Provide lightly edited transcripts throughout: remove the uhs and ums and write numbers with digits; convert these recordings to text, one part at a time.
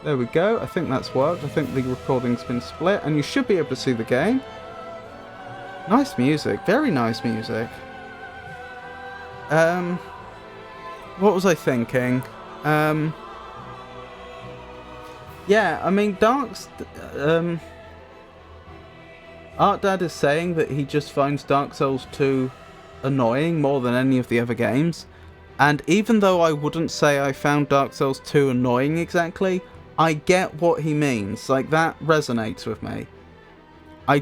There we go. I think that's worked. I think the recording's been split, and you should be able to see the game. Nice music. Very nice music. What was I thinking? Yeah, I mean, Art Dad is saying that he just finds Dark Souls 2 annoying more than any of the other games. And even though I wouldn't say I found Dark Souls 2 annoying exactly, I get what he means. Like, that resonates with me. I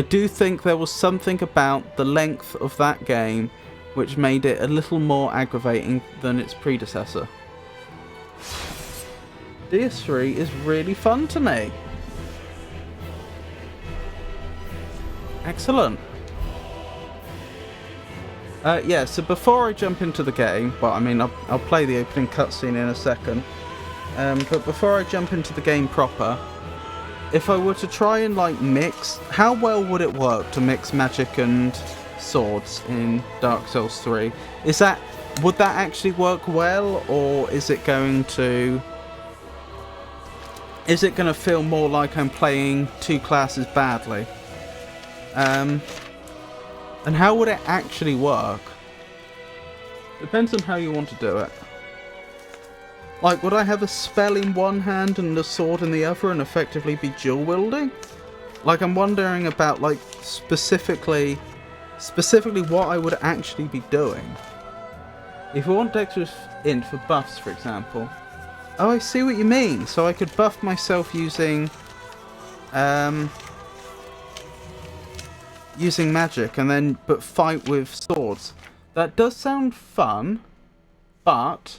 do think there was something about the length of that game which made it a little more aggravating than its predecessor. DS3 is really fun to me. Excellent. Yeah, so before I jump into the game, well, I mean, I'll play the opening cutscene in a second, but before I jump into the game proper, if I were to try and, like, mix, how well would it work to mix magic and swords in Dark Souls 3? Would that actually work well, or is it going to feel more like I'm playing two classes badly? And how would it actually work? Depends on how you want to do it. Like, would I have a spell in one hand and a sword in the other and effectively be dual wielding? Like, I'm wondering about, like, specifically what I would actually be doing. If I want Dexterous Int for buffs, for example. Oh, I see what you mean. So I could buff myself using magic but fight with swords. That does sound fun, but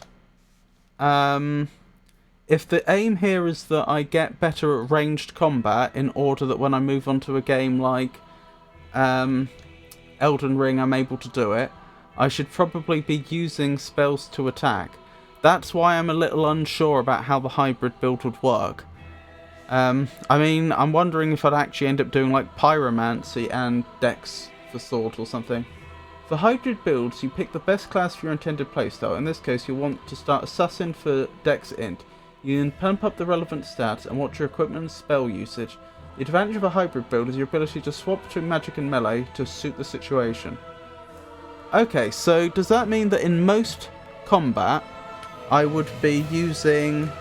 if the aim here is that I get better at ranged combat in order that when I move on to a game like Elden Ring I'm able to do it, I should probably be using spells to attack. That's why I'm a little unsure about how the hybrid build would work. I mean, I'm wondering if I'd actually end up doing like Pyromancy and Dex for sword or something. For hybrid builds, you pick the best class for your intended playstyle. In this case, you'll want to start Assassin for Dex Int. You then pump up the relevant stats and watch your equipment and spell usage. The advantage of a hybrid build is your ability to swap between magic and melee to suit the situation. Okay, so does that mean that in most combat, I would be using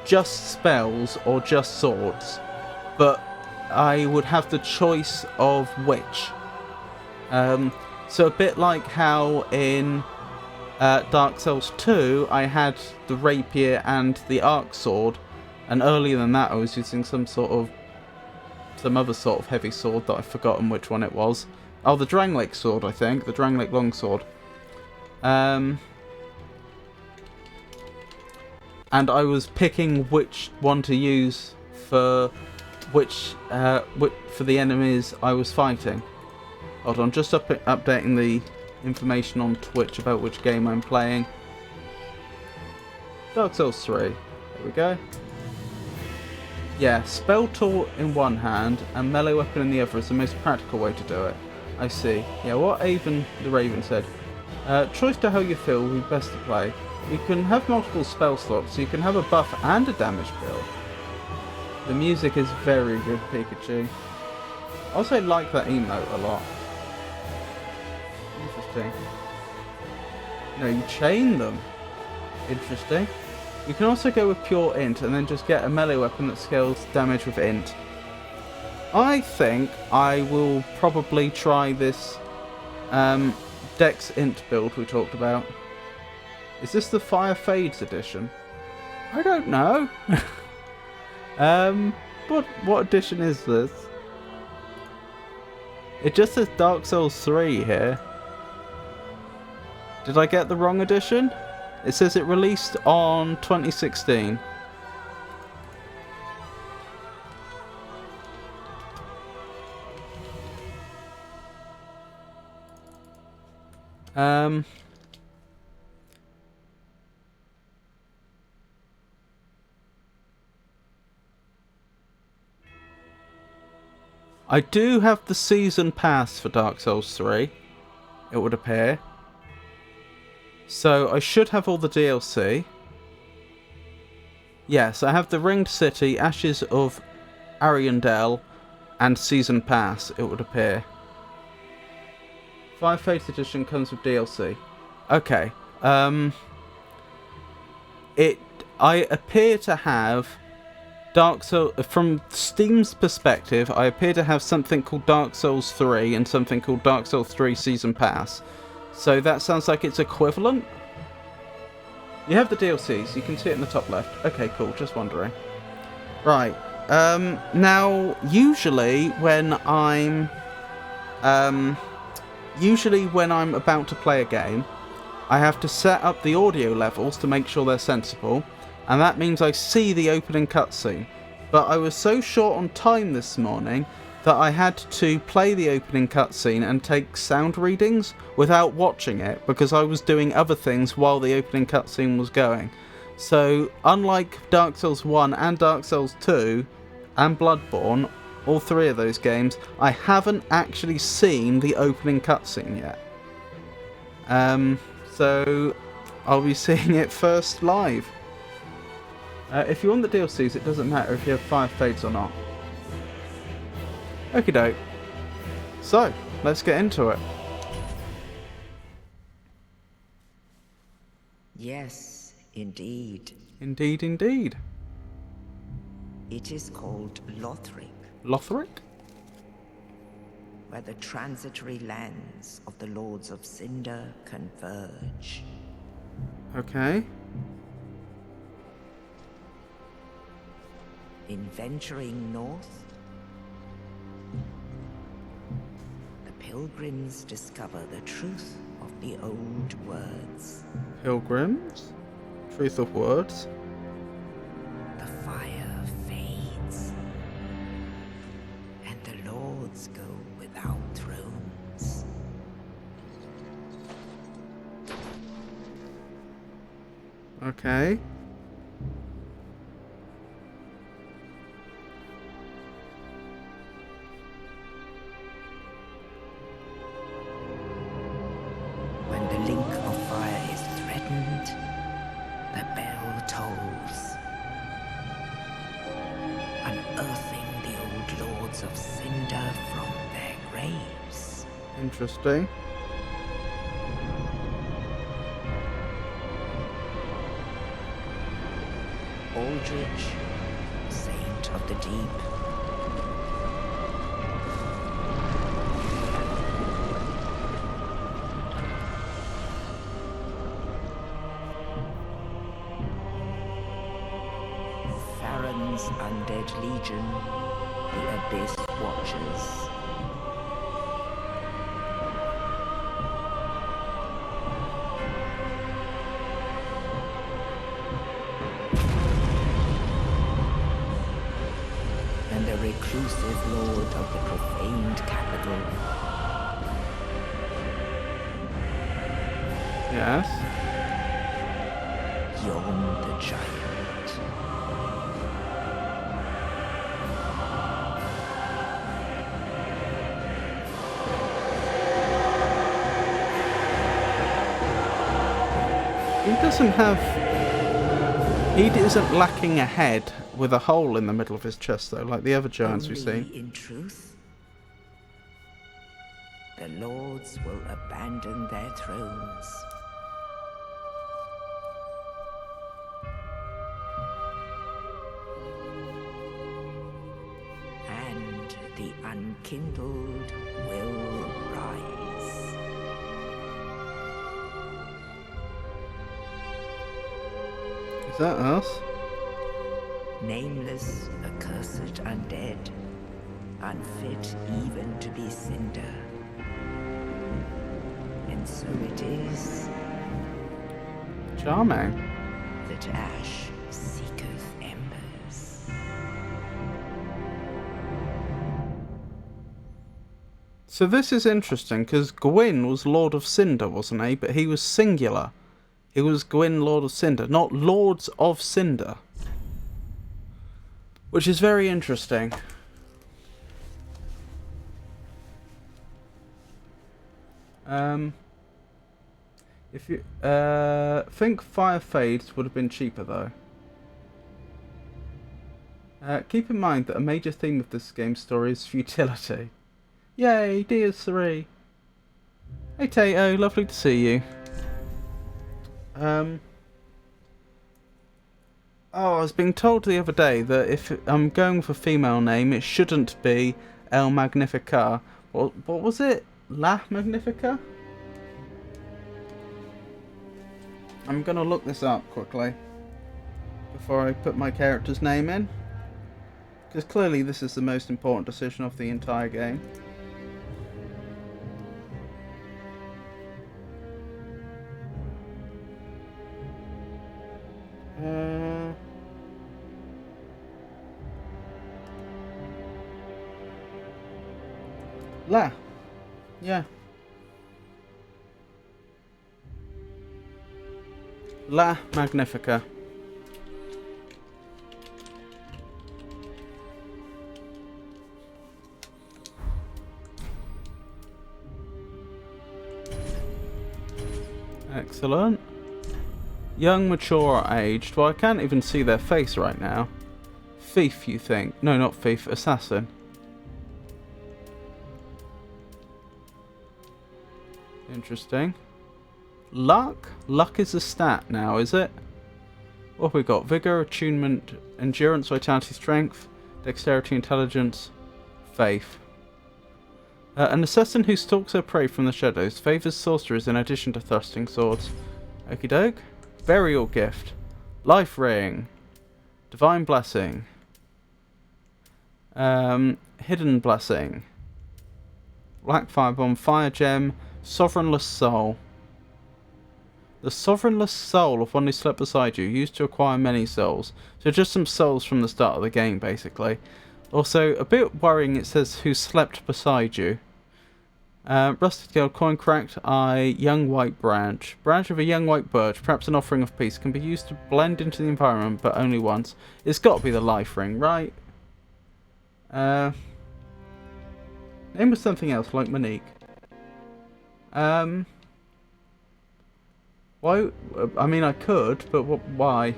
just spells or just swords, but I would have the choice of which? So a bit like how in Dark Souls 2 I had the rapier and the arc sword, and earlier than that I was using some other sort of heavy sword that I've forgotten which one it was. Oh, the Dranglake sword, I think. The Dranglake longsword. And I was picking which one to use for for the enemies I was fighting. Hold on, just updating the information on Twitch about which game I'm playing. Dark Souls 3. There we go. Yeah, spell tool in one hand and melee weapon in the other is the most practical way to do it. I see. Yeah, what Avon the Raven said. Choice to how you feel will be best to play. You can have multiple spell slots, so you can have a buff and a damage build. The music is very good, Pikachu. I also like that emote a lot. Interesting. No, you chain them. Interesting. You can also go with pure int and then just get a melee weapon that scales damage with int. I think I will probably try this Dex int build we talked about. Is this the Fire Fades edition? I don't know. What edition is this? It just says Dark Souls 3 here. Did I get the wrong edition? It says it released on 2016. I do have the season pass for Dark Souls 3, it would appear. So I should have all the DLC. Yes, I have the Ringed City, Ashes of Ariandel, and Season Pass, it would appear. 5 Faith Edition comes with DLC. Okay. I appear to have Dark Souls... From Steam's perspective, I appear to have something called Dark Souls 3 and something called Dark Souls 3 Season Pass. So that sounds like it's equivalent. You have the DLCs, you can see it in the top left. Okay, cool, just wondering. Right, now, usually when I'm about to play a game, I have to set up the audio levels to make sure they're sensible, and that means I see the opening cutscene. But I was so short on time this morning that I had to play the opening cutscene and take sound readings without watching it, because I was doing other things while the opening cutscene was going. So, unlike Dark Souls 1 and Dark Souls 2 and Bloodborne, all three of those games, I haven't actually seen the opening cutscene yet. So I'll be seeing it first live. If you want the DLCs, it doesn't matter if you have 5 fades or not. Okie doke. So, let's get into it. Yes, indeed. Indeed, indeed. It is called Lothric, Lothric? where the transitory lands of the Lords of Cinder converge. Okay. In venturing north, the pilgrims discover the truth of the old words. Pilgrims? Truth of words? The fire fades, and the lords go without thrones. Okay. When the link of fire is threatened, the bell tolls, unearthing the old lords of Cinder from their graves. Interesting. Aldrich, saint of the deep, Farron's undead legion, the Abyss Watchers. And the reclusive lord of the profaned capital, Yes. Yon the Giant. He isn't lacking a head with a hole in the middle of his chest, though, like the other giants we've Only seen. in truth, the lords will abandon their thrones. And the unkindled will rise. Is that us? Nameless, accursed undead, unfit even to be cinder. And so it is Charming. that ash seeketh embers. So this is interesting, because Gwyn was Lord of Cinder, wasn't he? But he was singular. He was Gwyn, Lord of Cinder, not Lords of Cinder. Which is very interesting. If you think Fire Fades would have been cheaper though. Keep in mind that a major theme of this game's story is futility. Yay, dear Siri. Hey Tato, lovely to see you. Oh, I was being told the other day that if I'm going with a female name, it shouldn't be El Magnifica. What was it? La Magnifica? I'm gonna look this up quickly before I put my character's name in, because clearly this is the most important decision of the entire game. La. Yeah. La Magnifica. Excellent. Young, mature, aged. Well, I can't even see their face right now. Thief, you think? No, not thief. Assassin. Interesting. Luck? Luck is a stat now, is it? What have we got? Vigor, attunement, endurance, vitality, strength, dexterity, intelligence, faith. An assassin who stalks her prey from the shadows favours sorcerers in addition to thrusting swords. Okie doke. Burial gift. Life ring. Divine blessing. Hidden blessing. Black firebomb, fire gem, sovereignless soul. The sovereignless soul of one who slept beside you, used to acquire many souls. So just some souls from the start of the game, basically. Also, a bit worrying, it says who slept beside you. Rusted gold, coin, cracked eye, young white branch. Branch of a young white birch, perhaps an offering of peace, can be used to blend into the environment, but only once. It's got to be the life ring, right? Name was something else, like Monique. Why? I mean, I could, but why?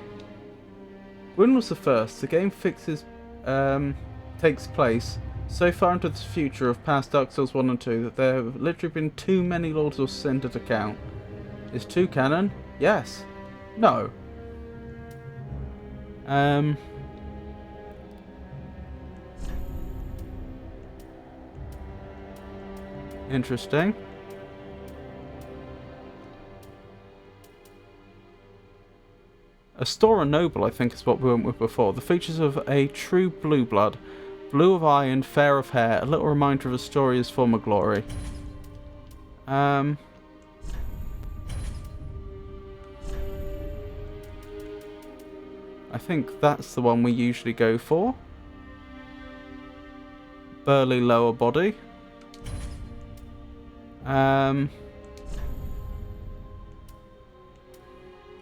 When was the first? The game takes place so far into the future of past Dark Souls 1 and 2 that there have literally been too many Lords of Sin to count. Is 2 canon? Yes. No. Interesting. Astora Noble, I think, is what we went with before. The features of a true blue blood, blue of eye and fair of hair, a little reminder of Astoria's former glory. I think that's the one we usually go for. Burly lower body.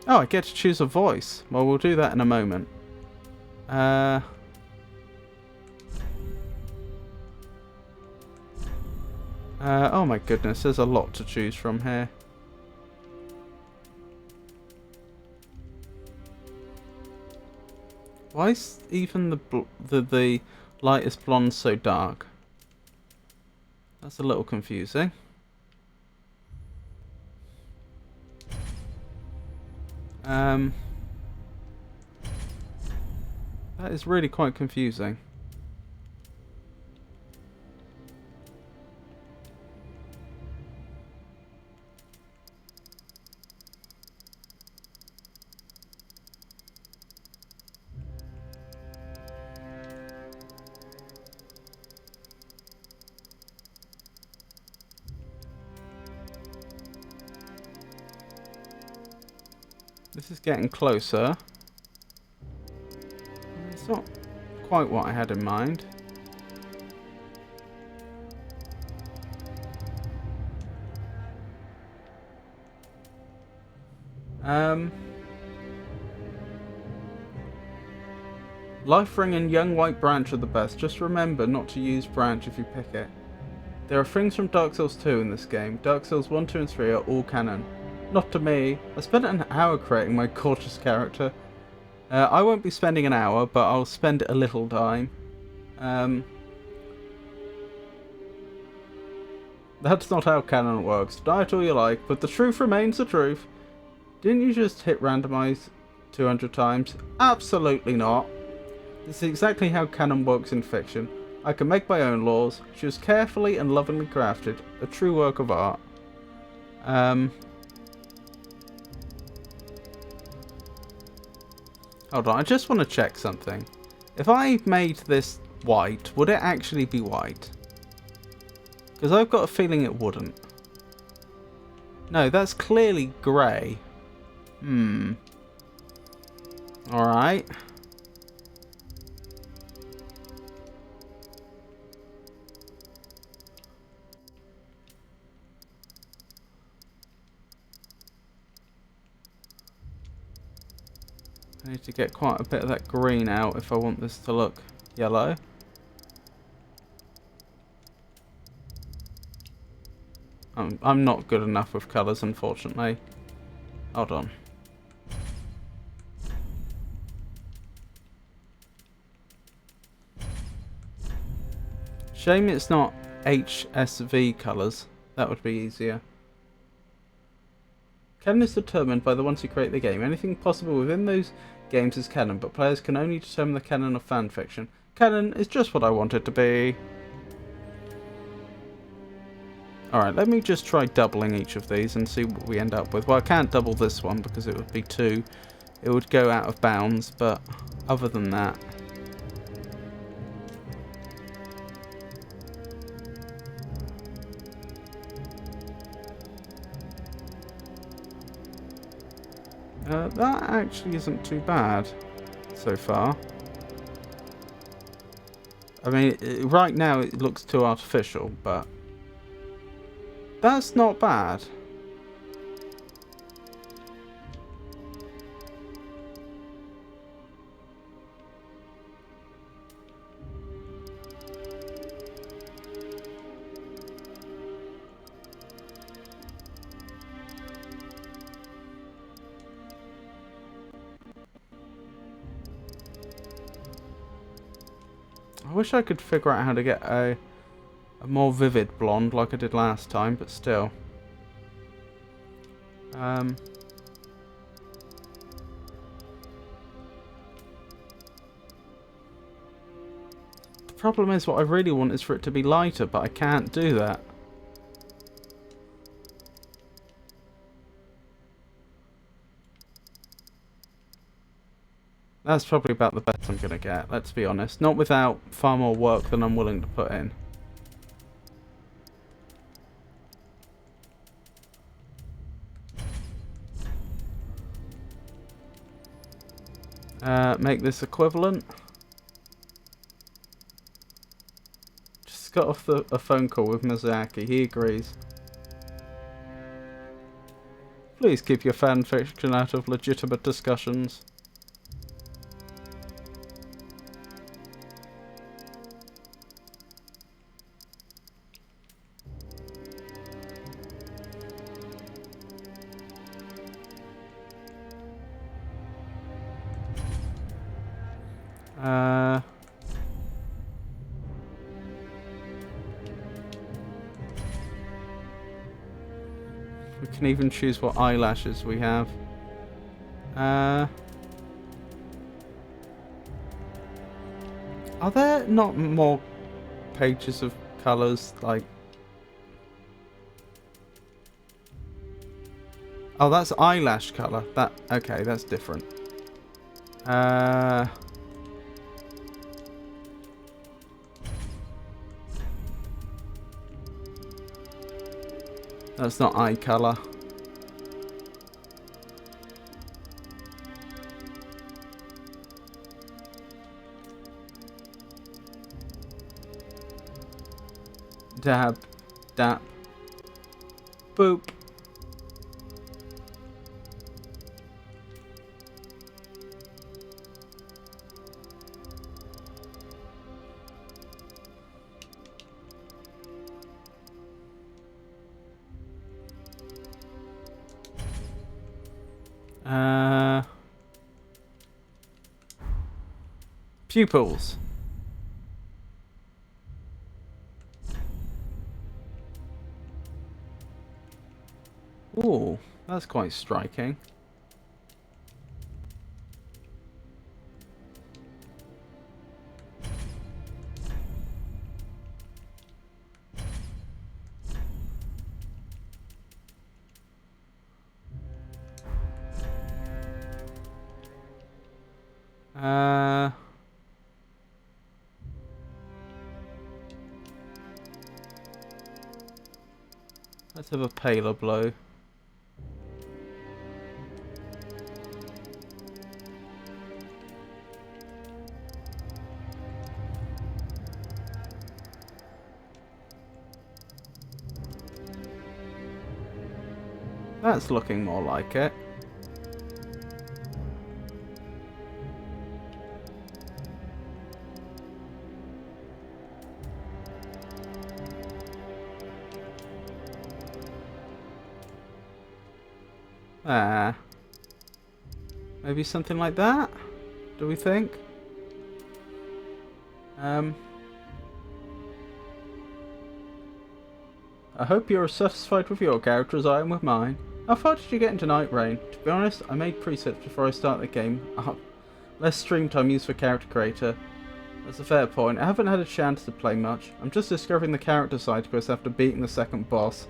Oh, I get to choose a voice. Well, we'll do that in a moment. Oh my goodness, there's a lot to choose from here. Why is even the lightest blonde so dark? That's a little confusing. That is really quite confusing. This is getting closer. It's not quite what I had in mind. Life Ring and Young White Branch are the best. Just remember not to use Branch if you pick it. There are things from Dark Souls 2 in this game. Dark Souls 1, 2 and 3 are all canon. Not to me. I spent an hour creating my gorgeous character. I won't be spending an hour, but I'll spend a little time. That's not how canon works. Deny it all you like, but the truth remains the truth. Didn't you just hit randomize 200 times? Absolutely not. This is exactly how canon works in fiction. I can make my own laws. She was carefully and lovingly crafted. A true work of art. Hold on, I just want to check something. If I made this white, would it actually be white? Because I've got a feeling it wouldn't. No, that's clearly grey. Alright. I need to get quite a bit of that green out if I want this to look yellow. I'm not good enough with colours, unfortunately. Hold on. Shame it's not HSV colours. That would be easier. Canon is determined by the ones who create the game. Anything possible within those games is canon, but players can only determine the canon of fanfiction. Canon is just what I want it to be. Alright, let me just try doubling each of these and see what we end up with. Well, I can't double this one because it would be 2. It would go out of bounds, but other than that... that actually isn't too bad so far. I mean, right now it looks too artificial, but that's not bad. I wish I could figure out how to get a more vivid blonde like I did last time, but still. The problem is what I really want is for it to be lighter, but I can't do that. That's probably about the best I'm going to get, let's be honest. Not without far more work than I'm willing to put in. Make this equivalent. Just got off a phone call with Miyazaki, he agrees. Please keep your fanfiction out of legitimate discussions. We can even choose what eyelashes we have. Are there not more pages of colours, like... Oh, that's eyelash colour. Okay, that's different. That's not eye colour. Dab. Dap. Boop. Pupils. Ooh, that's quite striking. Let's have a paler blue. That's looking more like it. There. Maybe something like that? Do we think? I hope you're as satisfied with your character as I am with mine. How far did you get into Night Rain? To be honest, I made presets before I start the game. Less stream time used for character creator. That's a fair point. I haven't had a chance to play much. I'm just discovering the character side quest after beating the second boss.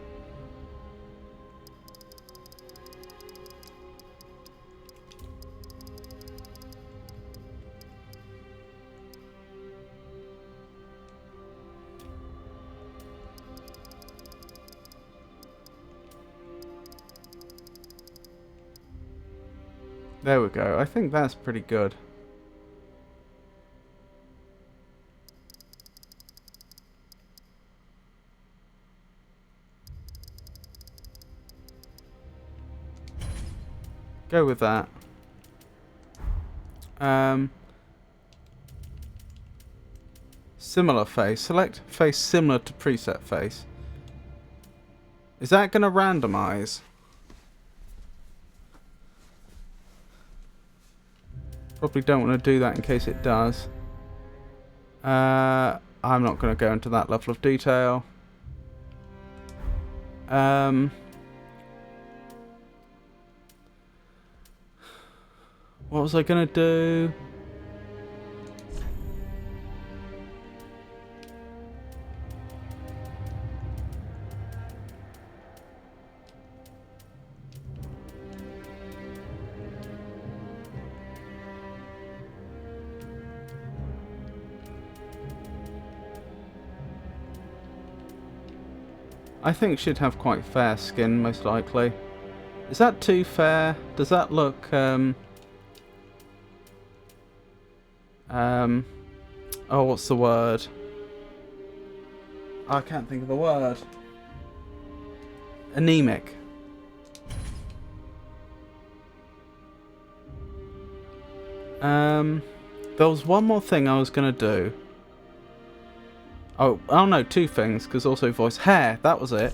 There we go. I think that's pretty good. Go with that. Similar face. Select face similar to preset face. Is that going to randomize? Probably don't want to do that in case it does. I'm not going to go into that level of detail. What was I going to do? I think she'd have quite fair skin, most likely. Is that too fair? Does that look, oh, what's the word? I can't think of the word. Anemic. There was one more thing I was gonna do. Oh no, two things, because also voice. Hair, that was it.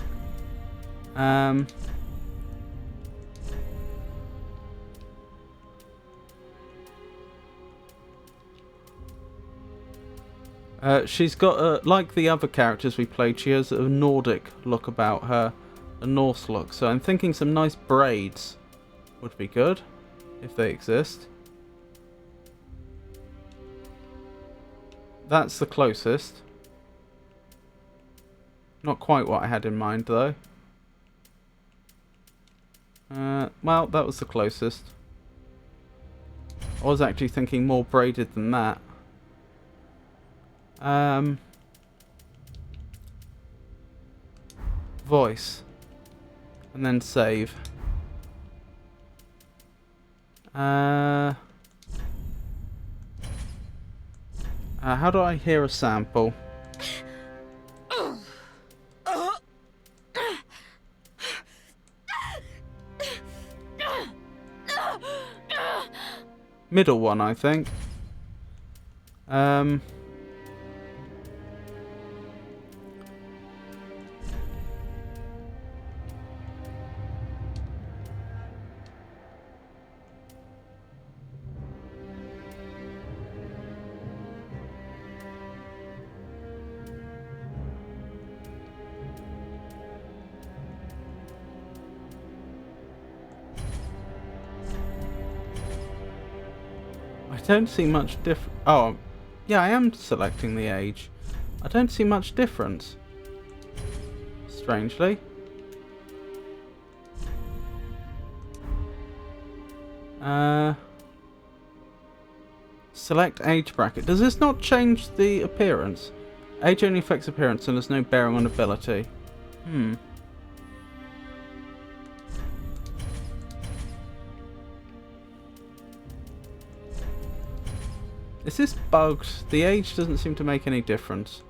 She's got, like the other characters we played, she has a Nordic look about her, a Norse look. So I'm thinking some nice braids would be good, if they exist. That's the closest. Not quite what I had in mind, though. Well, that was the closest. I was actually thinking more braided than that. Voice. And then save. How do I hear a sample? Middle one, I think. I don't see much Oh, yeah, I am selecting the age. I don't see much difference. Strangely. Select age bracket. Does this not change the appearance? Age only affects appearance and has no bearing on ability. Is this bugged? The age doesn't seem to make any difference.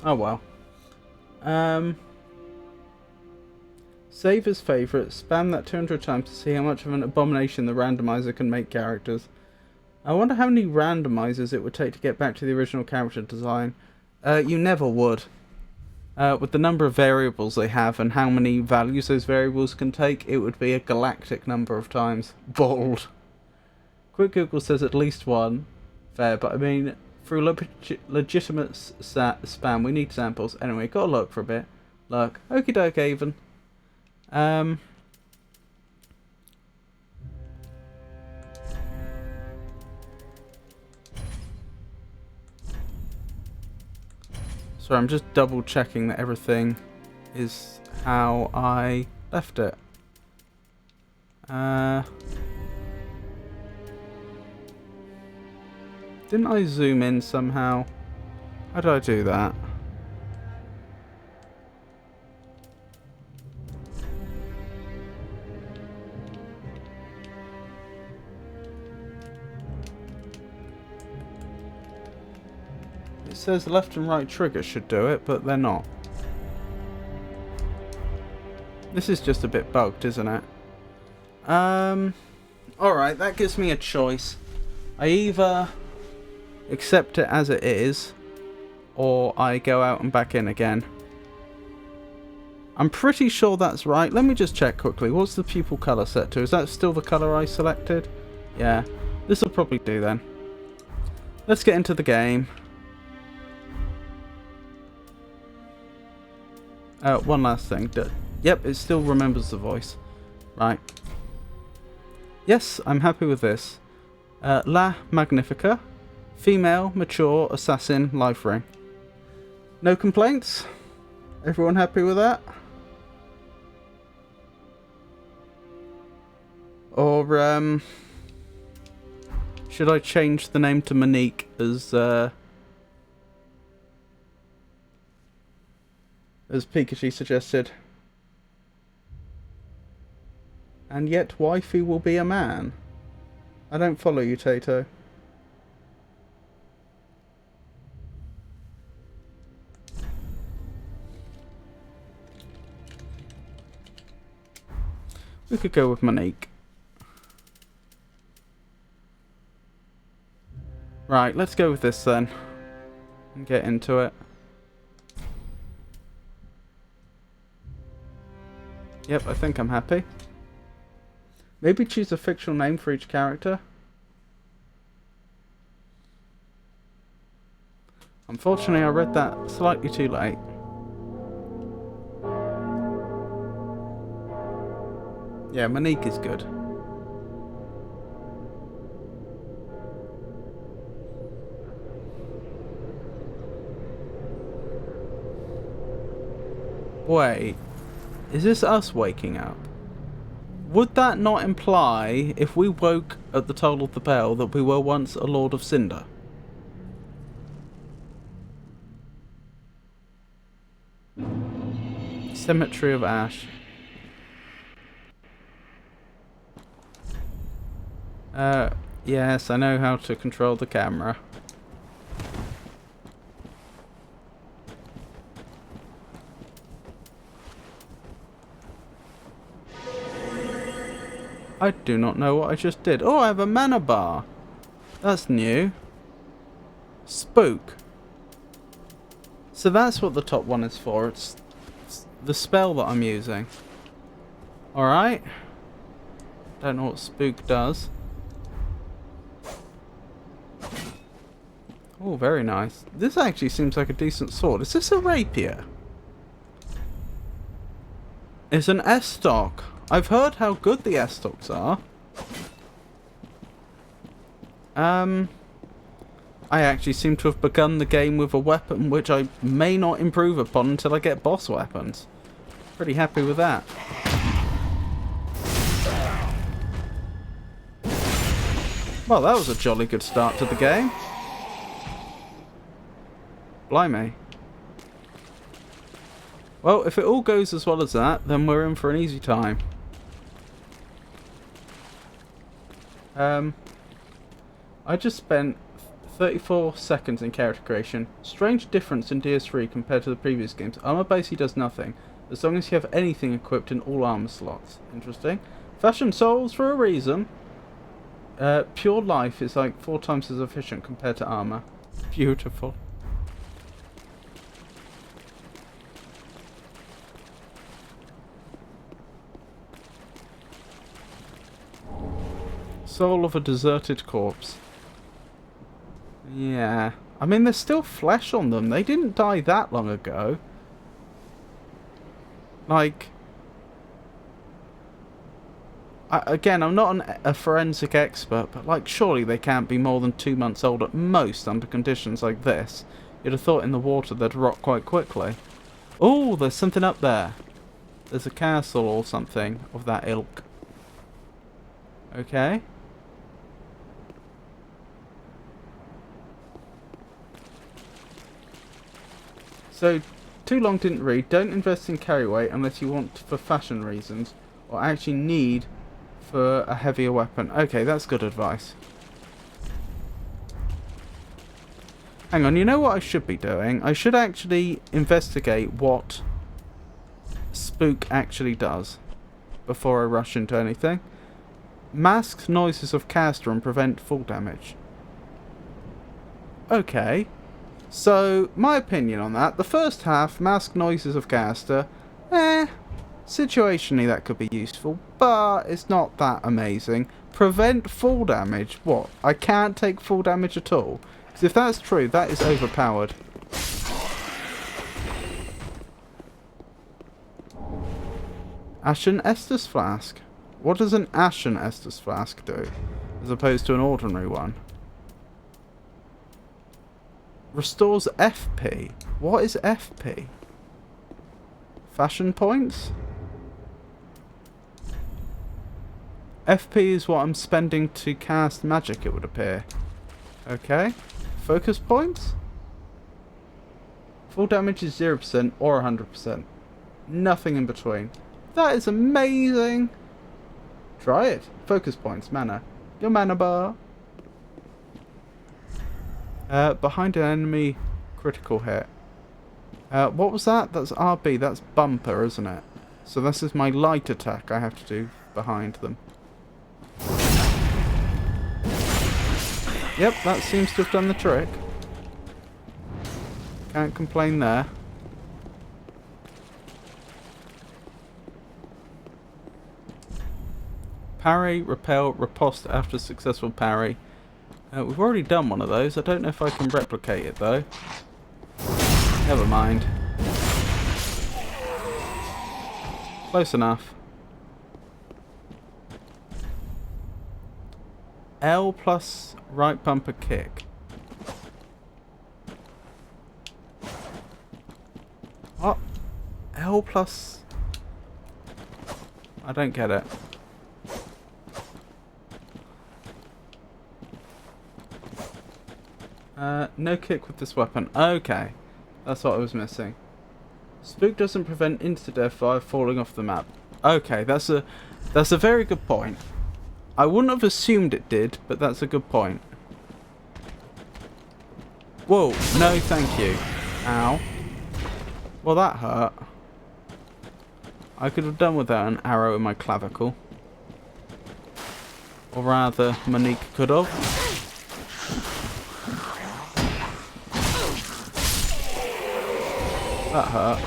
Oh well. Save as favourite. Spam that 200 times to see how much of an abomination the randomizer can make characters. I wonder how many randomizers it would take to get back to the original character design. You never would. With the number of variables they have and how many values those variables can take, it would be a galactic number of times. Bold. Quick Google says at least one. Fair, but I mean, through legitimate spam, we need samples. Anyway, gotta look for a bit. Look. Okie doke, Avon. So I'm just double checking that everything is how I left it. Didn't I zoom in somehow? How did I do that? It says the left and right trigger should do it, but they're not. This is just a bit bugged, isn't it? Alright, that gives me a choice. I either accept it as it is, or I go out and back in again. I'm pretty sure that's right. Let me just check quickly. What's the pupil colour set to? Is that still the colour I selected? Yeah. This will probably do then. Let's get into the game. One last thing. Yep, it still remembers the voice. Right. Yes, I'm happy with this. La Magnifica. Female, mature, assassin, life ring. No complaints? Everyone happy with that? Or, should I change the name to Monique as Pikachu suggested? And yet wifey will be a man. I don't follow you, Tato. We could go with Monique. Right, let's go with this then. And get into it. Yep, I think I'm happy. Maybe choose a fictional name for each character. Unfortunately, I read that slightly too late. Yeah, Monique is good. Wait, is this us waking up? Would that not imply, if we woke at the toll of the bell, that we were once a Lord of Cinder? Cemetery of Ash. Yes, I know how to control the camera. I do not know what I just did. Oh, I have a mana bar. That's new. Spook. So that's what the top one is for. It's the spell that I'm using. Alright. Don't know what Spook does. Oh, very nice. This actually seems like a decent sword. Is this a rapier? It's an S-stock. I've heard how good the S-stocks are. I actually seem to have begun the game with a weapon which I may not improve upon until I get boss weapons. Pretty happy with that. Well, that was a jolly good start to the game. Blimey. Well, if it all goes as well as that, then we're in for an easy time. I just spent 34 seconds in character creation. Strange difference in DS3 compared to the previous games. Armor basically does nothing, as long as you have anything equipped in all armor slots. Interesting. Fashion souls for a reason. Pure life is like 4 times as efficient compared to armor. Beautiful. Soul of a deserted corpse. Yeah. I mean, there's still flesh on them. They didn't die that long ago. Like... again, I'm not a forensic expert, but like, surely they can't be more than 2 months old at most under conditions like this. You'd have thought in the water they'd rot quite quickly. Oh, there's something up there. There's a castle or something of that ilk. Okay. So, too long didn't read. Don't invest in carry weight unless you want for fashion reasons, or actually need for a heavier weapon. Okay, that's good advice. Hang on, you know what I should be doing? I should actually investigate what Spook actually does before I rush into anything. Mask noises of caster and prevent fall damage. Okay. So, my opinion on that, the first half, mask noises of caster, situationally that could be useful, but it's not that amazing. Prevent fall damage, what? I can't take fall damage at all? Because if that's true, that is overpowered. Ashen Estus Flask. What does an Ashen Estus Flask do, as opposed to an ordinary one? Restores FP. What is FP? Fashion points? FP is what I'm spending to cast magic, it would appear. Okay. Focus points? Full damage is 0% or 100%. Nothing in between. That is amazing! Try it. Focus points. Mana. Your mana bar. Behind an enemy critical hit. What was that? That's RB. That's bumper, isn't it? So this is my light attack I have to do behind them. Yep, that seems to have done the trick. Can't complain there. Parry, repel, riposte after successful parry. We've already done one of those. I don't know if I can replicate it though. Never mind. Close enough. L plus right bumper kick. What? L plus... I don't get it. No kick with this weapon. Okay. That's what I was missing. Spook doesn't prevent insta-death via falling off the map. Okay, that's a very good point. I wouldn't have assumed it did, but that's a good point. Whoa, no thank you. Ow. Well, that hurt. I could have done without an arrow in my clavicle. Or rather, Monique could have. That hurt.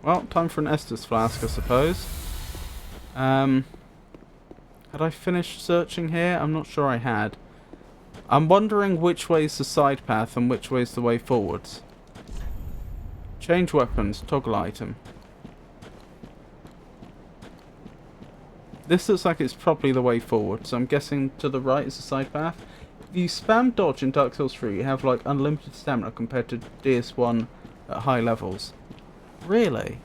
Well, time for an Estus Flask, I suppose. Had I finished searching here? I'm not sure I had. I'm wondering which way's the side path and which way's the way forwards. Change weapons, toggle item. This looks like it's probably the way forward, so I'm guessing to the right is a side path. If you spam dodge in Dark Souls 3, you have like unlimited stamina compared to DS1 at high levels. Really?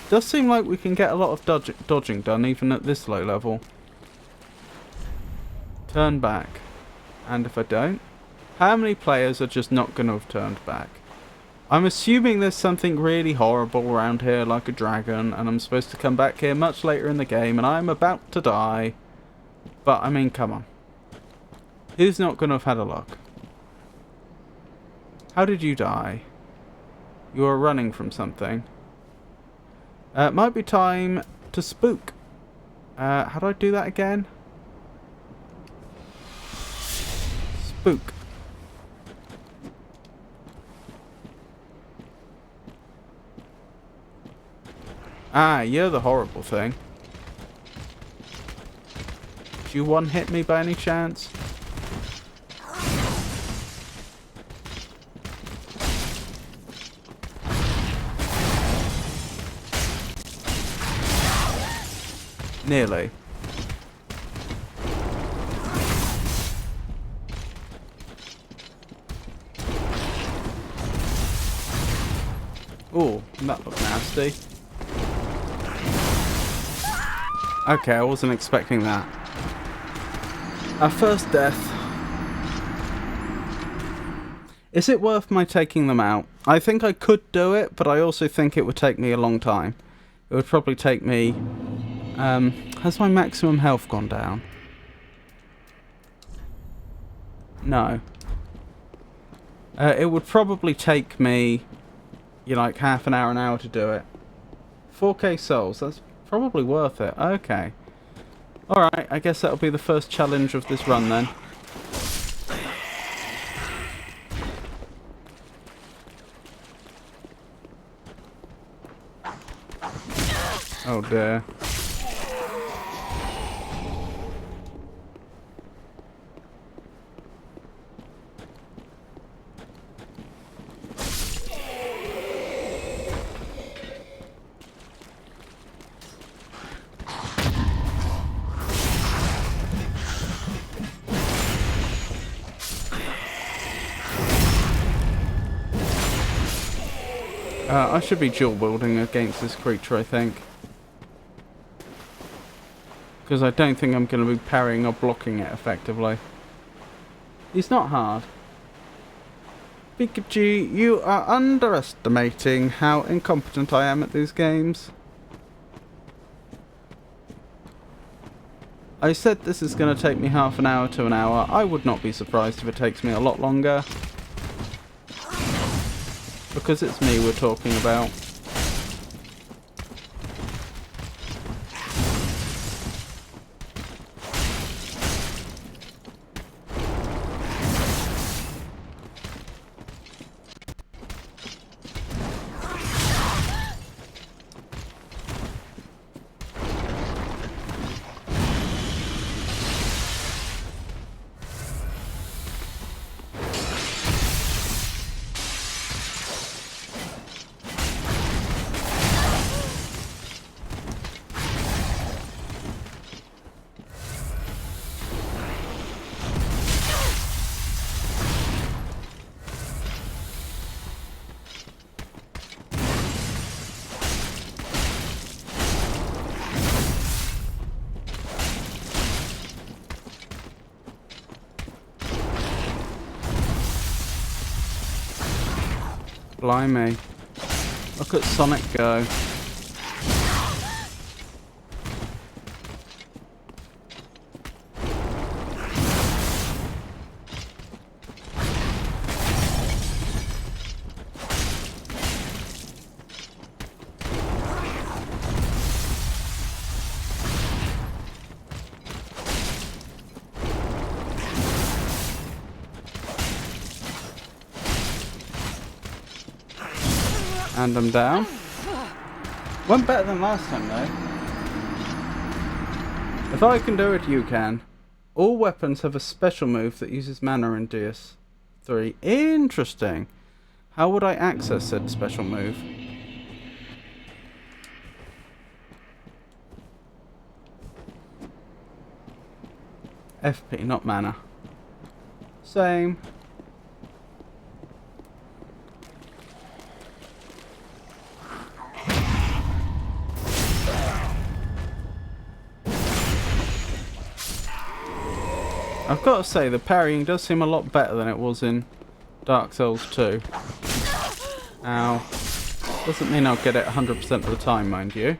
Does seem like we can get a lot of dodging done even at this low level. Turn back. And if I don't? How many players are just not going to have turned back? I'm assuming there's something really horrible around here, like a dragon, and I'm supposed to come back here much later in the game, and I'm about to die. But, I mean, come on. Who's not going to have had a look? How did you die? You were running from something. It might be time to spook. How do I do that again? Spook. Ah, you're the horrible thing. Did you one-hit me by any chance? Nearly. Oh, that looked nasty. Okay, I wasn't expecting that. Our first death. Is it worth my taking them out? I think I could do it, but I also think it would take me a long time. It would probably take me... has my maximum health gone down? No. It would probably take me, you know, like half an hour to do it. 4k souls, that's probably worth it. Okay. Alright, I guess that'll be the first challenge of this run then. Oh dear. I should be dual wielding against this creature, I think. Because I don't think I'm going to be parrying or blocking it effectively. He's not hard. Pikachu, you are underestimating how incompetent I am at these games. I said this is going to take me half an hour to an hour. I would not be surprised if it takes me a lot longer. Because it's me we're talking about. Blimey. Look at Sonic go. And I'm down. Went better than last time though. If I can do it, you can. All weapons have a special move that uses mana and Deus. 3. Interesting. How would I access said special move? FP, not mana. Same. I've got to say, the parrying does seem a lot better than it was in Dark Souls 2. Ow. Doesn't mean I'll get it 100% of the time, mind you.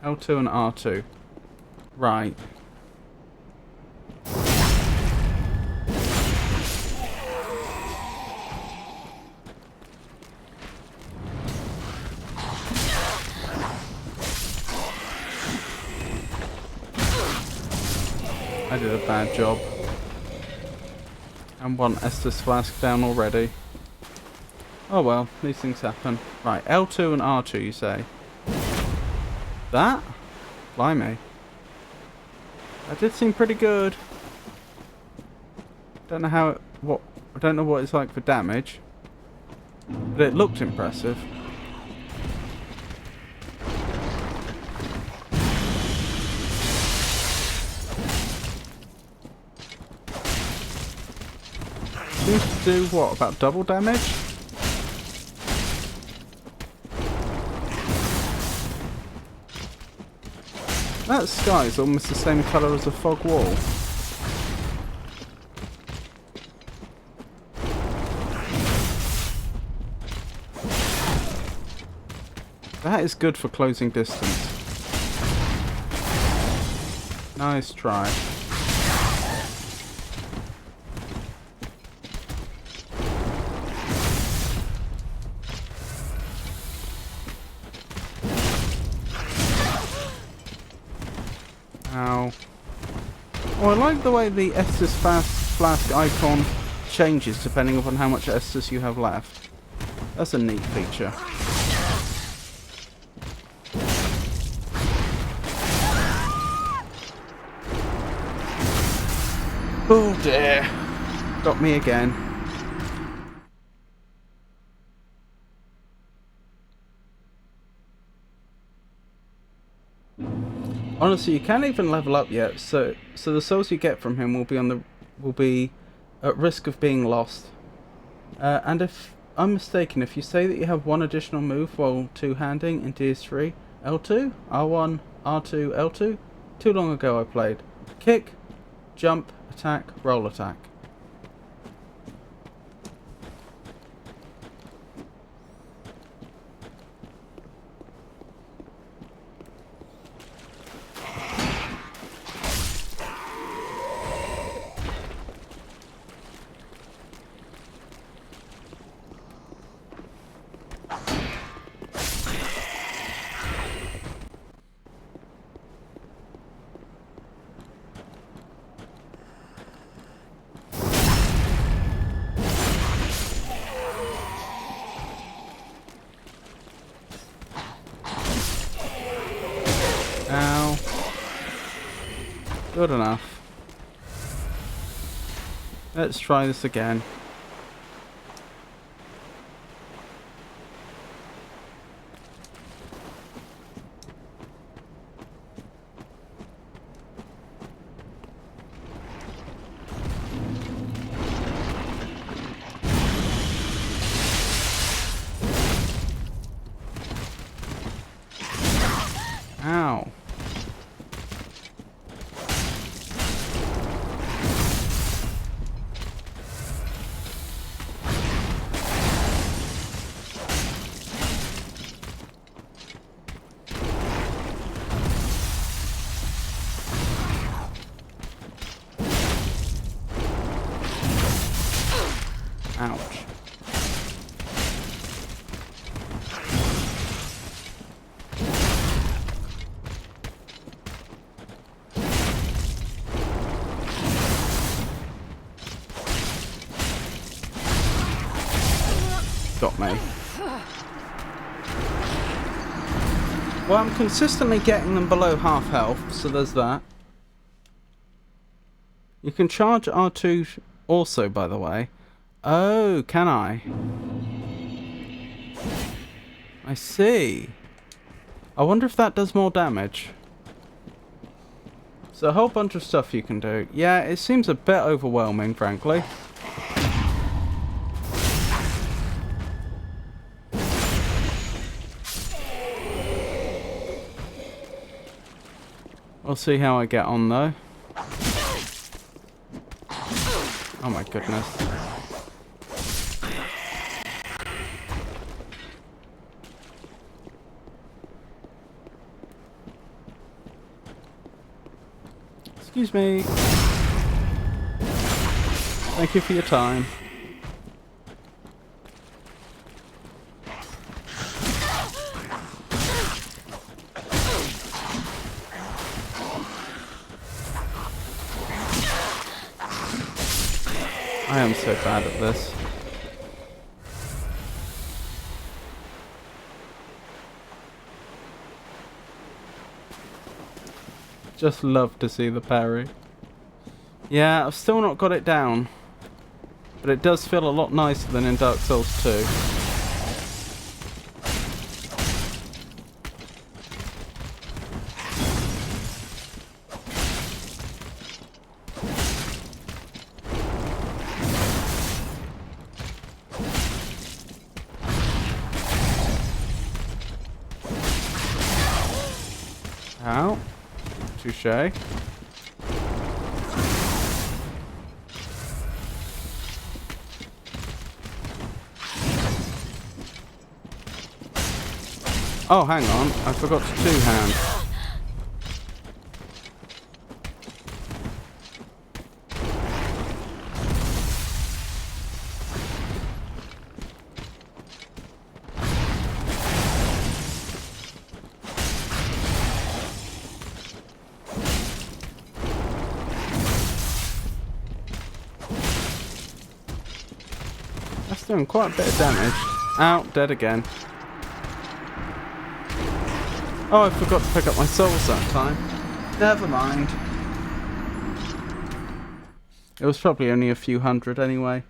L2 and R2. Right. I did a bad job. And one Estus flask down already. Oh well, these things happen. Right, L2 and R2 you say? That? Blimey. That did seem pretty good. Don't know how I don't know what it's like for damage. But it looked impressive. Seems to do what, about double damage? That sky is almost the same colour as a fog wall. That is good for closing distance. Nice try. Ow. Oh, I like the way the Estus flask icon changes depending upon how much Estus you have left. That's a neat feature. Oh dear. Got me again. Honestly, you can't even level up yet, so the souls you get from him will be at risk of being lost. And if I'm mistaken, if you say that you have one additional move while two-handing in DS3, L2, R1, R2, L2, too long ago I played. Kick, jump, attack, roll attack. Ow. Good enough. Let's try this again. Ow. Ouch. Got me. Well, I'm consistently getting them below half health, so there's that. You can charge R2 also, by the way. Oh, can I? I see. I wonder if that does more damage. So a whole bunch of stuff you can do. Yeah, it seems a bit overwhelming, frankly. We'll see how I get on, though. Oh my goodness. Excuse me. Thank you for your time. I am so bad at this. Just love to see the parry. Yeah, I've still not got it down. But it does feel a lot nicer than in Dark Souls 2. Ow. Touché. Oh, hang on. I forgot to two-hand. That's doing quite a bit of damage. Ow, dead again. Oh, I forgot to pick up my souls that time. Never mind. It was probably only a few hundred anyway.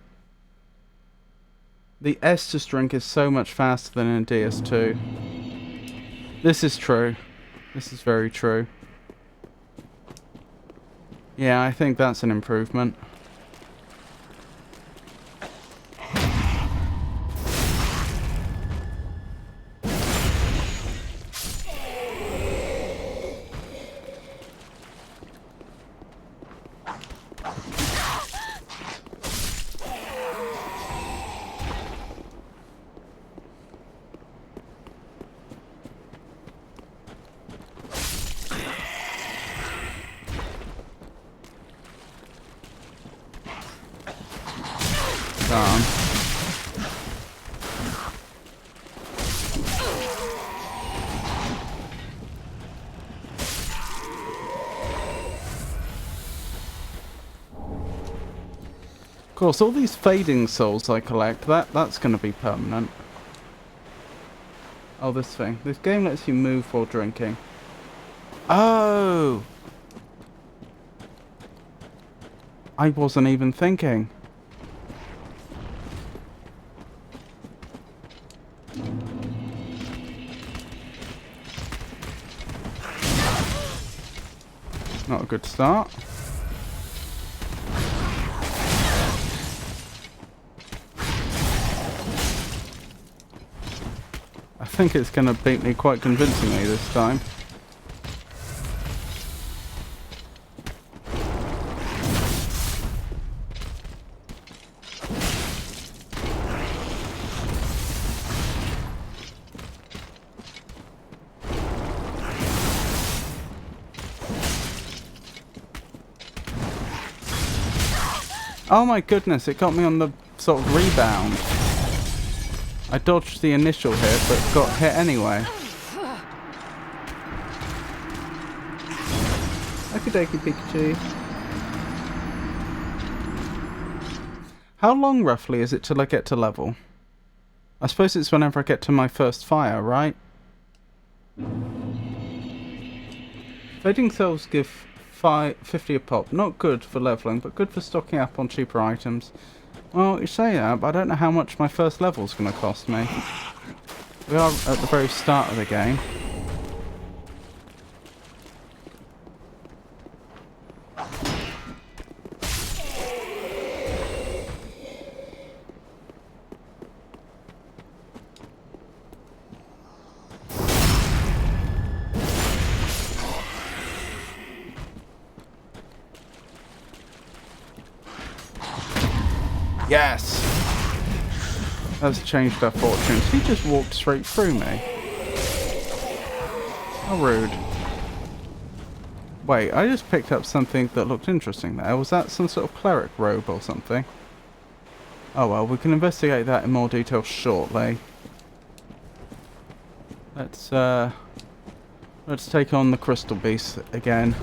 The Estus drink is so much faster than in DS2. This is true. This is very true. Yeah, I think that's an improvement. Of course, all these fading souls I collect, that's going to be permanent. Oh, this thing. This game lets you move while drinking. Oh! I wasn't even thinking. Not a good start. I think it's going to beat me quite convincingly this time. Oh my goodness, it got me on the sort of rebound. I dodged the initial hit, but got hit anyway. Okie dokie, Pikachu. How long, roughly, is it till I get to level? I suppose it's whenever I get to my first fire, right? Fading souls give 50 a pop. Not good for leveling, but good for stocking up on cheaper items. Well, you say that, but I don't know how much my first level's going to cost me. We are at the very start of the game. Yes! That's changed our fortunes. He just walked straight through me. How rude. Wait, I just picked up something that looked interesting there. Was that some sort of cleric robe or something? Oh well, we can investigate that in more detail shortly. Let's take on the crystal beast again.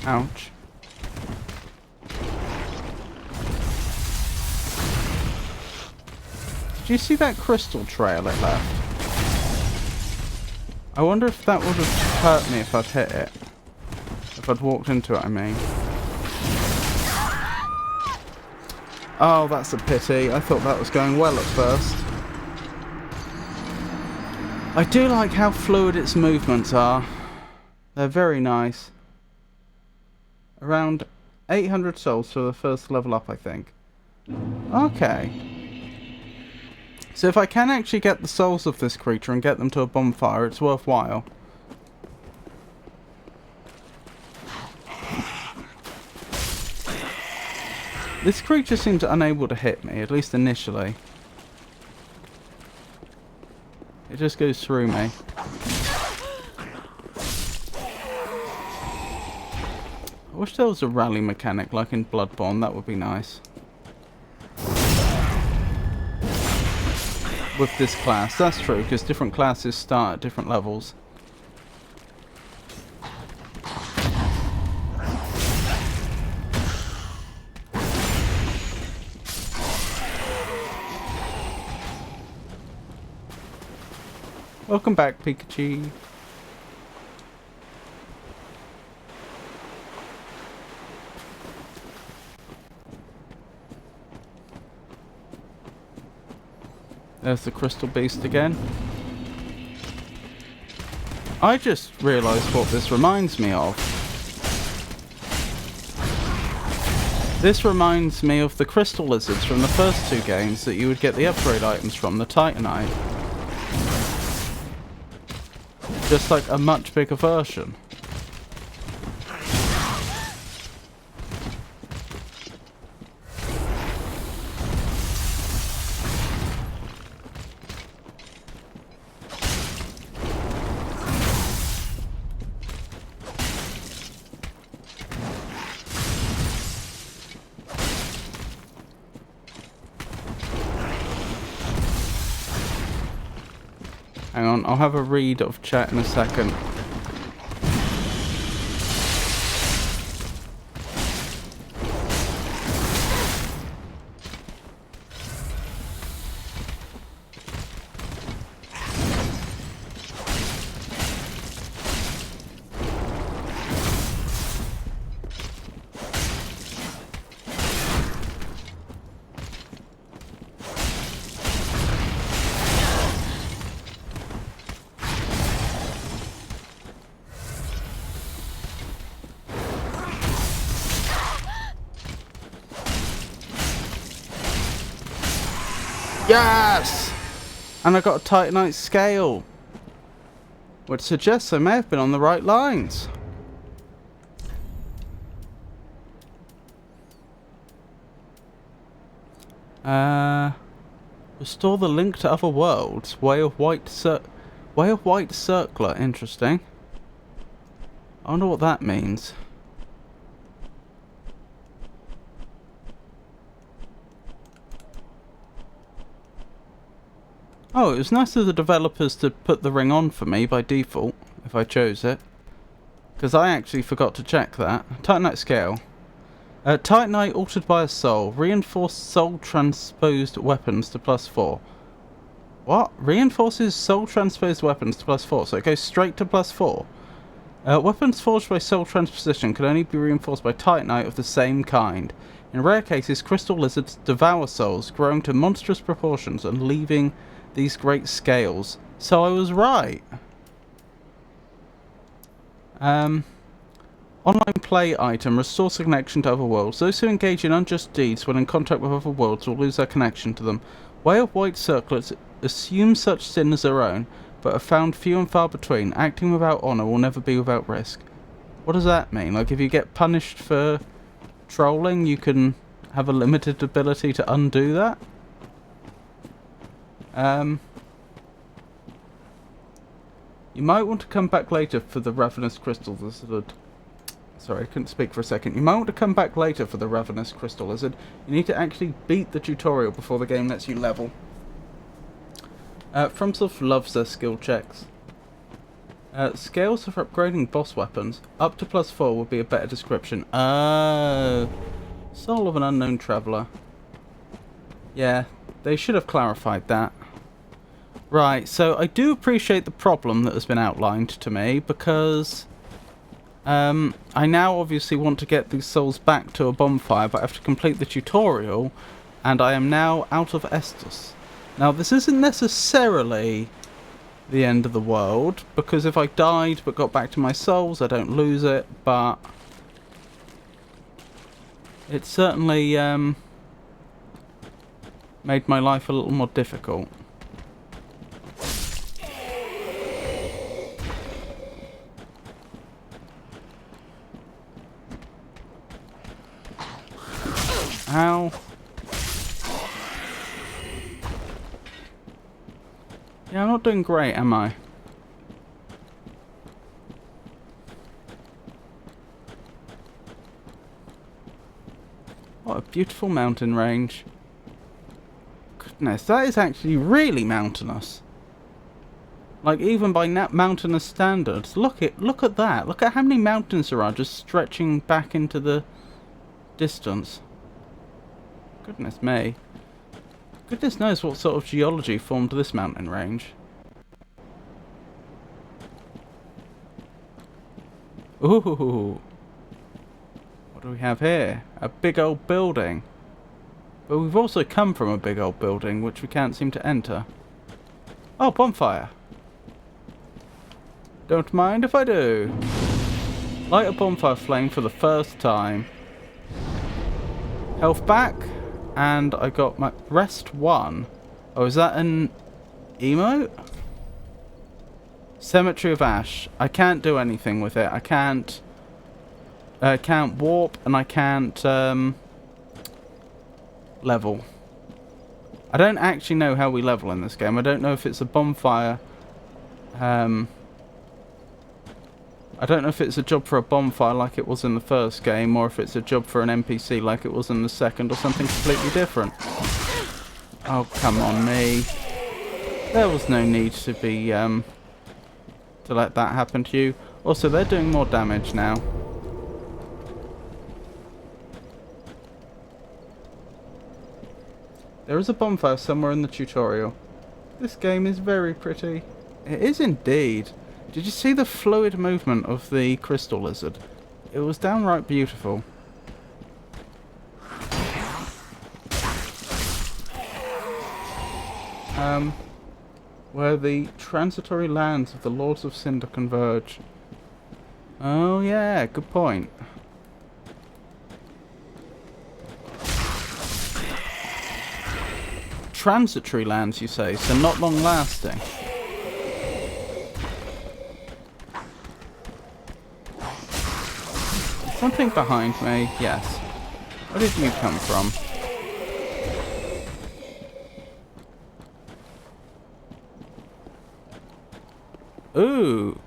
Ouch. Did you see that crystal trail it left? I wonder if that would have hurt me if I'd hit it. If I'd walked into it, I mean. Oh, that's a pity. I thought that was going well at first. I do like how fluid its movements are. They're very nice. Around 800 souls for the first level up, I think. Okay. So if I can actually get the souls of this creature and get them to a bonfire, it's worthwhile. This creature seems unable to hit me, at least initially. It just goes through me. I wish there was a rally mechanic like in Bloodborne, that would be nice. With this class, that's true, because different classes start at different levels. Welcome back, Pikachu. There's the crystal beast again. I just realised what this reminds me of. This reminds me of the crystal lizards from the first two games that you would get the upgrade items from, the Titanite. Just like a much bigger version. Hang on, I'll have a read of chat in a second. Yes! And I got a Titanite scale, which suggests I may have been on the right lines. Restore the link to other worlds. Way of White Circler. Interesting. I wonder what that means. Oh, it was nice of the developers to put the ring on for me by default, if I chose it. Because I actually forgot to check that. Titanite scale. Titanite altered by a soul. Reinforced soul transposed weapons to +4. What? Reinforces soul transposed weapons to +4, so it goes straight to +4. Weapons forged by soul transposition can only be reinforced by titanite of the same kind. In rare cases, crystal lizards devour souls, growing to monstrous proportions and leaving these great scales. So I was right. Online play item. Restores a connection to other worlds. Those who engage in unjust deeds when in contact with other worlds will lose their connection to them. Way of white circlets assume such sin as their own, but are found few and far between. Acting without honour will never be without risk. What does that mean? Like, if you get punished for trolling, you can have a limited ability to undo that? You might want to come back later for the Ravenous Crystal Lizard. Sorry, I couldn't speak for a second. You might want to come back later for the Ravenous Crystal Lizard. You need to actually beat the tutorial before the game lets you level. FromSoft loves their skill checks. Scales for upgrading boss weapons. Up to +4 would be a better description. Oh. Soul of an unknown traveller. Yeah, they should have clarified that. Right, so I do appreciate the problem that has been outlined to me, because I now obviously want to get these souls back to a bonfire, but I have to complete the tutorial, and I am now out of Estus. Now, this isn't necessarily the end of the world, because if I died but got back to my souls, I don't lose it, but it certainly made my life a little more difficult. Ow. Yeah, I'm not doing great, am I? What a beautiful mountain range. Goodness, that is actually really mountainous. Like, even by mountainous standards. Look at that. Look at how many mountains there are just stretching back into the distance. Goodness me. Goodness knows what sort of geology formed this mountain range. Ooh. What do we have here? A big old building. But we've also come from a big old building, which we can't seem to enter. Oh, bonfire. Don't mind if I do. Light a bonfire flame for the first time. Health back. And I got my rest 1. Oh, is that an emote? Cemetery of Ash. I can't do anything with it. I can't warp, and I can't level. I don't actually know how we level in this game. I don't know if it's a bonfire. I don't know if it's a job for a bonfire like it was in the first game, or if it's a job for an NPC like it was in the second, or something completely different. Oh, come on, me. There was no need to be, to let that happen to you. Also, they're doing more damage now. There is a bonfire somewhere in the tutorial. This game is very pretty. It is indeed. Did you see the fluid movement of the crystal lizard? It was downright beautiful. Where the transitory lands of the Lords of Cinder converge. Oh yeah, good point. Transitory lands, you say, so not long lasting. Something behind me, yes. Where did you come from? Ooh!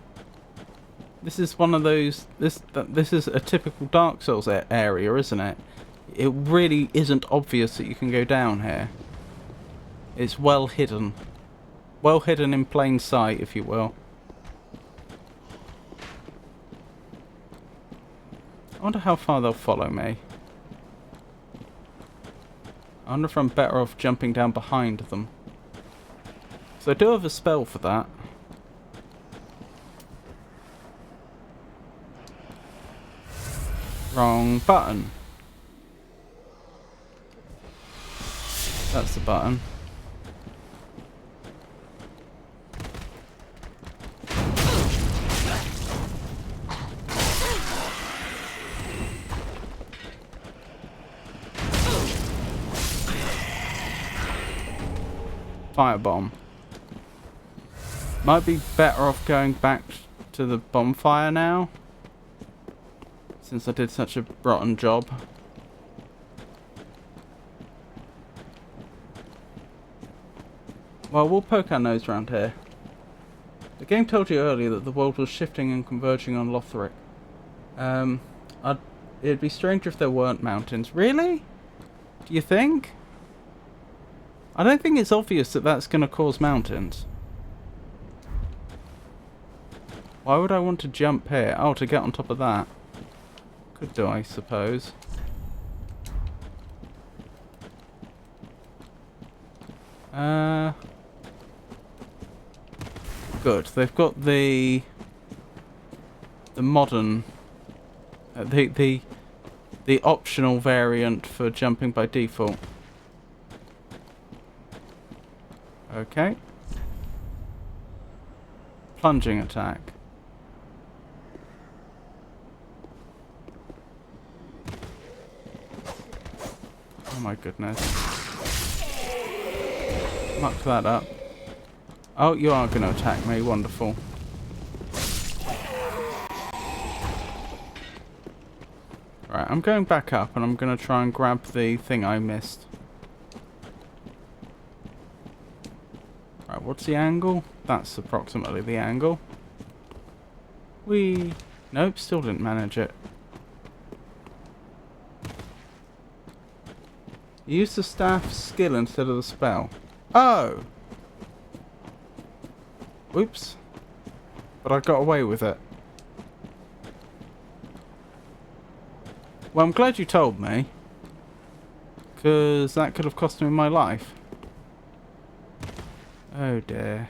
This is one of those... This is a typical Dark Souls area, isn't it? It really isn't obvious that you can go down here. It's well hidden. well hidden in plain sight, if you will. I wonder how far they'll follow me. I wonder if I'm better off jumping down behind them. So I do have a spell for that. Wrong button. That's the button. Firebomb. Might be better off going back to the bonfire now, since I did such a rotten job. Well, we'll poke our nose around here. The game told you earlier that the world was shifting and converging on Lothric. It'd be strange if there weren't mountains. Really? Do you think? I don't think it's obvious that that's going to cause mountains. Why would I want to jump here? Oh, to get on top of that. Could do, I suppose. Good. They've got the modern, the optional variant for jumping by default. Okay. Plunging attack. Oh my goodness. Muck that up. Oh, you are going to attack me. Wonderful. Right, I'm going back up and I'm going to try and grab the thing I missed. Right, what's the angle? That's approximately the angle. Whee! Nope, still didn't manage it. Use the staff skill instead of the spell. Oh! Whoops. But I got away with it. Well, I'm glad you told me. Because that could have cost me my life. Oh dear.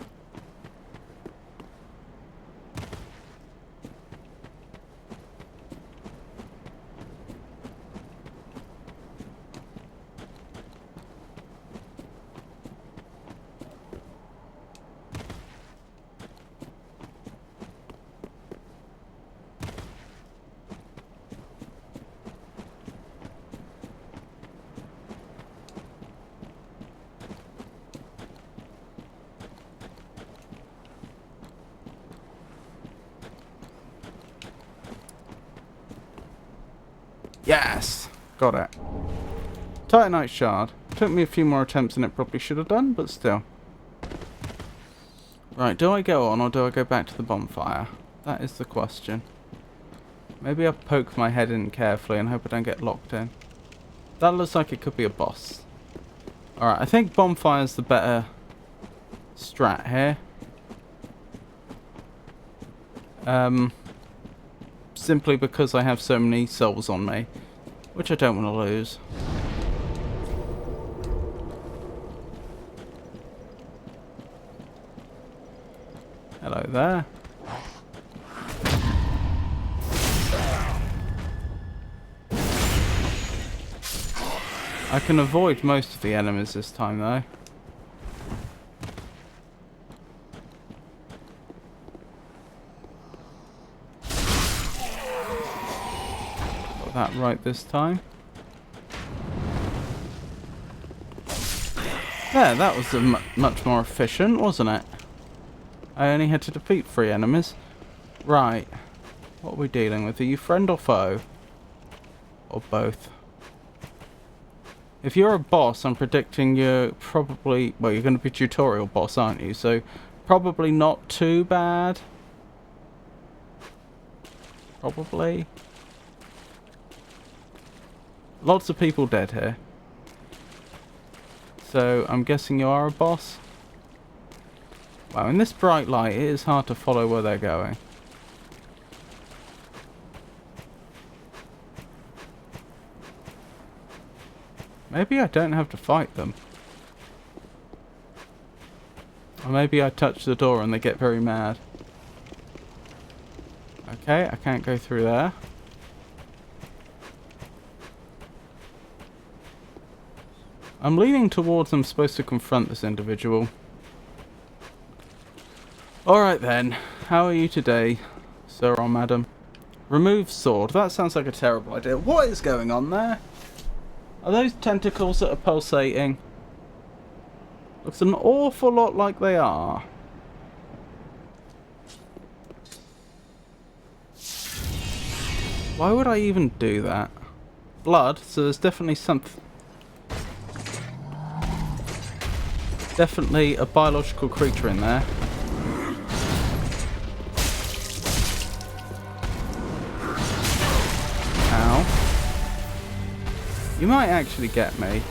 Yes! Got it. Titanite shard. Took me a few more attempts than it probably should have done, but still. Right, do I go on or do I go back to the bonfire? That is the question. Maybe I'll poke my head in carefully and hope I don't get locked in. That looks like it could be a boss. Alright, I think bonfire's the better strat here. Simply because I have so many souls on me, which I don't want to lose. Hello there. I can avoid most of the enemies this time though. That right this time. There, that was much more efficient, wasn't it? I only had to defeat 3 enemies. Right. What are we dealing with? Are you friend or foe? Or both? If you're a boss, I'm predicting you're probably... Well, you're going to be tutorial boss, aren't you? So, probably not too bad. Probably. Lots of people dead here. So, I'm guessing you are a boss? Wow, in this bright light, it is hard to follow where they're going. Maybe I don't have to fight them. Or maybe I touch the door and they get very mad. Okay, I can't go through there. I'm leaning towards I'm supposed to confront this individual. Alright then, how are you today, sir or madam? Remove sword, that sounds like a terrible idea. What is going on there? Are those tentacles that are pulsating? Looks an awful lot like they are. Why would I even do that? Blood, so there's definitely something. Definitely a biological creature in there. Ow. You might actually get me.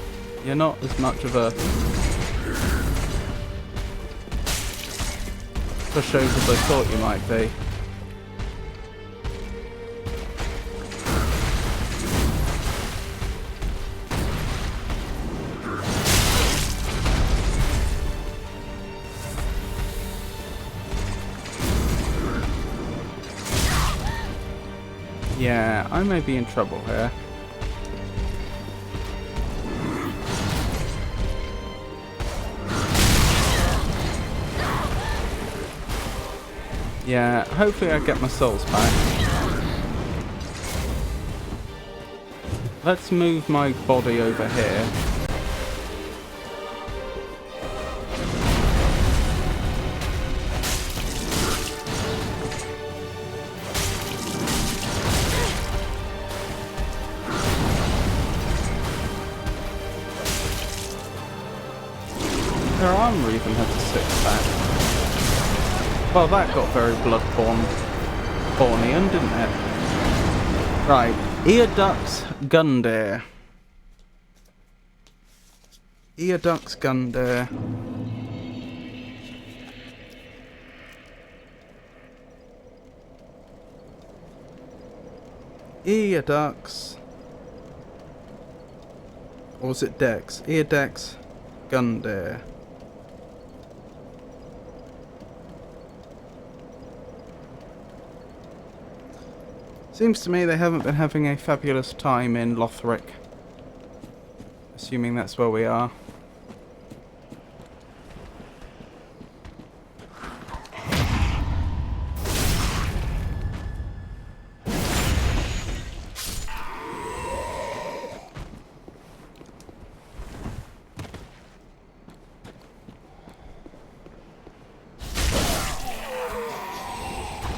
You're not as much of a pushover as I thought you might be. Yeah, I may be in trouble here. Yeah, hopefully I get my souls back. Let's move my body over here. Their armor even has a six-pack. Well, that got very Bloodborne-Bornean, didn't it? Right, Eodux Gundyr. Eodux Gundyr. Eodux. Or was it Dex? Eodux Gundyr. Seems to me they haven't been having a fabulous time in Lothric. Assuming that's where we are.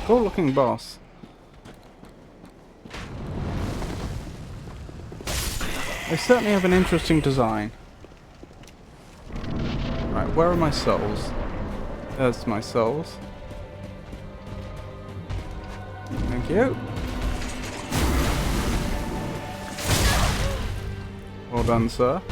Cool looking boss. They certainly have an interesting design. Right, where are my souls? There's my souls. Thank you. Well done, sir.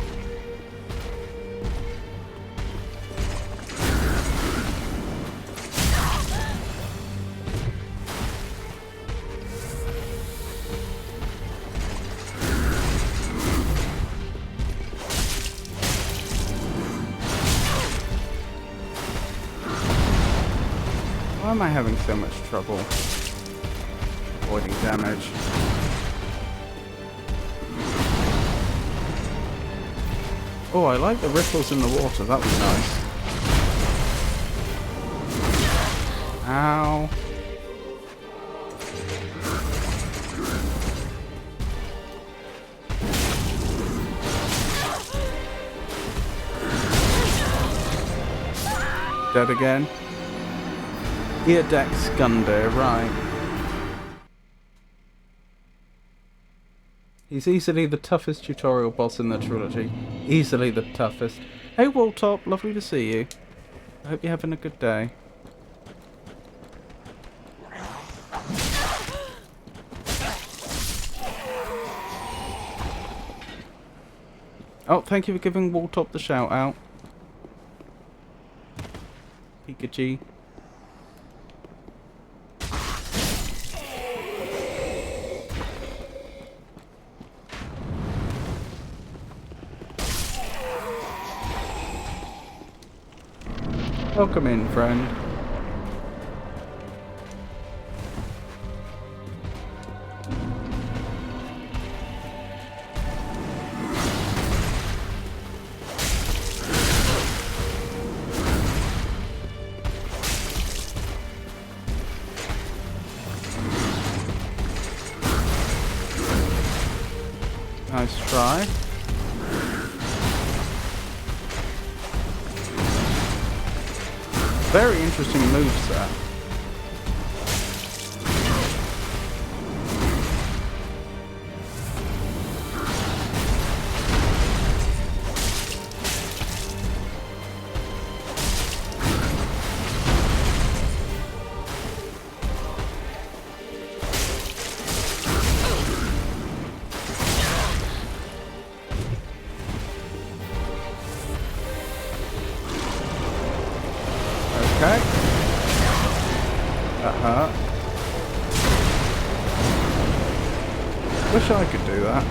Why am I having so much trouble avoiding damage? Oh, I like the ripples in the water. That was nice. Ow. Dead again. Eodux Gundyr, right. He's easily the toughest tutorial boss in the trilogy. Easily the toughest. Hey Walltop, lovely to see you. I hope you're having a good day. Oh, thank you for giving Walltop the shout out. Pikachu. Welcome in, friend. Nice try. Very interesting moveset. Okay. That hurt. Wish I could do that.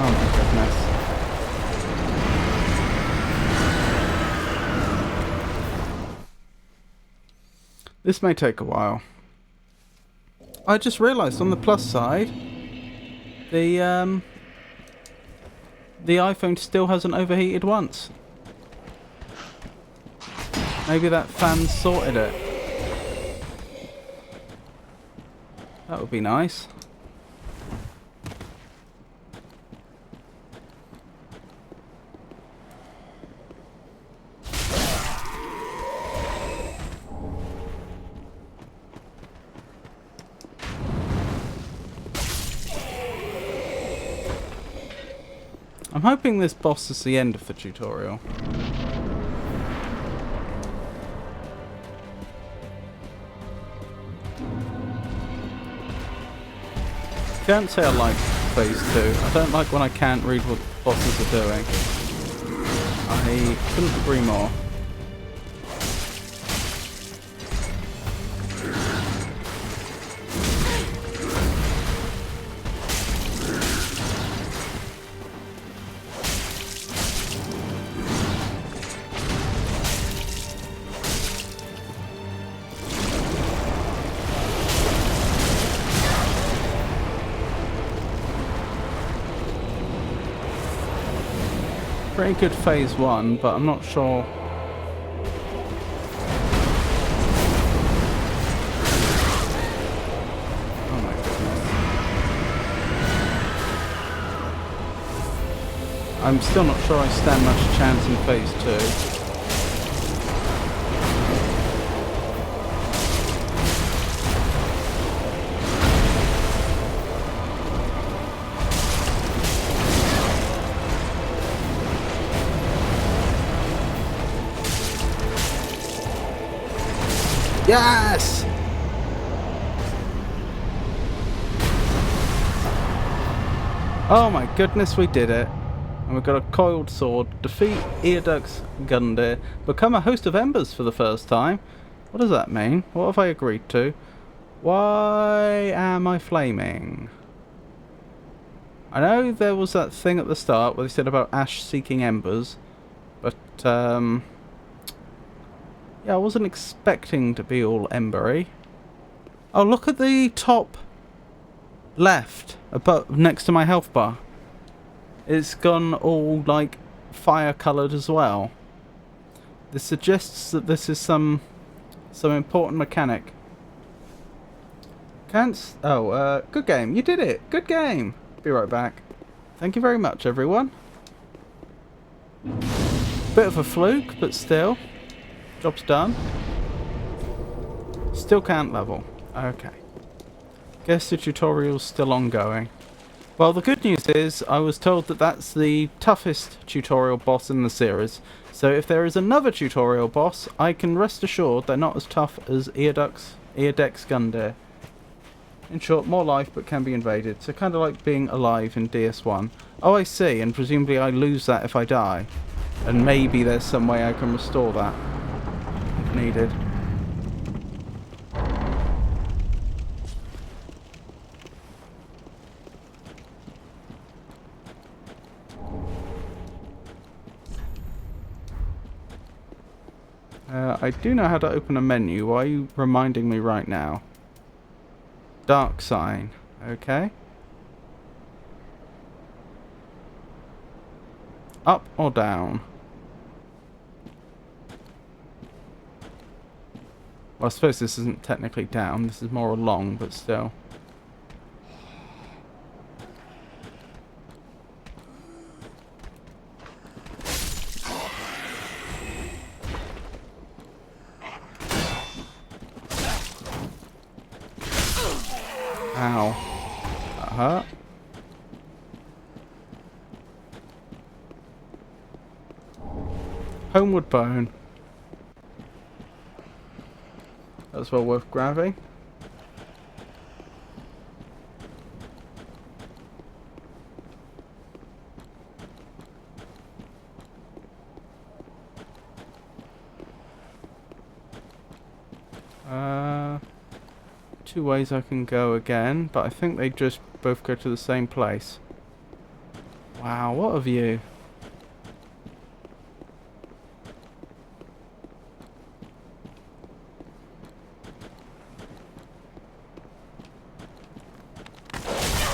Oh my goodness. This may take a while. I just realised on the plus side, the iPhone still hasn't overheated once. Maybe that fan sorted it. That would be nice. I'm hoping this boss is the end of the tutorial. Can't say I like phase 2. I don't like when I can't read what bosses are doing. I couldn't agree more. Pretty good phase 1, but I'm not sure. Oh my goodness. I'm still not sure I stand much chance in phase 2. Yes! Oh my goodness, we did it. And we've got a coiled sword, defeat Eardux Gundyr, become a host of embers for the first time. What does that mean? What have I agreed to? Why am I flaming? I know there was that thing at the start where they said about Ash seeking embers, but yeah, I wasn't expecting to be all embery. Oh, look at the top left, above, next to my health bar. It's gone all, like, fire-coloured as well. This suggests that this is some important mechanic. Good game. You did it. Good game. Be right back. Thank you very much, everyone. Bit of a fluke, but still. Job's done. Still can't level. Okay. Guess the tutorial's still ongoing. Well, the good news is I was told that that's the toughest tutorial boss in the series. So if there is another tutorial boss, I can rest assured they're not as tough as Eardux Gundyr. In short, more life but can be invaded. So kind of like being alive in DS1. Oh, I see, and presumably I lose that if I die. And maybe there's some way I can restore that if needed. I do know how to open a menu. Why are you reminding me right now? Dark sign. Okay. Up or down? Well, I suppose this isn't technically down. This is more along, but still. Ow. That hurt. Homeward bone. That's well worth grabbing. Two ways I can go again, but I think they just both go to the same place. Wow, what a view.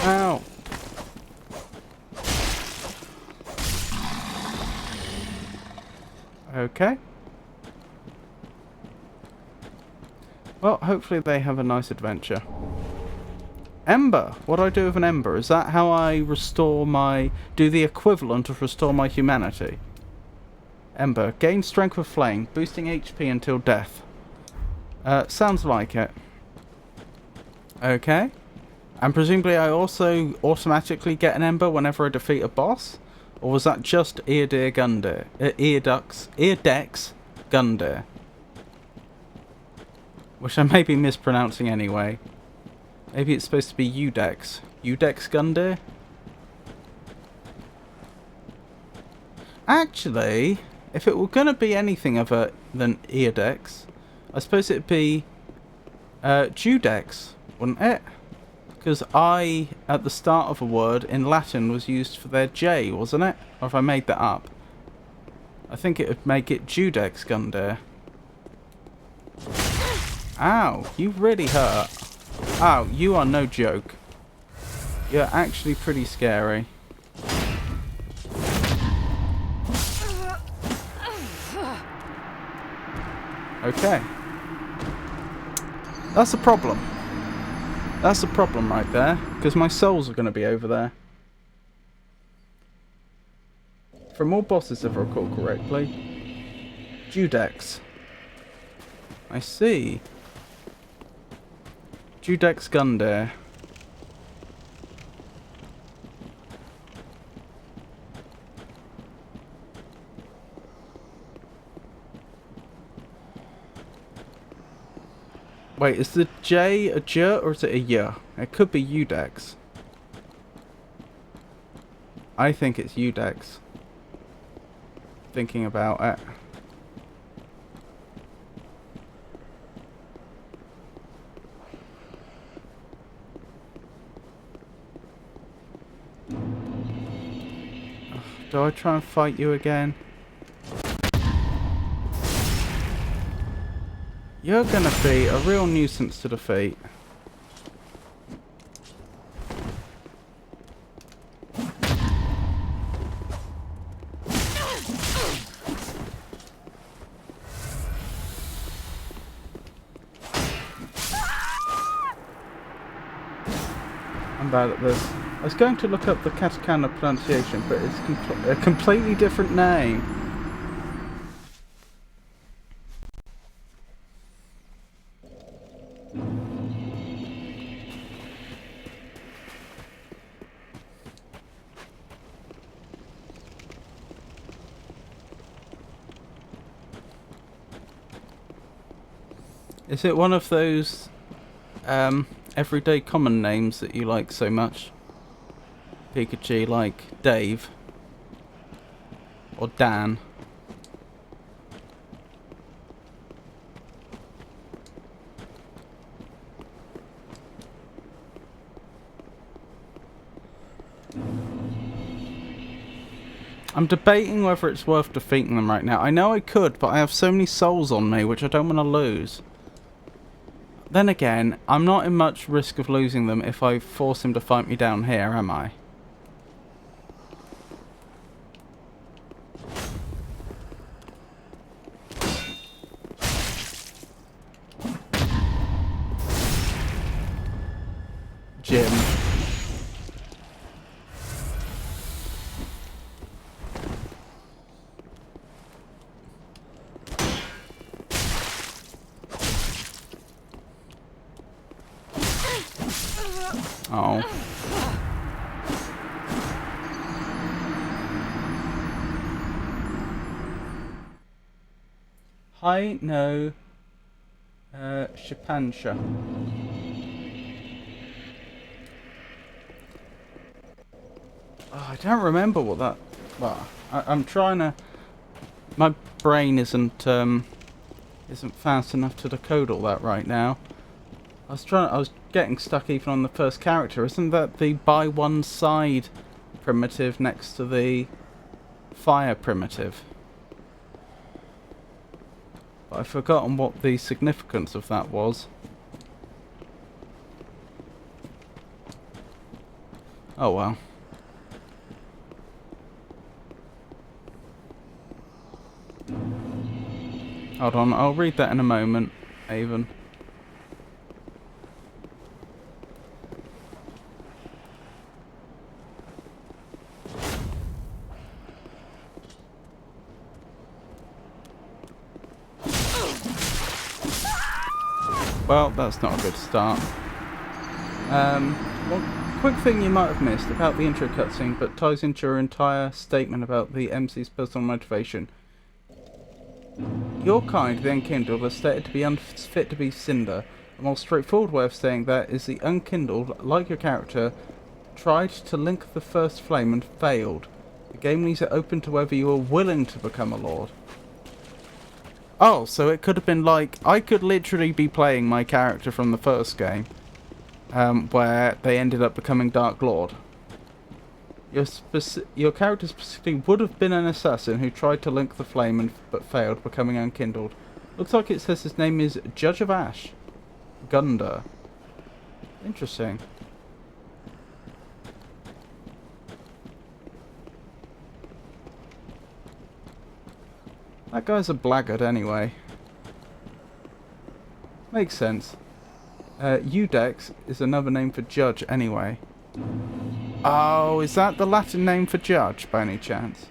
Ow. Okay. Well, hopefully they have a nice adventure. Ember! What do I do with an ember? Is that how I restore my... do the equivalent of restore my humanity? Ember. Gain strength with flame, boosting HP until death. Sounds like it. Okay. And presumably I also automatically get an ember whenever I defeat a boss? Or was that just Eardeer Gundyr? Eardex Gundyr. Which I may be mispronouncing anyway. Maybe it's supposed to be Udex. Udex Gundyr? Actually, if it were going to be anything other than Eardex, I suppose it'd be Judex, wouldn't it? Because I, at the start of a word in Latin, was used for their J, wasn't it? Or if I made that up. I think it would make it Judex Gundyr. Ow, you really hurt. Ow, you are no joke. You're actually pretty scary. Okay. That's a problem. That's a problem right there, because my souls are going to be over there. From all bosses, if I recall correctly. Judex. I see. Judex Gundyr. Wait, is the J a J or is it a Y? It could be Udex. I think it's Udex. Thinking about it. Do I try and fight you again? You're gonna be a real nuisance to defeat. I'm bad at this. I was going to look up the katakana pronunciation, but it's a completely different name. Is it one of those everyday common names that you like so much. Pikachu like Dave. Or Dan. I'm debating whether it's worth defeating them right now. I know I could, but I have so many souls on me, which I don't want to lose. Then again, I'm not in much risk of losing them if I force him to fight me down here, am I? Jim. Oh. Hi, no. Shipansha. Oh, I don't remember what that... Well, I'm trying to... My brain isn't fast enough to decode all that right now. I was getting stuck even on the first character. Isn't that the by one side primitive next to the fire primitive? But I've forgotten what the significance of that was. Oh well. Hold on, I'll read that in a moment, Avon. Well, that's not a good start. One quick thing you might have missed about the intro cutscene, but ties into your entire statement about the MC's personal motivation. Your kind, the Unkindled, are stated to be unfit to be Cinder. A more straightforward way of saying that is the Unkindled, like your character, tried to link the first flame and failed. The game leaves it open to whether you are willing to become a Lord. Oh, so it could have been like... I could literally be playing my character from the first game, where they ended up becoming Dark Lord. Your character specifically would have been an assassin who tried to link the flame but failed, becoming unkindled. Looks like it says his name is Judge of Ash. Gunda. Interesting. That guy's a blackguard anyway. Makes sense. Udex is another name for judge anyway. Oh, is that the Latin name for judge by any chance?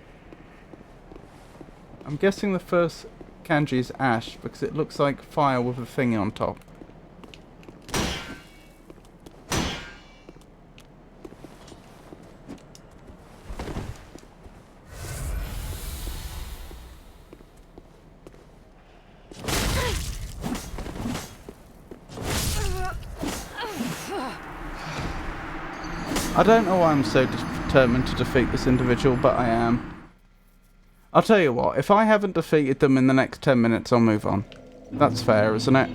I'm guessing the first kanji is ash because it looks like fire with a thing on top. I don't know why I'm so determined to defeat this individual, but I am. I'll tell you what, if I haven't defeated them in the next 10 minutes, I'll move on. That's fair, isn't it?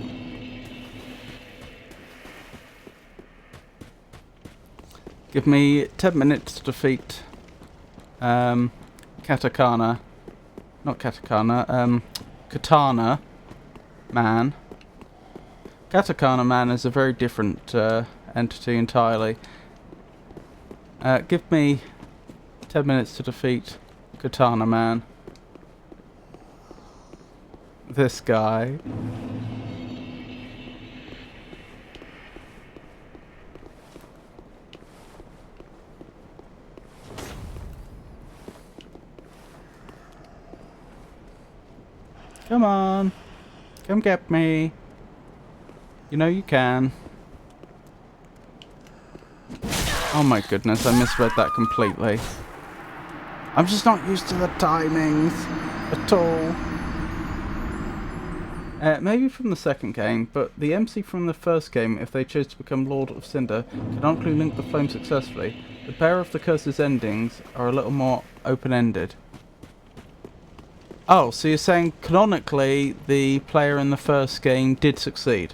Give me 10 minutes to defeat Katakana. Not Katakana, Katana Man. Katakana Man is a very different entity entirely. Give me 10 minutes to defeat Katana Man. This guy. Come on. Come get me. You know you can. Oh my goodness, I misread that completely. I'm just not used to the timings at all. Maybe from the second game, but the MC from the first game, if they chose to become Lord of Cinder, canonically link the flame successfully. The Bearer of the Curse's endings are a little more open-ended. Oh, so you're saying canonically the player in the first game did succeed?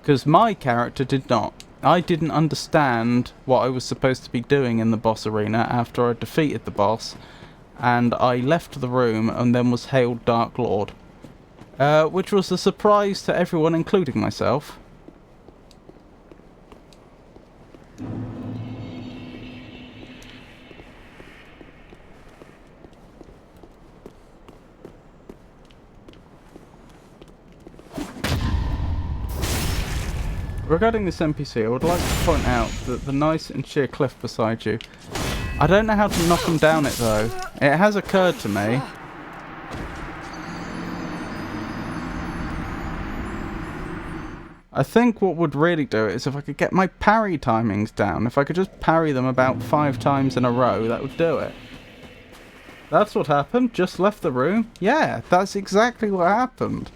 Because my character did not. I didn't understand what I was supposed to be doing in the boss arena after I defeated the boss, and I left the room and then was hailed Dark Lord. Which was a surprise to everyone, including myself. Regarding this NPC, I would like to point out that the nice and sheer cliff beside you, I don't know how to knock him down it though. It has occurred to me. I think what would really do it is if I could get my parry timings down. If I could just parry them about 5 times in a row, that would do it. That's what happened. Just left the room. Yeah, that's exactly what happened.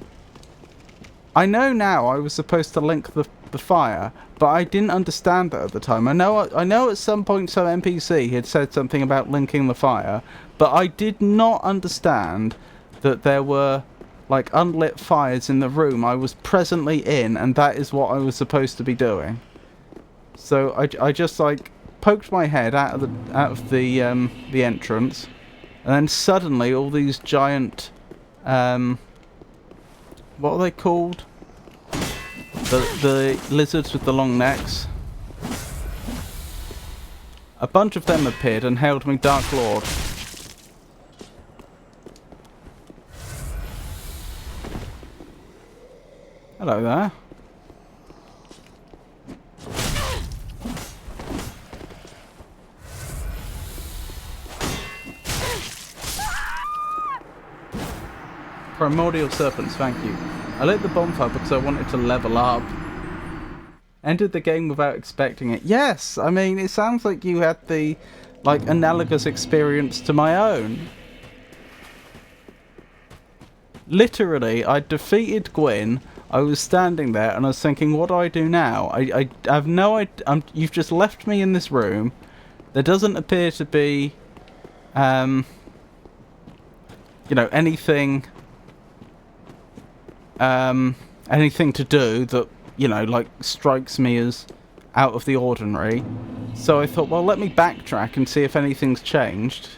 I know now I was supposed to link the fire, but I didn't understand that at the time. I know at some point some NPC had said something about linking the fire, but I did not understand that there were like unlit fires in the room I was presently in, and that is what I was supposed to be doing. So I just like poked my head out of the entrance, and then suddenly all these giant what are they called? The lizards with the long necks. A bunch of them appeared and hailed me Dark Lord. Hello there. Primordial serpents, thank you. I lit the bonfire because I wanted to level up. Entered the game without expecting it. Yes, I mean, it sounds like you had the, like, analogous experience to my own. Literally, I defeated Gwyn. I was standing there and I was thinking, what do I do now? I have no idea. You've just left me in this room. There doesn't appear to be, you know, anything to do that, you know, like strikes me as out of the ordinary. So I thought, well, let me backtrack and see if anything's changed,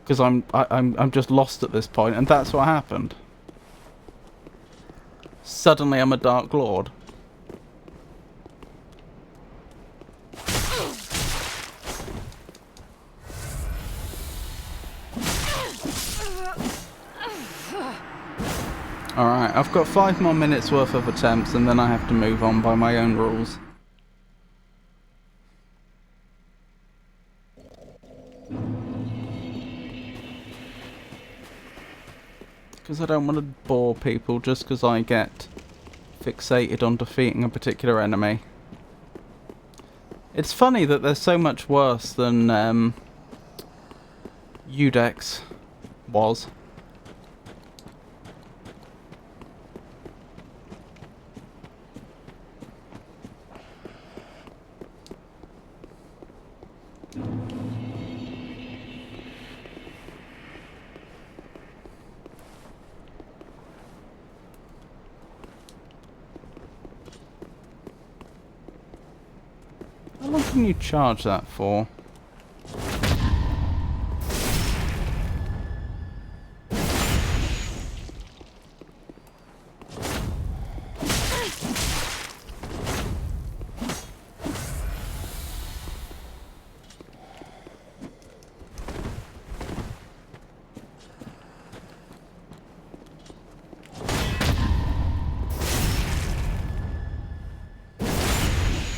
because I'm just lost at this point, and that's what happened. Suddenly I'm a Dark Lord. Alright, I've got 5 more minutes worth of attempts and then I have to move on by my own rules. Because I don't want to bore people just because I get fixated on defeating a particular enemy. It's funny that they're so much worse than Udex was. How long can you charge that for?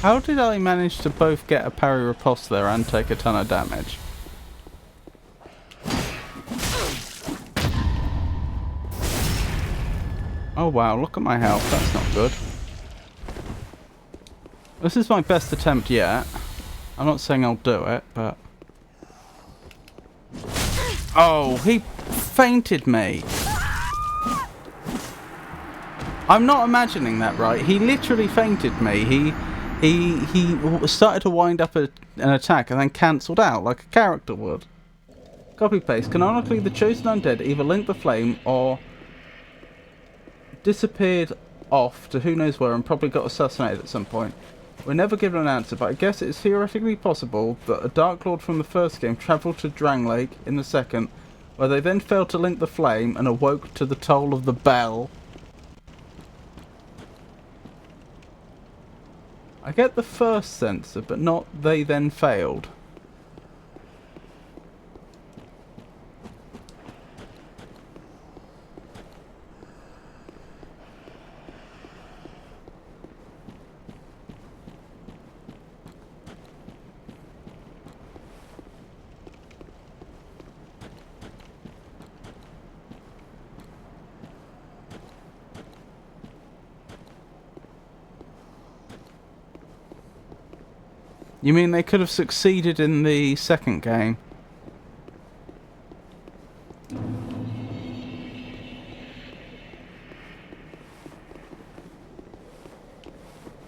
How did I manage to both get a parry riposte there and take a ton of damage? Oh wow, look at my health, that's not good. This is my best attempt yet. I'm not saying I'll do it, but... Oh, he fainted me! I'm not imagining that right. He literally fainted me. He started to wind up an attack and then cancelled out like a character would. Copy paste. Canonically, the chosen undead either linked the flame or disappeared off to who knows where and probably got assassinated at some point. We're never given an answer, but I guess it's theoretically possible that a Dark Lord from the first game travelled to Drang Lake in the second, where they then failed to link the flame and awoke to the toll of the bell. I get the first sensor, but not they then failed. You mean they could have succeeded in the second game?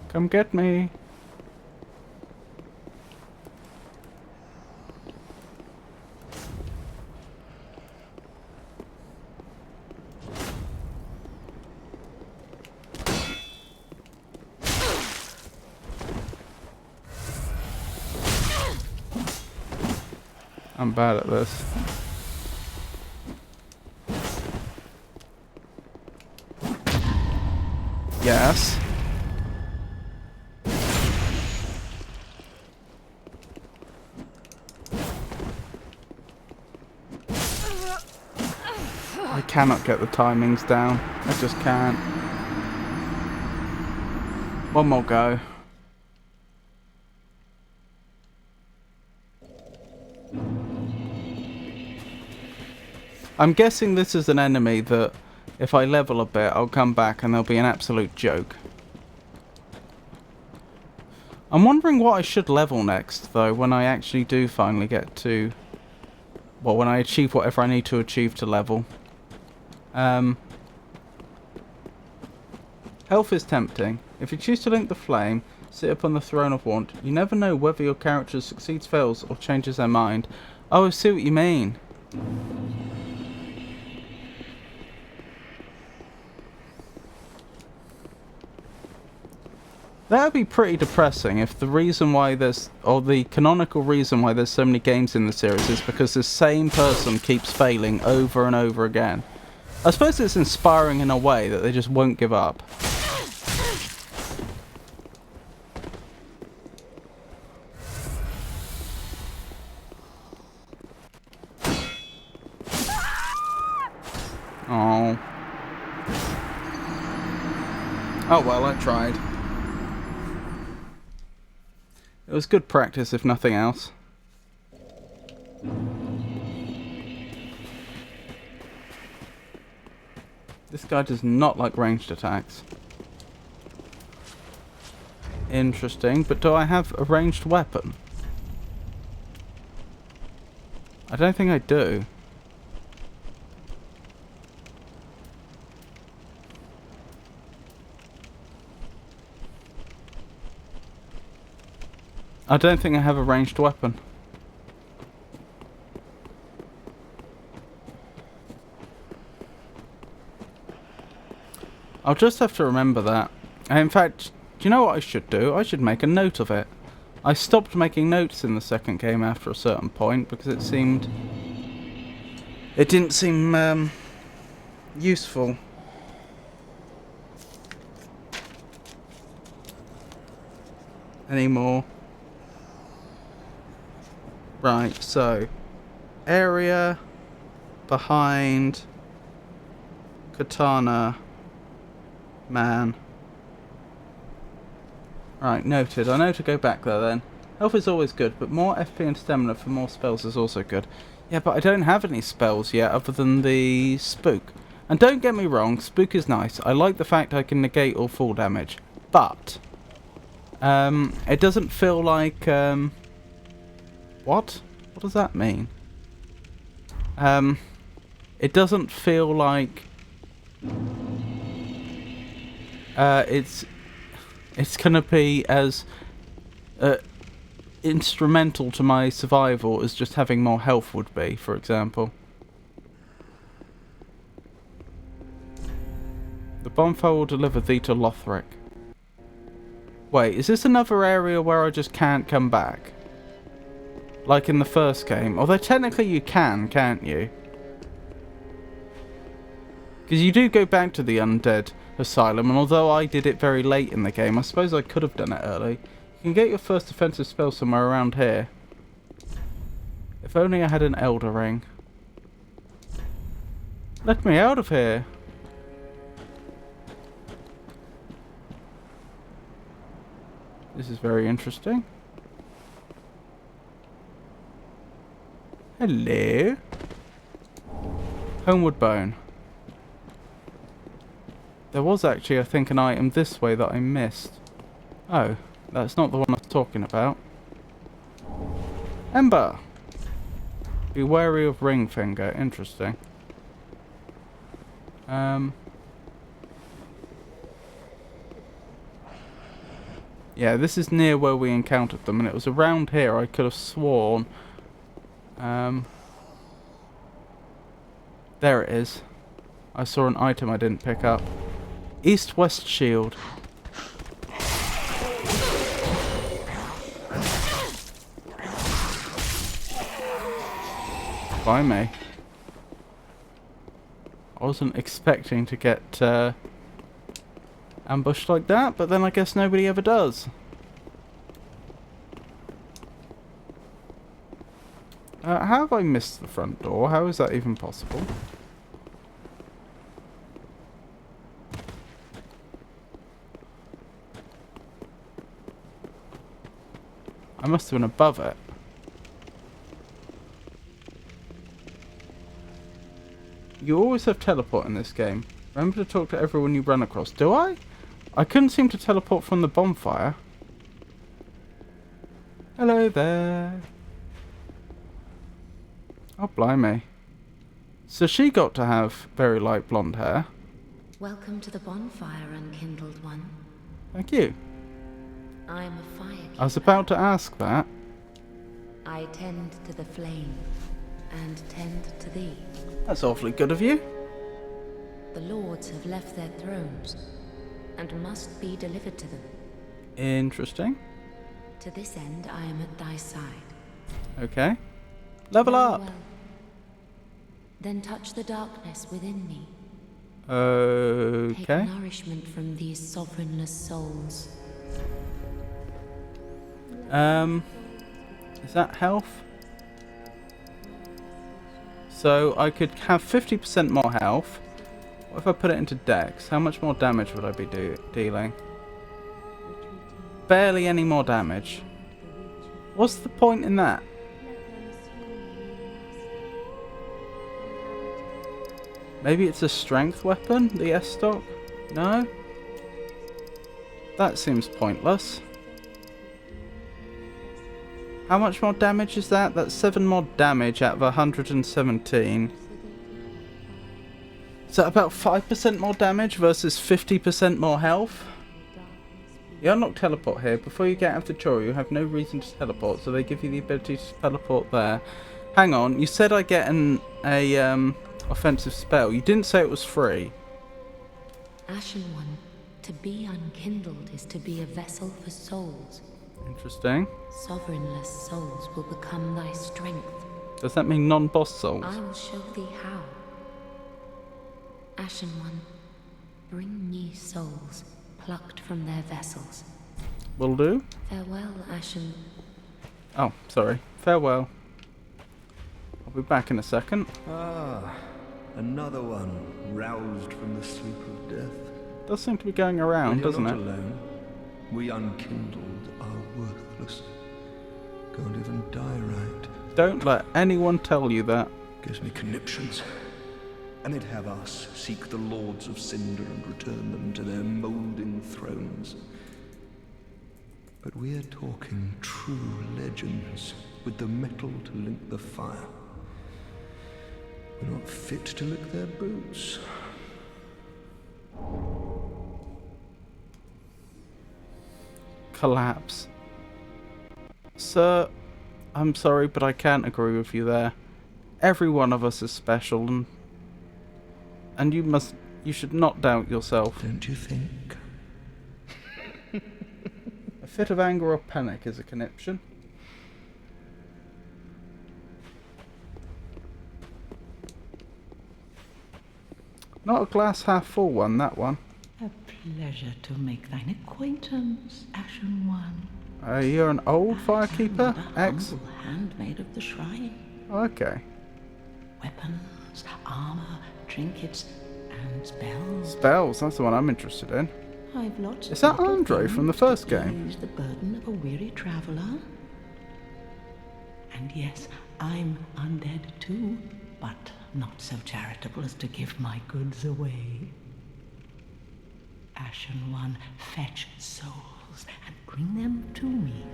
Come get me. I'm bad at this. Yes. I cannot get the timings down. I just can't. One more go. I'm guessing this is an enemy that if I level a bit, I'll come back and they'll be an absolute joke. I'm wondering what I should level next, though, when I actually do finally get to... Well, when I achieve whatever I need to achieve to level. Health is tempting. If you choose to link the flame, sit upon the throne of want, you never know whether your character succeeds, fails, or changes their mind. Oh, I see what you mean. That would be pretty depressing if the reason why there's, or the canonical reason why there's so many games in the series is because the same person keeps failing over and over again. I suppose it's inspiring in a way that they just won't give up. Oh. Oh well, I tried. It was good practice, if nothing else. This guy does not like ranged attacks. Interesting, but do I have a ranged weapon? I don't think I do. I don't think I have a ranged weapon. I'll just have to remember that. In fact, do you know what I should do? I should make a note of it. I stopped making notes in the second game after a certain point because it didn't seem useful. Anymore. Right, so area behind Katana Man. Right, noted. I know to go back there then. Health is always good, but more FP and stamina for more spells is also good. Yeah, but I don't have any spells yet other than the Spook. And don't get me wrong, Spook is nice. I like the fact I can negate all full damage. But it doesn't feel like what? What does that mean? It doesn't feel like It's gonna be as instrumental to my survival as just having more health would be, for example. The bonfire will deliver thee to Lothric. Wait, is this another area where I just can't come back? Like in the first game? Although technically you can, can't you? Because you do go back to the Undead Asylum, and although I did it very late in the game, I suppose I could have done it early. You can get your first offensive spell somewhere around here. If only I had an Elder Ring. Let me out of here! This is very interesting. Hello? Homeward Bone. There was actually, I think, an item this way that I missed. Oh, that's not the one I was talking about. Ember! Be wary of ring finger. Interesting. Yeah, this is near where we encountered them, and it was around here. I could have sworn. There it is. I saw an item I didn't pick up. East-west shield. By me. I wasn't expecting to get ambushed like that, but then I guess nobody ever does. How have I missed the front door? How is that even possible? I must have been above it. You always have teleport in this game. Remember to talk to everyone you run across. Do I? I couldn't seem to teleport from the bonfire. Hello there. Oh, blimey. So she got to have very light blonde hair. Welcome to the bonfire, unkindled one. Thank you. I am a firekeeper. I was about to ask that. I tend to the flame, and tend to thee. That's awfully good of you. The lords have left their thrones, and must be delivered to them. Interesting. To this end, I am at thy side. Okay. Level Very up. well. Then touch the darkness within me. Take Okay. nourishment from these sovereignless souls. Is that health? So I could have 50% more health. What if I put it into Dex? How much more damage would I be dealing? Barely any more damage. What's the point in that? Maybe it's a strength weapon, the S-stock? No? That seems pointless. How much more damage is that? That's 7 more damage out of 117. Is that about 5% more damage versus 50% more health? You unlock teleport here. Before you get out of the tutorial, you have no reason to teleport, so they give you the ability to teleport there. Hang on, you said I get an offensive spell. You didn't say it was free. Ashen One, to be unkindled is to be a vessel for souls. Interesting. Sovereignless souls will become thy strength. Does that mean non-boss souls? I will show thee how. Ashen One, bring me souls plucked from their vessels. Will do. Farewell, Ashen. Oh, sorry. Farewell. I'll be back in a second. Ah, another one roused from the sleep of death. Does seem to be going around, And you're doesn't not it? alone. We unkindled are worthless. Can't even die right. Don't let anyone tell you that. Gives me conniptions. And they'd have us seek the lords of Cinder and return them to their moulding thrones. But we're talking true legends with the metal to link the fire. We're not fit to lick their boots. collapse. Sir, I'm sorry, but I can't agree with you there. Every one of us is special, and you should not doubt yourself. Don't you think? A fit of anger or panic is a conniption. Not a glass half full one, that one. A pleasure to make thine acquaintance, Ashen One. You're an old firekeeper, ex? Humble handmaid of the shrine. Okay. Weapons, armor, trinkets, and spells. Spells, that's the one I'm interested in. I've lots Is of that little Andre from the things first to game? ease the burden of a weary traveler. And yes, I'm undead too, but not so charitable as to give my goods away. Ashen One, fetch souls and bring them to me.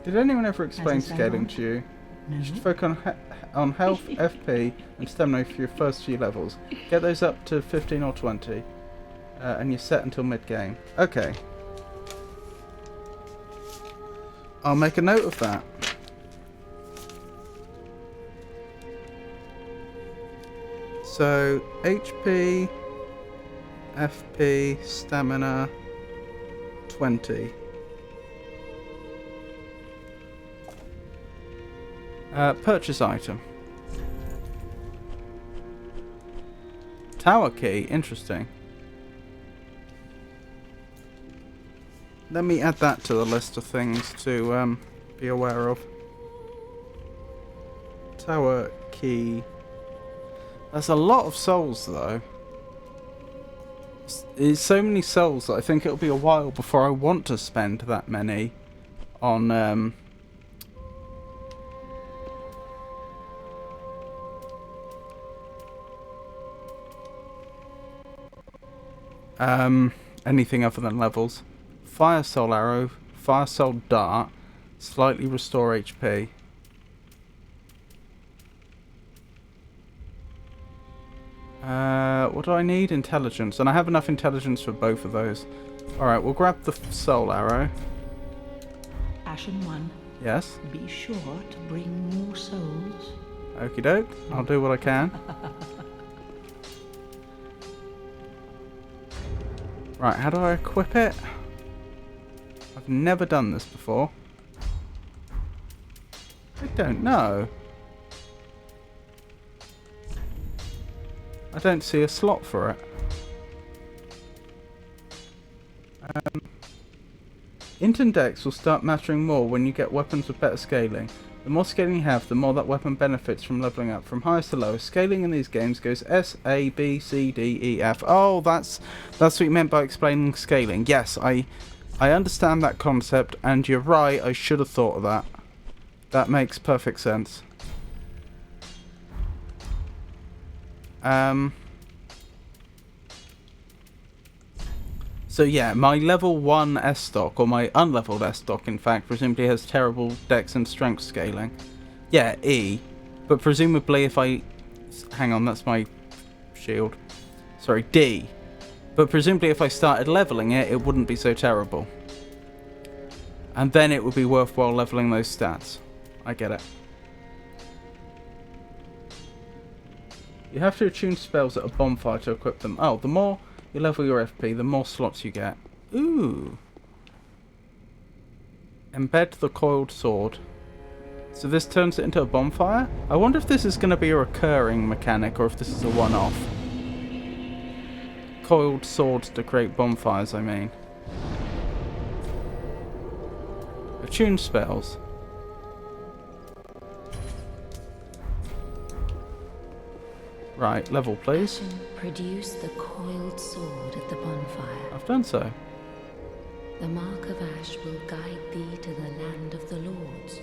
Did anyone ever explain As a scaling servant? to you? No? You should focus on health, FP, and stamina for your first few levels. Get those up to 15 or 20, and you're set until mid-game. Okay. I'll make a note of that. So, HP, FP, stamina, 20. Purchase item. Tower key, interesting. Let me add that to the list of things to be aware of. Tower key. That's a lot of souls though. It's so many souls that I think it'll be a while before I want to spend that many on anything other than levels. Fire soul arrow, fire soul dart, slightly restore HP. What do I need? Intelligence, and I have enough intelligence for both of those. Alright, we'll grab the soul arrow. Ashen One, Yes. be sure to bring more souls. Okie doke. I'll do what I can. Right, how do I equip it? I've never done this before. I don't know. I don't see a slot for it. Int and Dex will start mattering more when you get weapons with better scaling. The more scaling you have, the more that weapon benefits from leveling up from highest to lowest. Scaling in these games goes S, A, B, C, D, E, F. Oh, that's what you meant by explaining scaling. Yes, I understand that concept, and you're right, I should have thought of that. That makes perfect sense. So yeah, my level 1 S stock, or my unleveled S stock in fact, presumably has terrible dex and strength scaling. Yeah, E. But presumably if I... Hang on, that's my shield. Sorry, D. But presumably if I started leveling it, it wouldn't be so terrible. And then it would be worthwhile leveling those stats. I get it. You have to attune spells at a bonfire to equip them. Oh, the more you level your FP, the more slots you get. Ooh. Embed the coiled sword. So this turns it into a bonfire? I wonder if this is going to be a recurring mechanic or if this is a one-off. Coiled swords to create bonfires, I mean. Attune spells. Right, level please. Ashen, produce the coiled sword at the bonfire. I've done so. The mark of ash will guide thee to the land of the lords.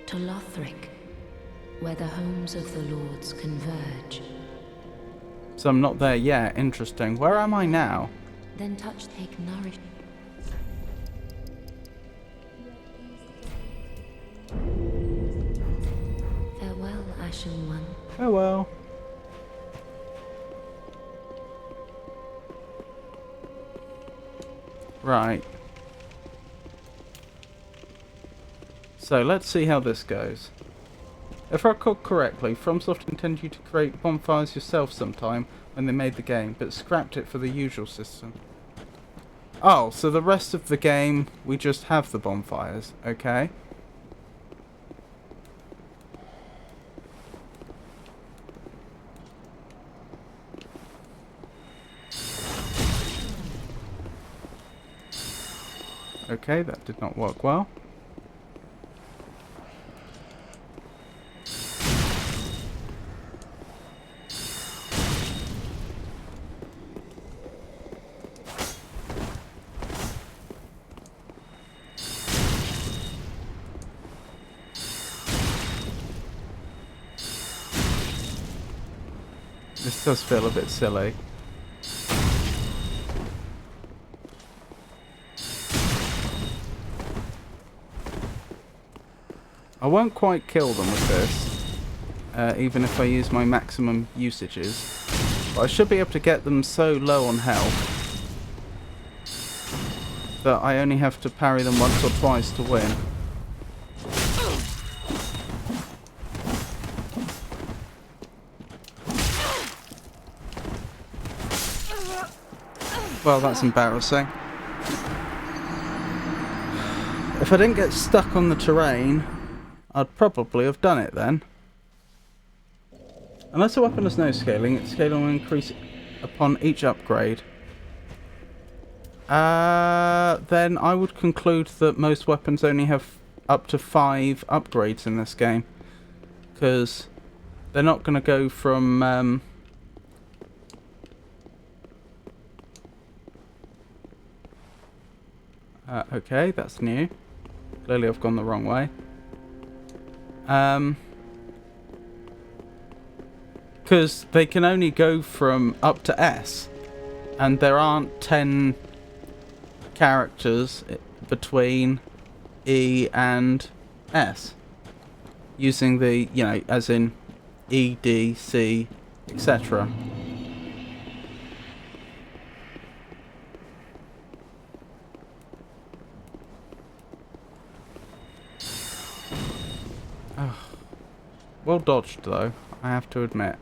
To Lothric, where the homes of the lords converge. So I'm not there yet. Interesting. Where am I now? Then touch take nourish. Farewell, Ashen One. Oh well. Right. So let's see how this goes. If I recall correctly, FromSoft intended you to create bonfires yourself sometime when they made the game, but scrapped it for the usual system. Oh, so the rest of the game, we just have the bonfires, okay? Okay, that did not work well. This does feel a bit silly. I won't quite kill them with this, even if I use my maximum usages. But I should be able to get them so low on health that I only have to parry them once or twice to win. Well, that's embarrassing. If I didn't get stuck on the terrain, I'd probably have done it then. Unless a weapon has no scaling, its scaling will increase upon each upgrade. Then I would conclude that most weapons only have up to 5 upgrades in this game. Because they're not going to go from... okay, that's new. Clearly I've gone the wrong way. Because they can only go from up to S. And there aren't 10 characters between E and S. Using the, you know, as in E, D, C, etc. Well dodged, though, I have to admit.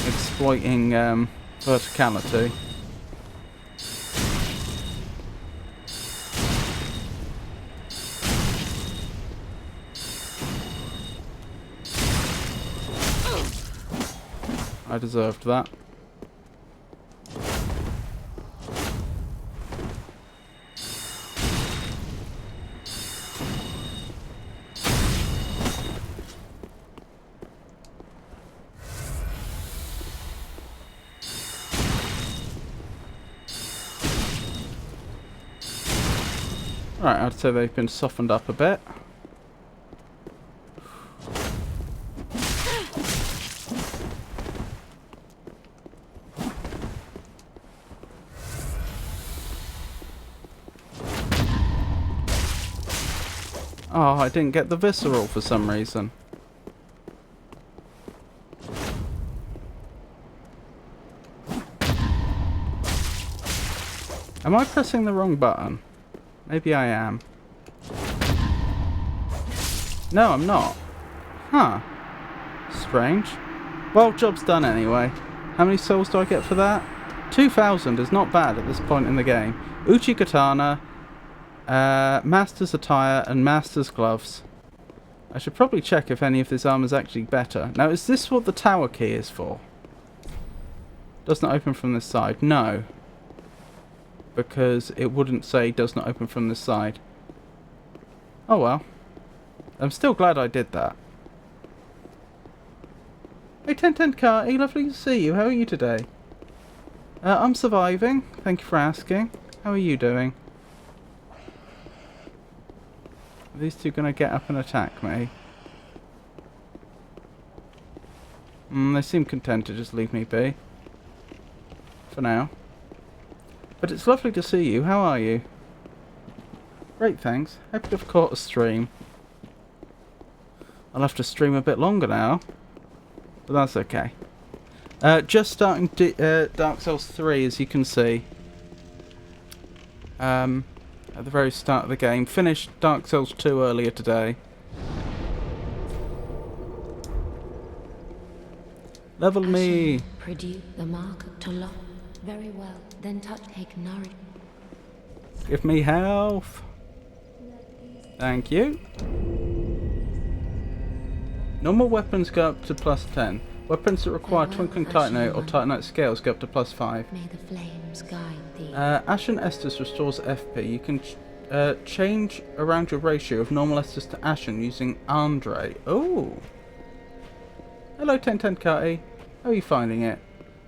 Exploiting verticality. I deserved that. Right, I'd say they've been softened up a bit. Oh, I didn't get the visceral for some reason. Am I pressing the wrong button? Maybe I am. No, I'm not. Huh. Strange. Well, job's done anyway. How many souls do I get for that? 2,000 is not bad at this point in the game. Uchi Katana, Master's Attire, and Master's Gloves. I should probably check if any of this armor's actually better. Now, is this what the tower key is for? Does not open from this side. No. Because it wouldn't say does not open from this side. Oh well. I'm still glad I did that. Hey 1010 Car, hey, lovely to see you. How are you today? I'm surviving. Thank you for asking. How are you doing? Are these two gonna get up and attack me? They seem content to just leave me be. For now. But it's lovely to see you. How are you? Great, thanks. Happy to have caught a stream. I'll have to stream a bit longer now. But that's okay. Just starting Dark Souls 3, as you can see. at the very start of the game. Finished Dark Souls 2 earlier today. Level me! Produce the mark to lock. Very well. Then take nourish. Give me health! Thank you. Normal weapons go up to +10. Weapons that require Twinkling Titanite or Titanite Scales go up to +5. May the flames guide thee. Ashen Estus restores FP. You can change around your ratio of normal Estus to Ashen using Andre. Oh! Hello, 1010 Carty. How are you finding it?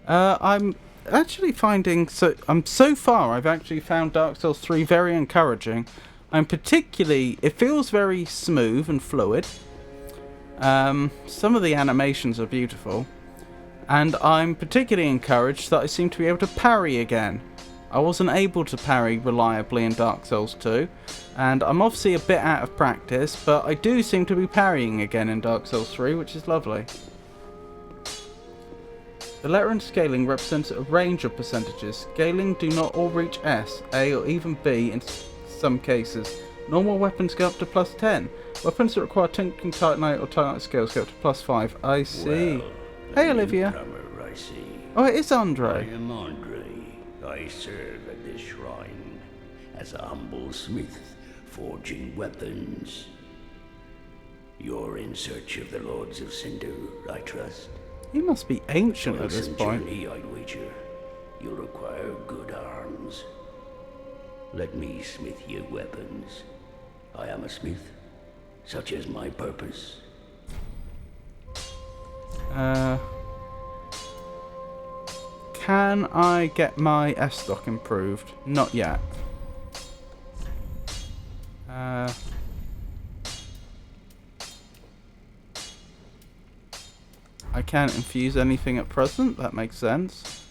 I'm actually finding... so far, I've actually found Dark Souls 3 very encouraging. I'm particularly... It feels very smooth and fluid. Some of the animations are beautiful. And I'm particularly encouraged that I seem to be able to parry again. I wasn't able to parry reliably in Dark Souls 2. And I'm obviously a bit out of practice, but I do seem to be parrying again in Dark Souls 3, which is lovely. The letter in scaling represents a range of percentages. Scaling do not all reach S, A or even B in some cases. Normal weapons go up to +10. Weapons that require Twinkling Titanite or Titanite Scales go up to +5. I see. Well, Hey Olivia. newcomer, I see. Oh, it is I Andre. am Andre. I serve at this shrine as a humble smith, forging weapons. You're in search of the Lords of Cinder, I trust. He must be ancient at this Toilsome point. journey, I'd wager. You'll require good arms. Let me smith you weapons. I am a smith. Such is my purpose. Can I get my S-Stock improved? Not yet. I can't infuse anything at present, that makes sense.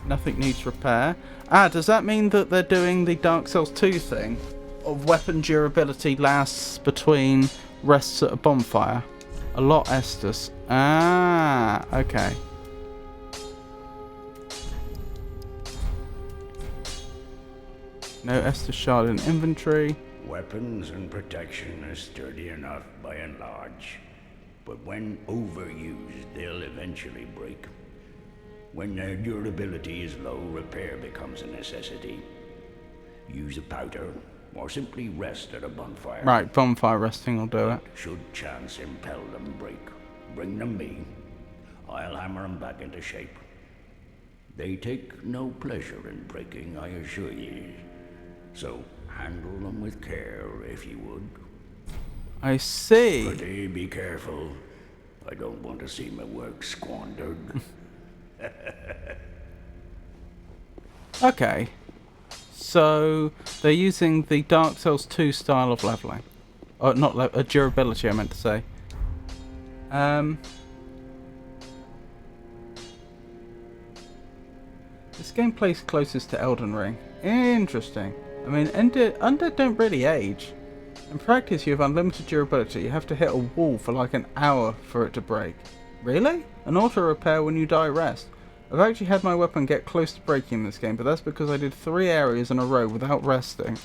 Nothing needs repair. Does that mean that they're doing the Dark Souls 2 thing? Of weapon durability lasts between rests at a bonfire? A lot Estus. Okay. No Estus shard in inventory. Weapons and protection are sturdy enough by and large, but when overused, they'll eventually break. When their durability is low, repair becomes a necessity. Use a powder, or simply rest at a bonfire. Right, bonfire resting will do it. Should chance impel them break, bring them me. I'll hammer them back into shape. They take no pleasure in breaking, I assure ye. So handle them with care, if you would. I see. But be careful. I don't want to see my work squandered. Okay. So they're using the Dark Souls 2 style of leveling. Oh, not durability, I meant to say. This game plays closest to Elden Ring. Interesting. I mean, Undead don't really age. In practice, you have unlimited durability. You have to hit a wall for like an hour for it to break. Really? An auto repair when you die rest. I've actually had my weapon get close to breaking in this game, but that's because I did 3 areas in a row without resting.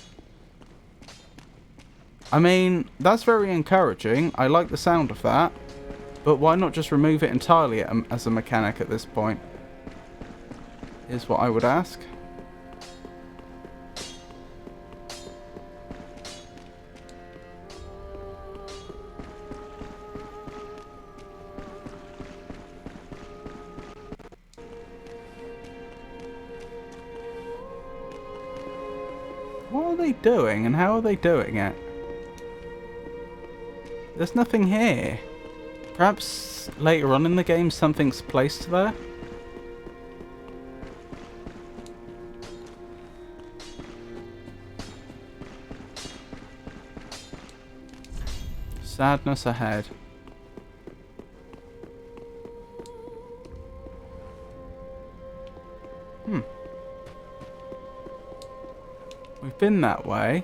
I mean, that's very encouraging. I like the sound of that. But why not just remove it entirely as a mechanic at this point? Is what I would ask. What are they doing and how are they doing it? There's nothing here. Perhaps later on in the game something's placed there? Sadness ahead. We've been that way.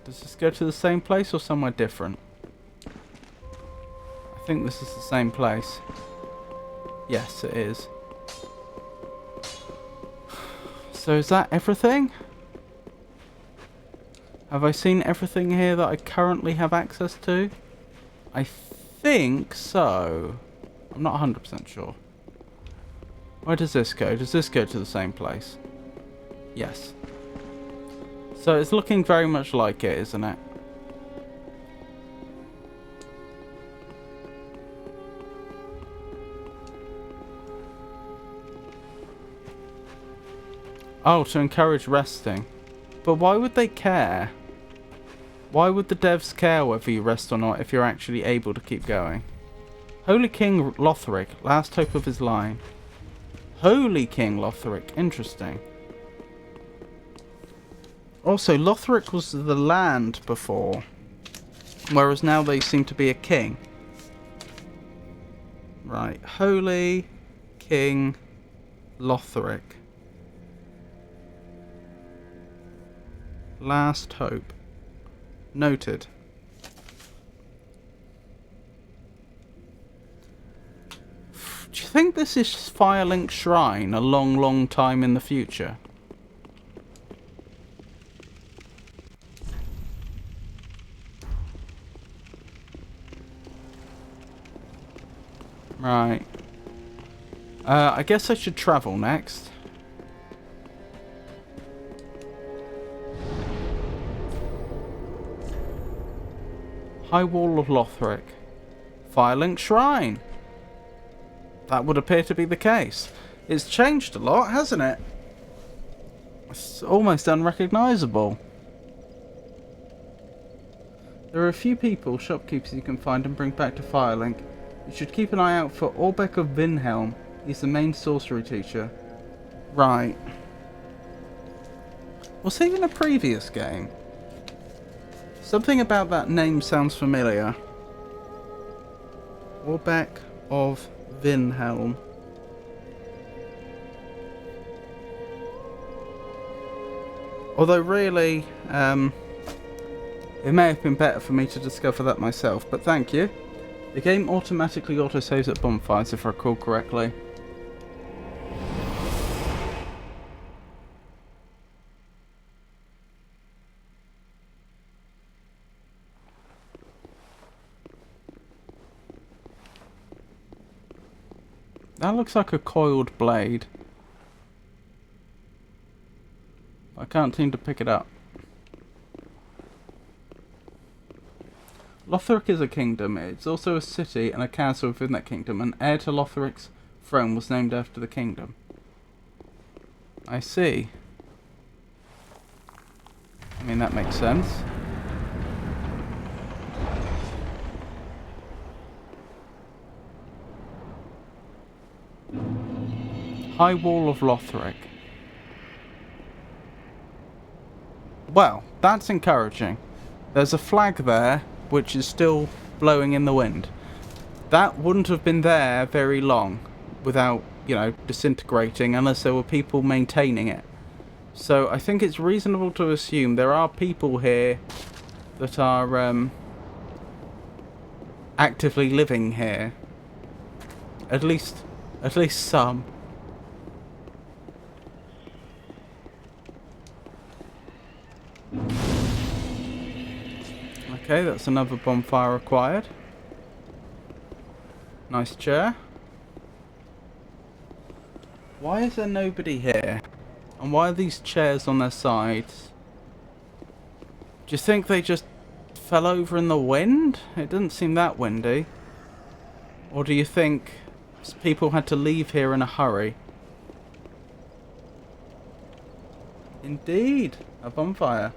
Does this go to the same place or somewhere different? I think this is the same place. Yes, it is. So is that everything? Have I seen everything here that I currently have access to? I think so. I'm not 100% sure. Where does this go? Does this go to the same place? Yes. So it's looking very much like it, isn't it? Oh, to encourage resting. But why would they care? Why would the devs care whether you rest or not if you're actually able to keep going? Holy King Lothric, last hope of his line. Holy King Lothric, interesting. Also, Lothric was the land before, whereas now they seem to be a king. Right, Holy King Lothric. Last hope. Noted. Do you think this is Firelink Shrine a long, long time in the future? Right. I guess I should travel next. High Wall of Lothric. Firelink Shrine. That would appear to be the case. It's changed a lot, hasn't it? It's almost unrecognisable. There are a few people, shopkeepers you can find and bring back to Firelink. You should keep an eye out for Orbeck of Vinhelm. He's the main sorcery teacher. Right. Was he in a previous game? Something about that name sounds familiar. Orbeck of Vinhelm. Although really, it may have been better for me to discover that myself, but thank you. The game automatically autosaves at bonfires if I recall correctly. That looks like a coiled blade. I can't seem to pick it up. Lothric is a kingdom. It's also a city and a castle within that kingdom. An heir to Lothric's throne was named after the kingdom. I see. I mean, that makes sense. High Wall of Lothric. Well, that's encouraging. There's a flag there, which is still blowing in the wind. That wouldn't have been there very long without, you know, disintegrating unless there were people maintaining it. So I think it's reasonable to assume there are people here that are actively living here. At least some. Okay, that's another bonfire acquired. Nice chair. Why is there nobody here? And why are these chairs on their sides? Do you think they just fell over in the wind? It doesn't seem that windy. Or do you think people had to leave here in a hurry? Indeed, a bonfire.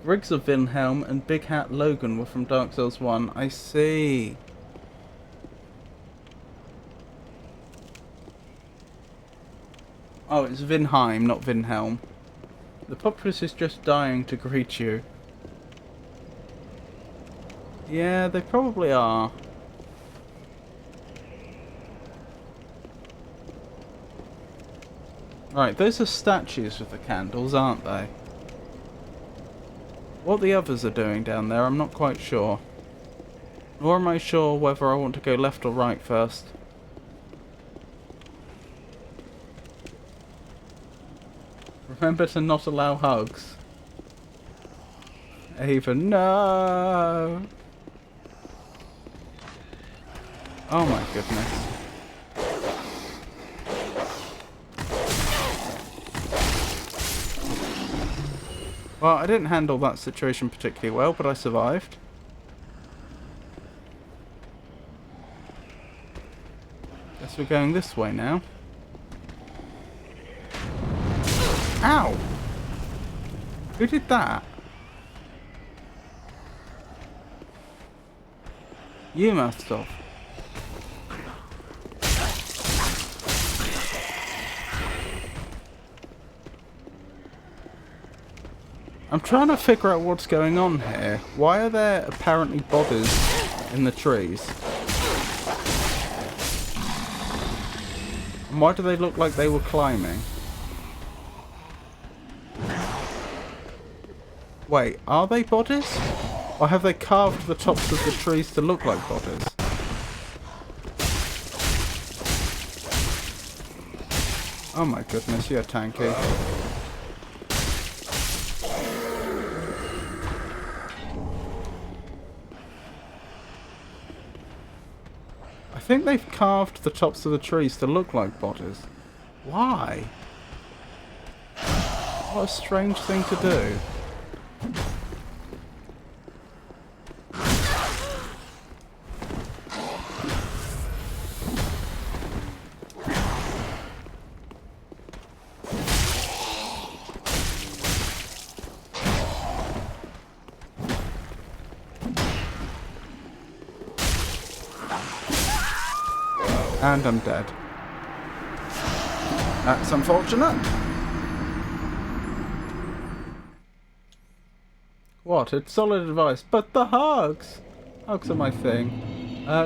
Griggs of Vinhelm and Big Hat Logan were from Dark Souls 1. I see. Oh, it's Vinheim, not Vinhelm. The populace is just dying to greet you. Yeah, they probably are. Right, those are statues with the candles, aren't they? What the others are doing down there, I'm not quite sure. Nor am I sure whether I want to go left or right first. Remember to not allow hugs. Ava, no! Oh my goodness. Well, I didn't handle that situation particularly well, but I survived. Guess we're going this way now. Ow! Who did that? You must have. I'm trying to figure out what's going on here. Why are there apparently bodies in the trees? And why do they look like they were climbing? Wait, are they bodies? Or have they carved the tops of the trees to look like bodies? Oh my goodness, you're tanky. I think they've carved the tops of the trees to look like bodies. Why? What a strange thing to do. And I'm dead. That's unfortunate. What? It's solid advice, but the hugs! Hugs are my thing.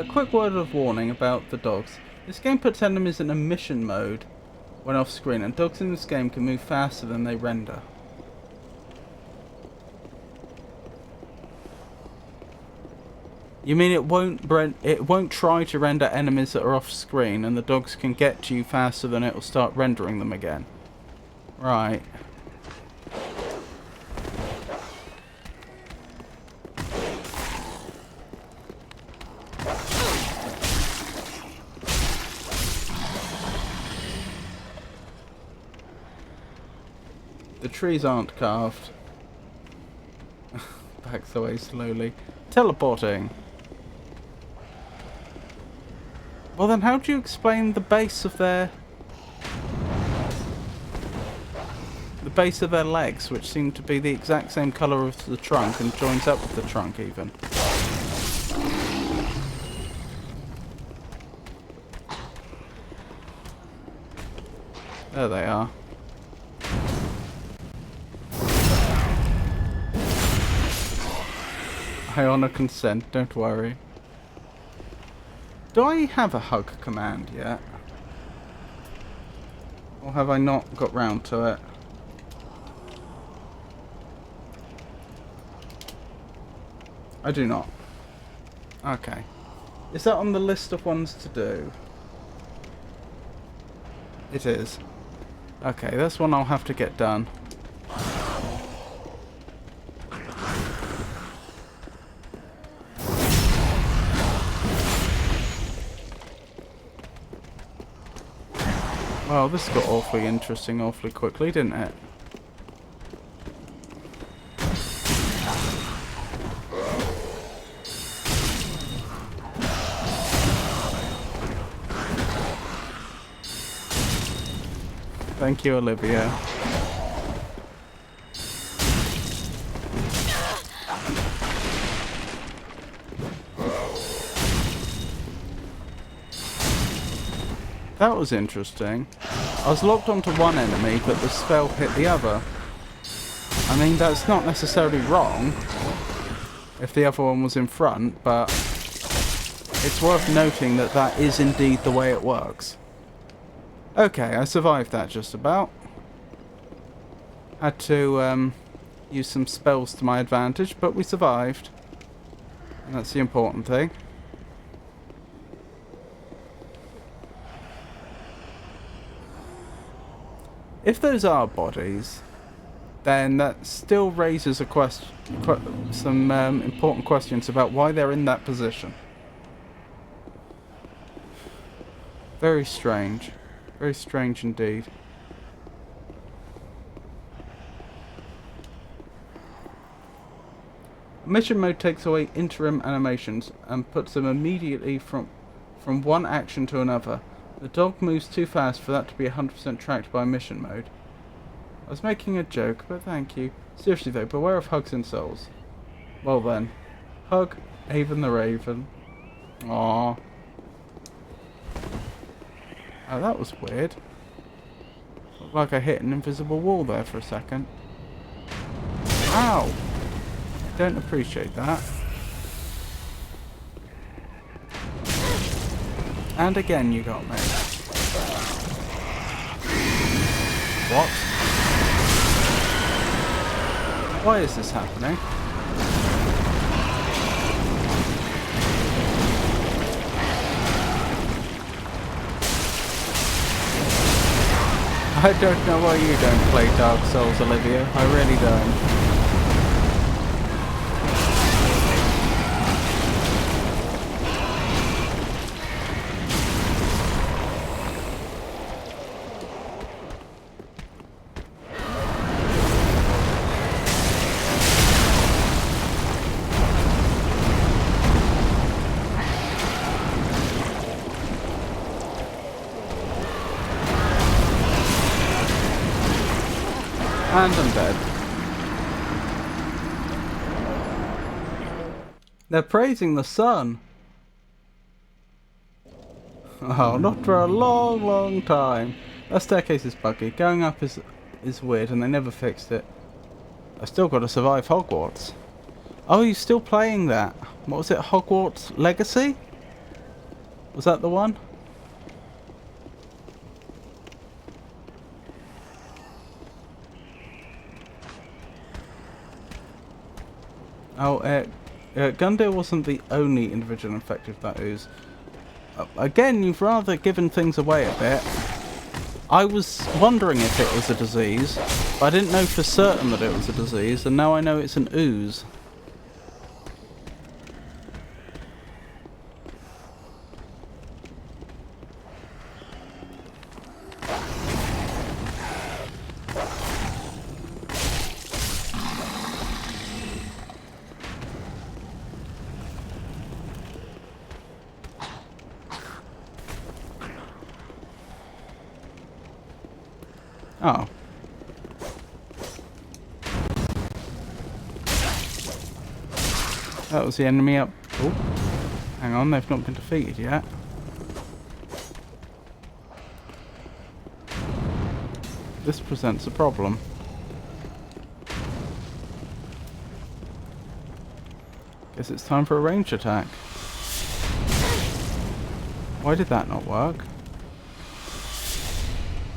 Quick word of warning about the dogs. This game puts enemies in a mission mode when off screen, and dogs in this game can move faster than they render. You mean it won't try to render enemies that are off screen, and the dogs can get to you faster than it will start rendering them again? Right. The trees aren't carved. Backs away slowly. Teleporting. Well then, how do you explain the base of their... the base of their legs, which seem to be the exact same colour as the trunk and joins up with the trunk even? There they are. I honour consent, don't worry. Do I have a hug command yet? Or have I not got round to it? I do not. Okay. Is that on the list of ones to do? It is. Okay, that's one I'll have to get done. Well, this got awfully interesting awfully quickly, didn't it? Thank you, Olivia. That was interesting. I was locked onto one enemy, but the spell hit the other. I mean, that's not necessarily wrong if the other one was in front, but it's worth noting that that is indeed the way it works. Okay, I survived that just about. Had to use some spells to my advantage, but we survived. And that's the important thing. If those are bodies, then that still raises a some important questions about why they're in that position. Very strange. Very strange indeed. Mission mode takes away interim animations and puts them immediately from one action to another. The dog moves too fast for that to be 100% tracked by mission mode. I was making a joke, but thank you. Seriously though, beware of hugs and souls. Well then. Hug Avon the Raven. Aww. Oh, that was weird. Looked like I hit an invisible wall there for a second. Ow! Don't appreciate that. And again you got me. What? Why is this happening? I don't know why you don't play Dark Souls, Olivia. I really don't. And I'm dead. They're praising the sun. Oh, not for a long, long time. That staircase is buggy. Going up is weird and they never fixed it. I've still got to survive Hogwarts. Oh, you're still playing that? What was it? Hogwarts Legacy? Was that the one? Oh, Gundale wasn't the only individual infected with that ooze. Again, you've rather given things away a bit. I was wondering if it was a disease, but I didn't know for certain that it was a disease, and now I know it's an ooze. Oh. That was the enemy up. Oh. Hang on, they've not been defeated yet. This presents a problem. Guess it's time for a ranged attack. Why did that not work?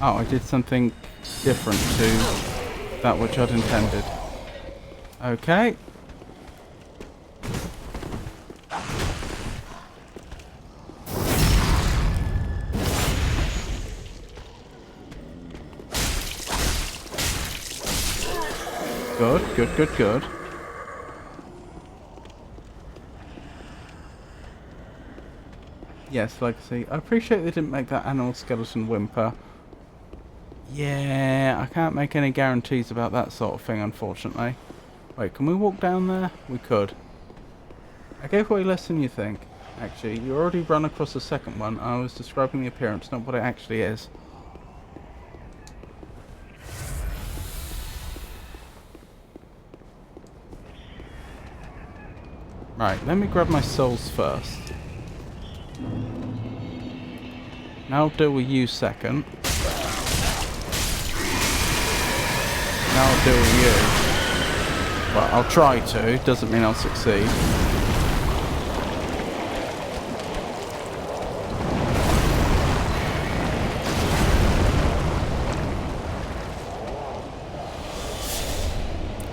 Oh, I did something different to that which I'd intended. Okay. Good, good, good, good. Yes, Legacy. I appreciate they didn't make that animal skeleton whimper. Yeah, I can't make any guarantees about that sort of thing, unfortunately. Wait, can we walk down there? We could. I gave away less than you think. Actually, you already run across the second one. I was describing the appearance, not what it actually is. Right, let me grab my souls first. Now I'll deal with you second. Now I'll deal with you. Well, I'll try to. Doesn't mean I'll succeed.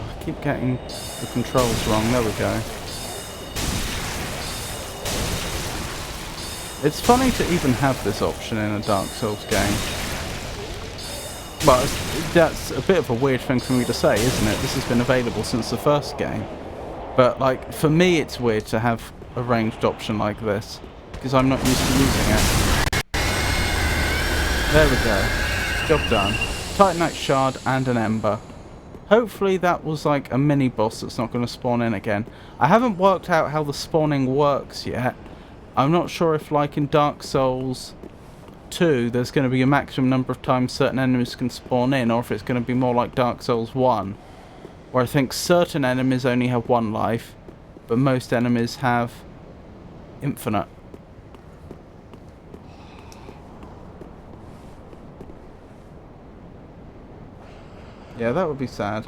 I keep getting the controls wrong. There we go. It's funny to even have this option in a Dark Souls game. Well, that's a bit of a weird thing for me to say, isn't it? This has been available since the first game. But, like, for me it's weird to have a ranged option like this, because I'm not used to using it. There we go. Job done. Titanite shard and an ember. Hopefully that was like a mini boss that's not going to spawn in again. I haven't worked out how the spawning works yet. I'm not sure if, like in Dark Souls 2, there's going to be a maximum number of times certain enemies can spawn in, or if it's going to be more like Dark Souls 1, where I think certain enemies only have one life, but most enemies have infinite. Yeah, that would be sad.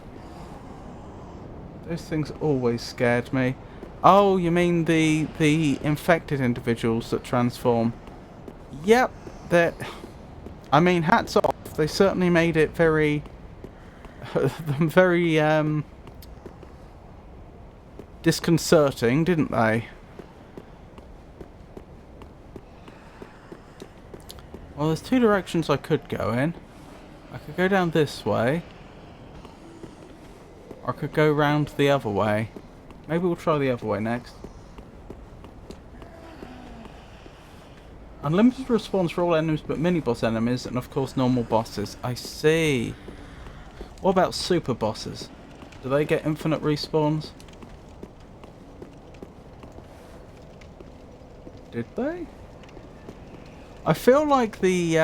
Those things always scared me. Oh, you mean the infected individuals that transform? Yep, that. I mean, hats off. They certainly made it very, very disconcerting, didn't they? Well, there's two directions I could go in. I could go down this way. Or I could go round the other way. Maybe we'll try the other way next. Unlimited respawns for all enemies but mini-boss enemies, and of course normal bosses. I see. What about super bosses? Do they get infinite respawns? Did they? I feel like the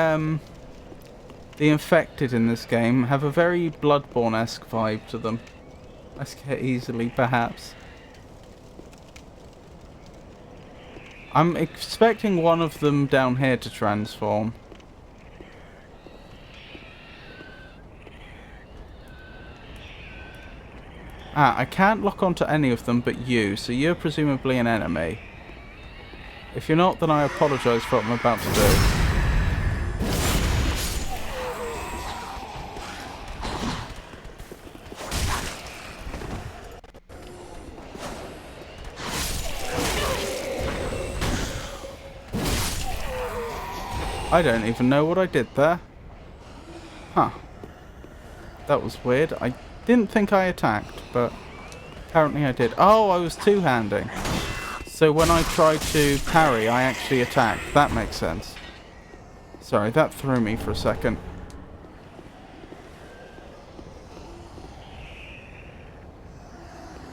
infected in this game have a very Bloodborne-esque vibe to them. I scare easily, perhaps. I'm expecting one of them down here to transform. Ah, I can't lock onto any of them but you, so you're presumably an enemy. If you're not, then I apologise for what I'm about to do. I don't even know what I did there. Huh. That was weird. I didn't think I attacked, but apparently I did. Oh, I was two-handing. So when I tried to parry, I actually attacked. That makes sense. Sorry, that threw me for a second.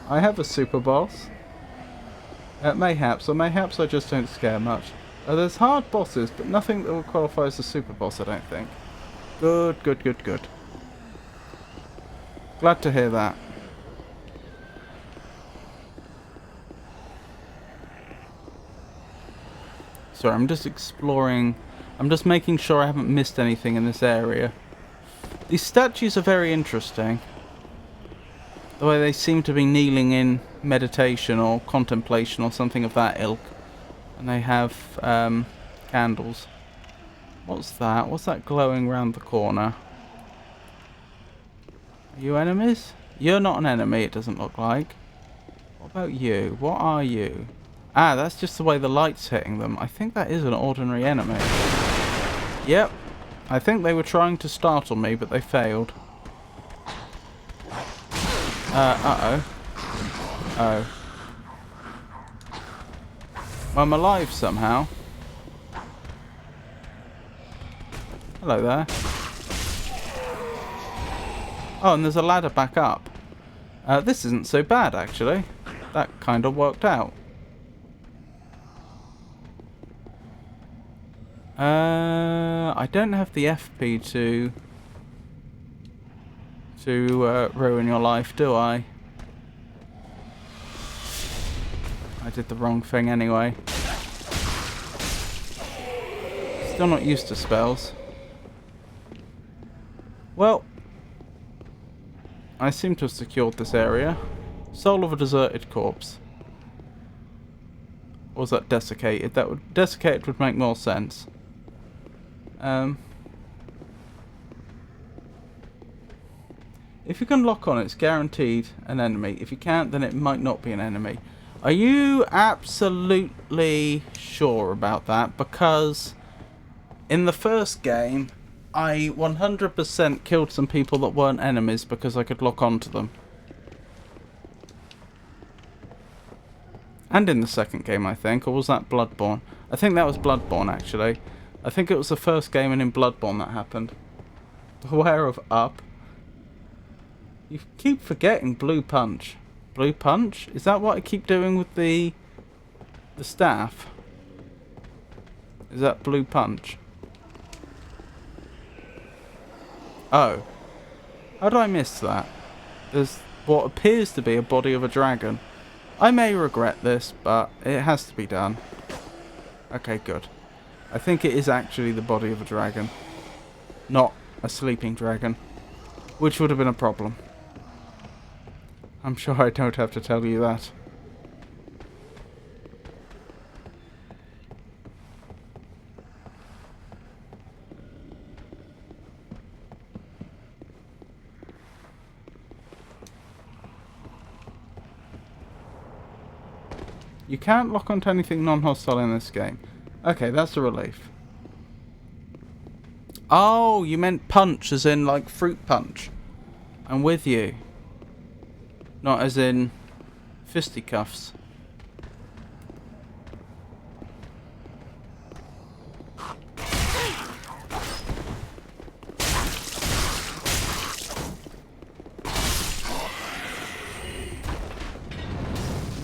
I have a super boss. Mayhaps, or mayhaps I just don't scare much. There's hard bosses, but nothing that will qualify as a super boss, I don't think. Good, good, good, good. Glad to hear that. Sorry, I'm just exploring. I'm just making sure I haven't missed anything in this area. These statues are very interesting. The way they seem to be kneeling in meditation or contemplation or something of that ilk. And they have candles. What's that? What's that glowing round the corner? Are you enemies? You're not an enemy, it doesn't look like. What about you? What are you? Ah, that's just the way the light's hitting them. I think that is an ordinary enemy. Yep. I think they were trying to startle me, but they failed. Uh-oh. Oh. Well, I'm alive somehow. Hello there. Oh, and there's a ladder back up. This isn't so bad, actually. That kind of worked out. I don't have the FP to ruin your life, do I? I did the wrong thing anyway. Still not used to spells. Well, I seem to have secured this area. Soul of a deserted corpse. Or was that desiccated? Desiccated would make more sense. If you can lock on, it's guaranteed an enemy. If you can't, then it might not be an enemy. Are you absolutely sure about that? Because in the first game, I 100% killed some people that weren't enemies because I could lock onto them. And in the second game, I think. Or was that Bloodborne? I think that was Bloodborne, actually. I think it was the first game and in Bloodborne that happened. Beware of up. You keep forgetting Blue Punch. Blue Punch? Is that what I keep doing with the staff? Is that Blue Punch? Oh. How did I miss that? There's what appears to be a body of a dragon. I may regret this, but it has to be done. Okay, good. I think it is actually the body of a dragon. Not a sleeping dragon. Which would have been a problem. I'm sure I don't have to tell you that. You can't lock onto anything non-hostile in this game. Okay, that's a relief. Oh, you meant punch as in like fruit punch. I'm with you. Not as in fisticuffs.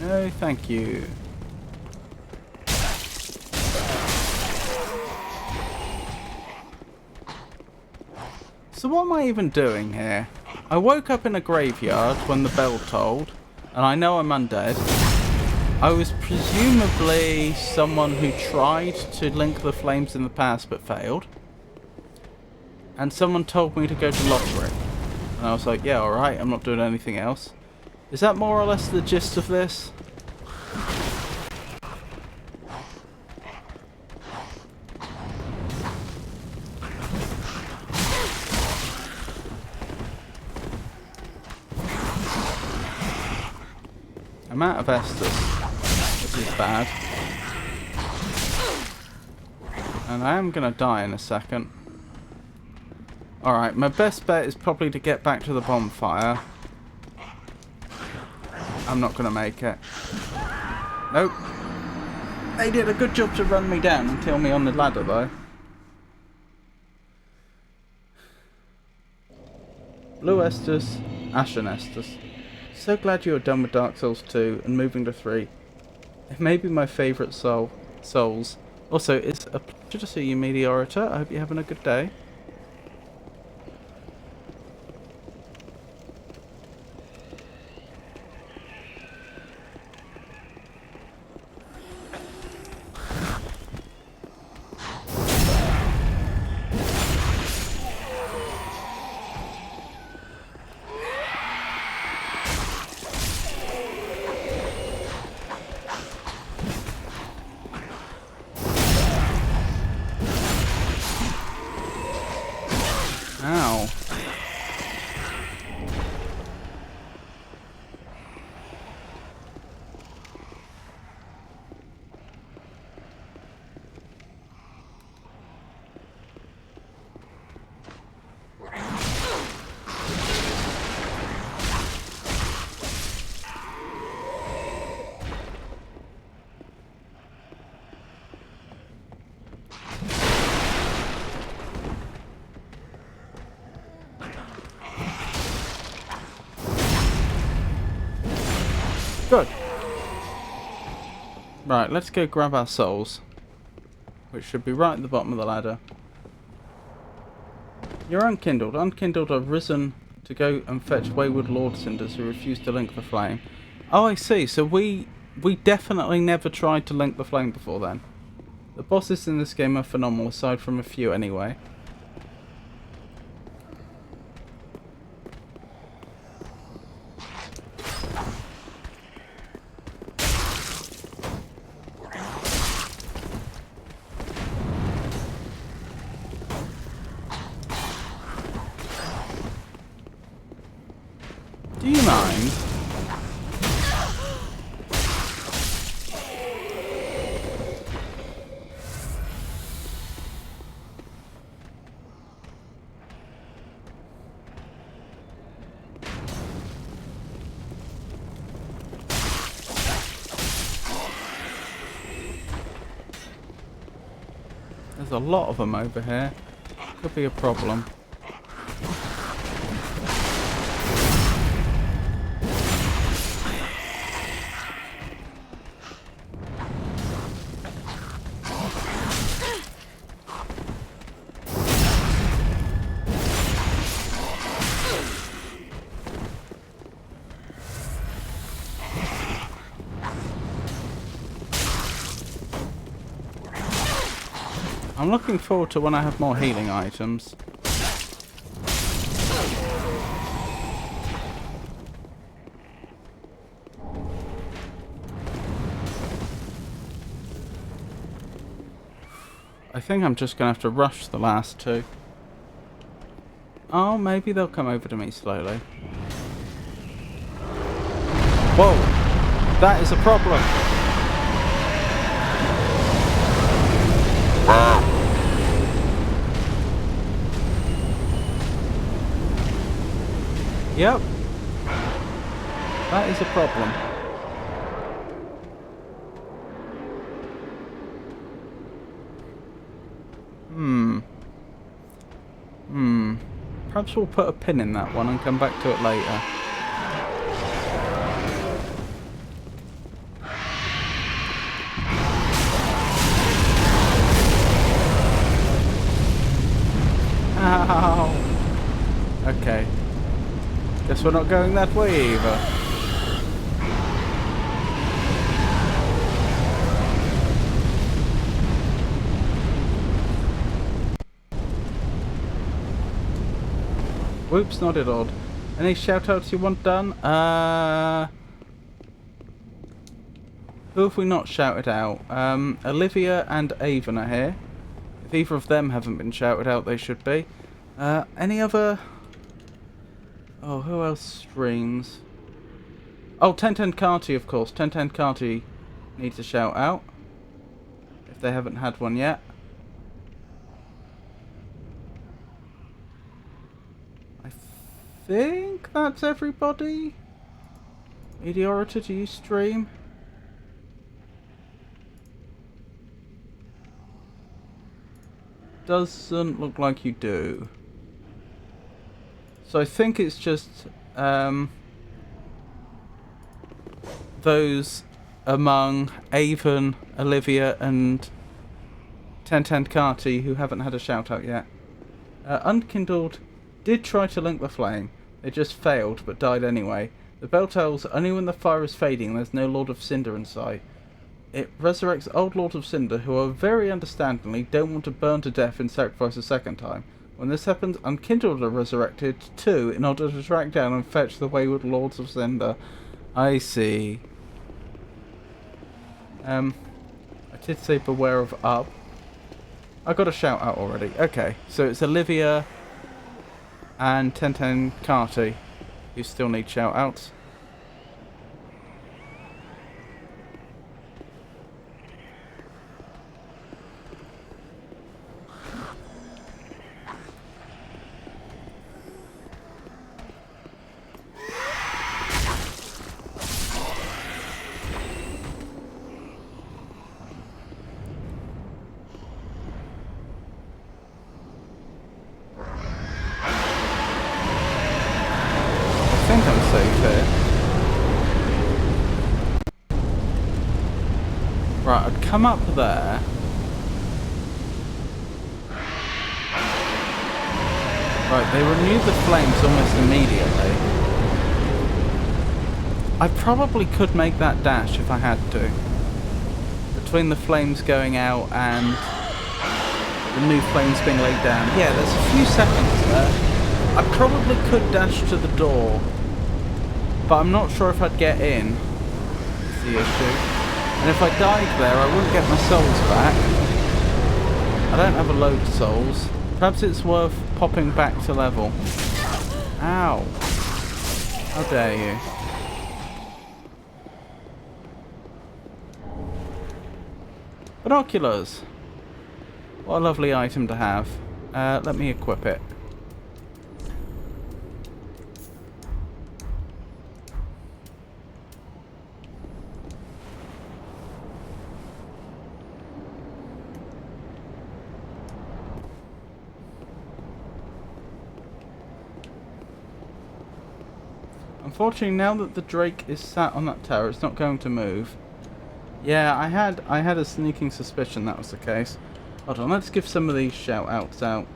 No, thank you. So what am I even doing here? I woke up in a graveyard when the bell tolled, and I know I'm undead. I was presumably someone who tried to link the flames in the past but failed. And someone told me to go to Lothric. And I was like, yeah, alright, I'm not doing anything else. Is that more or less the gist of this? I'm out of Estus, which is bad. And I am going to die in a second. Alright, my best bet is probably to get back to the bonfire. I'm not going to make it. Nope. They did a good job to run me down and kill me on the ladder, though. Blue Estus, Ashen Estus. So glad you are done with Dark Souls 2 and moving to 3. It may be my favourite Souls. Also, it's a pleasure to see you, Meteorita. I hope you're having a good day. Ow. Good. Right, let's go grab our souls. Which should be right at the bottom of the ladder. You're unkindled. Unkindled are risen to go and fetch wayward Lord Cinders who refuse to link the flame. Oh, I see. So we definitely never tried to link the flame before then. The bosses in this game are phenomenal, aside from a few anyway. Do you mind? There's a lot of them over here. Could be a problem. I'm looking forward to when I have more healing items. I think I'm just going to have to rush the last two. Oh, maybe they'll come over to me slowly. Whoa! That is a problem! Yep. That is a problem. Perhaps we'll put a pin in that one and come back to it later. Ow! Okay. Guess we're not going that way either. Whoops, not at all. Any shout-outs you want done? Who have we not shouted out? Olivia and Avon are here. If either of them haven't been shouted out, they should be. Any other... Oh, who else streams? Oh, 1010 Carty, of course. 1010 Carty needs a shout out. If they haven't had one yet. I think that's everybody. Meteorita, do you stream? Doesn't look like you do. So I think it's just those among Avon, Olivia and 1010 Carty who haven't had a shout out yet. Unkindled did try to link the flame. They just failed but died anyway. The bell tells only when the fire is fading there's no Lord of Cinder in sight. It resurrects old Lords of Cinder who are very understandably don't want to burn to death and sacrifice a second time. When this happens, Unkindled are resurrected too in order to track down and fetch the wayward Lords of Cinder. I see. I did say beware of up. I got a shout out already. Okay, so it's Olivia and 1010 Carty who still need shout outs. I think I'm safe here. Right, I'd come up there. Right, they renewed the flames almost immediately. I probably could make that dash if I had to. Between the flames going out and the new flames being laid down. Yeah, there's a few seconds there. I probably could dash to the door, but I'm not sure if I'd get in, is the issue. And if I died there, I wouldn't get my souls back. I don't have a load of souls. Perhaps it's worth popping back to level. Ow. How dare you. Binoculars. What a lovely item to have. Let me equip it. Unfortunately, now that the Drake is sat on that tower, it's not going to move. Yeah, I had a sneaking suspicion that was the case. Hold on, let's give some of these shout-outs out.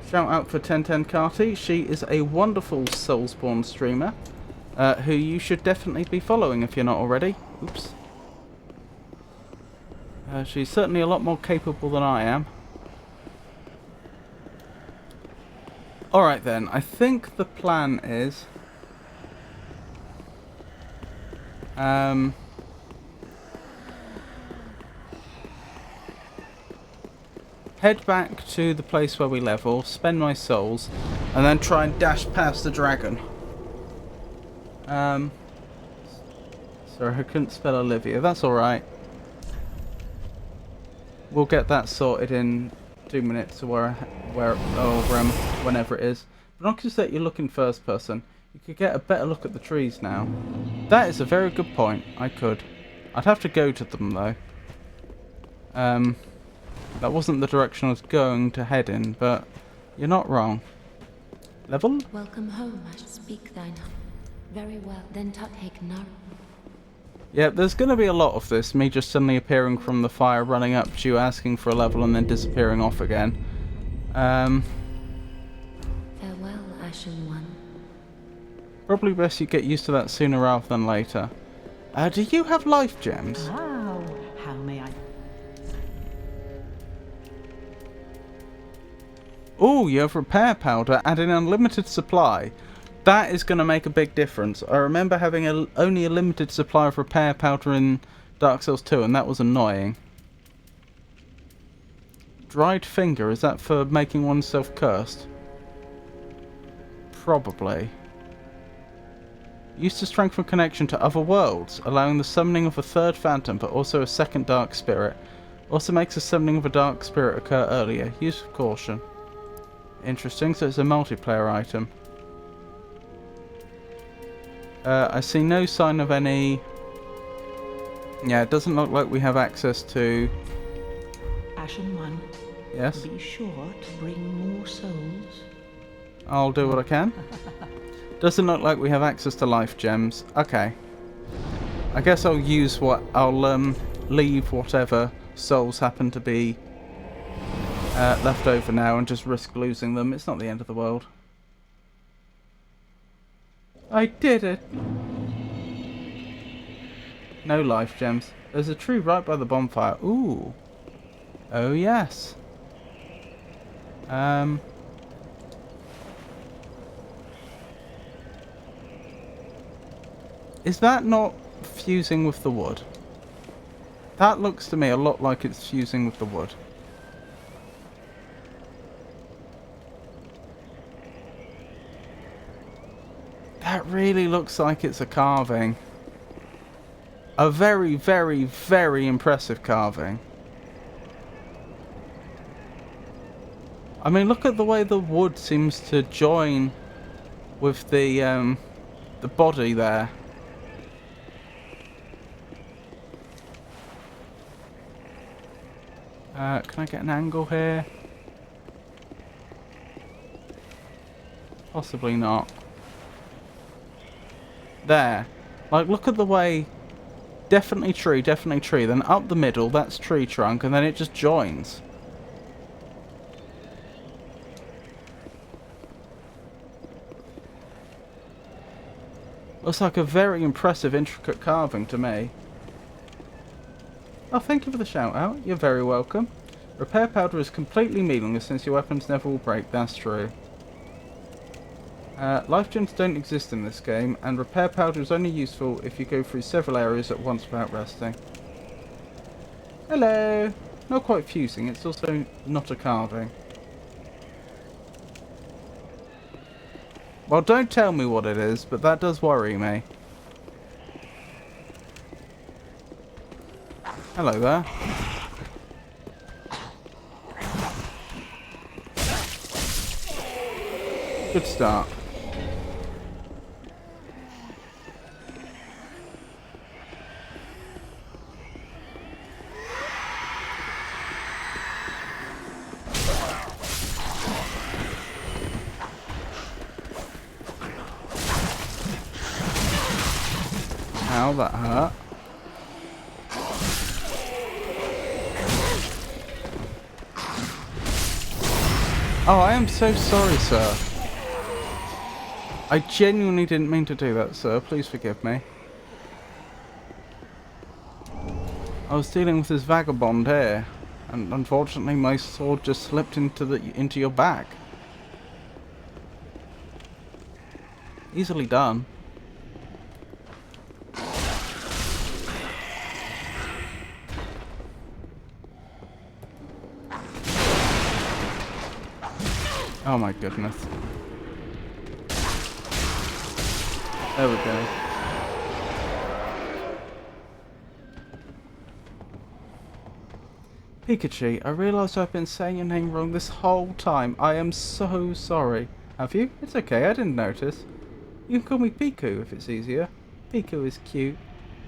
Shout out for 1010 Carty. She is a wonderful Soulsborne streamer, who you should definitely be following if you're not already. Oops. She's certainly a lot more capable than I am. Alright then, I think the plan is... head back to the place where we level, spend my souls, and then try and dash past the dragon. Sorry, I couldn't spell Olivia. That's alright. We'll get that sorted in 2 minutes or whenever it is. Binoculars that you're looking first person. You could get a better look at the trees now. That is a very good point. I could. I'd have to go to them though. That wasn't the direction I was going to head in, but you're not wrong. Level? Welcome home, I speak thine. Very well, then take no. Yeah, there's going to be a lot of this, me just suddenly appearing from the fire, running up to you, asking for a level, and then disappearing off again. Farewell, Ashen One. Probably best you get used to that sooner rather than later. Do you have life gems? How may I... Oh, you have repair powder and an unlimited supply. That is going to make a big difference. I remember having only a limited supply of repair powder in Dark Souls 2, and that was annoying. Dried finger, is that for making oneself cursed? Probably. Used to strengthen connection to other worlds, allowing the summoning of a third phantom, but also a second dark spirit. Also makes the summoning of a dark spirit occur earlier. Use with caution. Interesting, so it's a multiplayer item. I see no sign of any... Yeah, it doesn't look like we have access to... Ashen One, Yes? be sure to bring more souls. I'll do what I can. Doesn't look like we have access to life gems. Okay. I guess I'll use what... I'll leave whatever souls happen to be left over now and just risk losing them. It's not the end of the world. I did it! No life gems. There's a tree right by the bonfire. Ooh. Oh yes. Is that not fusing with the wood? That looks to me a lot like it's fusing with the wood. That really looks like it's a carving. A very, very, very impressive carving. I mean, look at the way the wood seems to join with the body there. Can I get an angle here? Possibly not. There. Like, look at the way... Definitely tree, then up the middle, that's tree trunk, and then it just joins. Looks like a very impressive, intricate carving to me. Oh, thank you for the shout out. You're very welcome. Repair powder is completely meaningless since your weapons never will break. That's true. Life gems don't exist in this game, and repair powder is only useful if you go through several areas at once without resting. Hello! Not quite fusing, it's also not a carving. Well, don't tell me what it is, but that does worry me. Hello there. Good start. Ow, that hurt. Oh, I am so sorry, sir. I genuinely didn't mean to do that, sir. Please forgive me. I was dealing with this vagabond here, and unfortunately my sword just slipped into your back. Easily done. Oh my goodness. There we go. Pikachu, I realised I've been saying your name wrong this whole time. I am so sorry. Have you? It's okay, I didn't notice. You can call me Piku if it's easier. Piku is cute.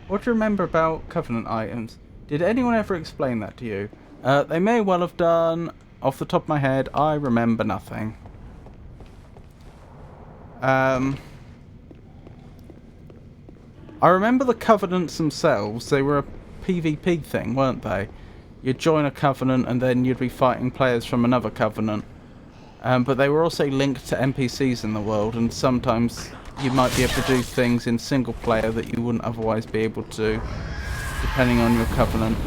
What do you remember about Covenant items? Did anyone ever explain that to you? They may well have done. Off the top of my head, I remember nothing. I remember the Covenants themselves. They were a PvP thing, weren't they? You'd join a Covenant and then you'd be fighting players from another Covenant. But they were also linked to NPCs in the world, and sometimes you might be able to do things in single player that you wouldn't otherwise be able to, depending on your Covenant.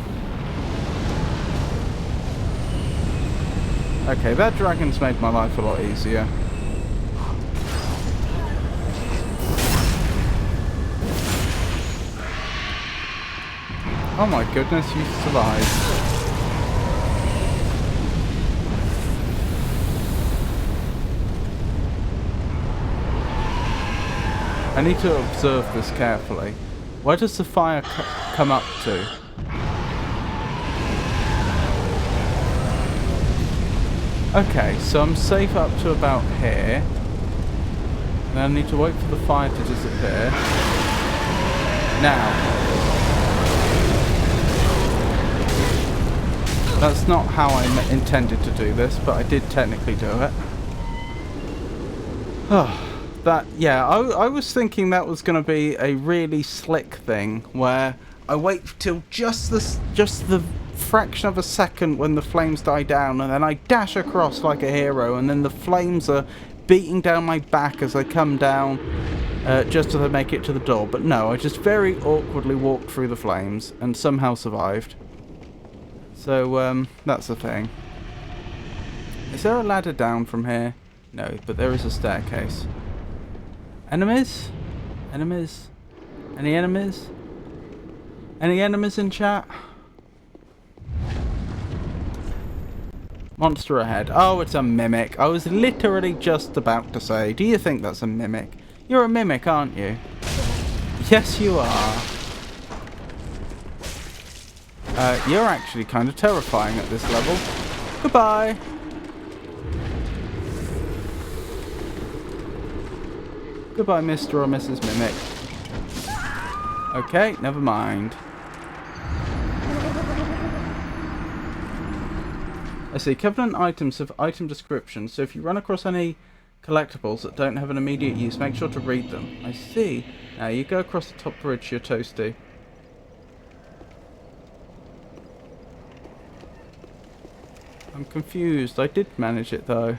Okay, that dragon's made my life a lot easier. Oh my goodness, you survived. I need to observe this carefully. Where does the fire come up to? Okay, so I'm safe up to about here. And I need to wait for the fire to disappear. Now. That's not how I intended to do this, but I did technically do it. I was thinking that was going to be a really slick thing, where I wait till just the fraction of a second when the flames die down, and then I dash across like a hero, and then the flames are beating down my back as I come down, just as I make it to the door. But no, I just very awkwardly walked through the flames, and somehow survived. So, that's the thing. Is there a ladder down from here? No, but there is a staircase. Enemies? Enemies? Any enemies? Any enemies in chat? Monster ahead. Oh, it's a mimic. I was literally just about to say, do you think that's a mimic? You're a mimic, aren't you? Yes, you are. You're actually kind of terrifying at this level. Goodbye. Goodbye, Mr. or Mrs. Mimic. Okay, never mind. I see. Covenant items have item descriptions, so if you run across any collectibles that don't have an immediate use, make sure to read them. I see. Now you go across the top bridge, you're toasty. I'm confused. I did manage it though.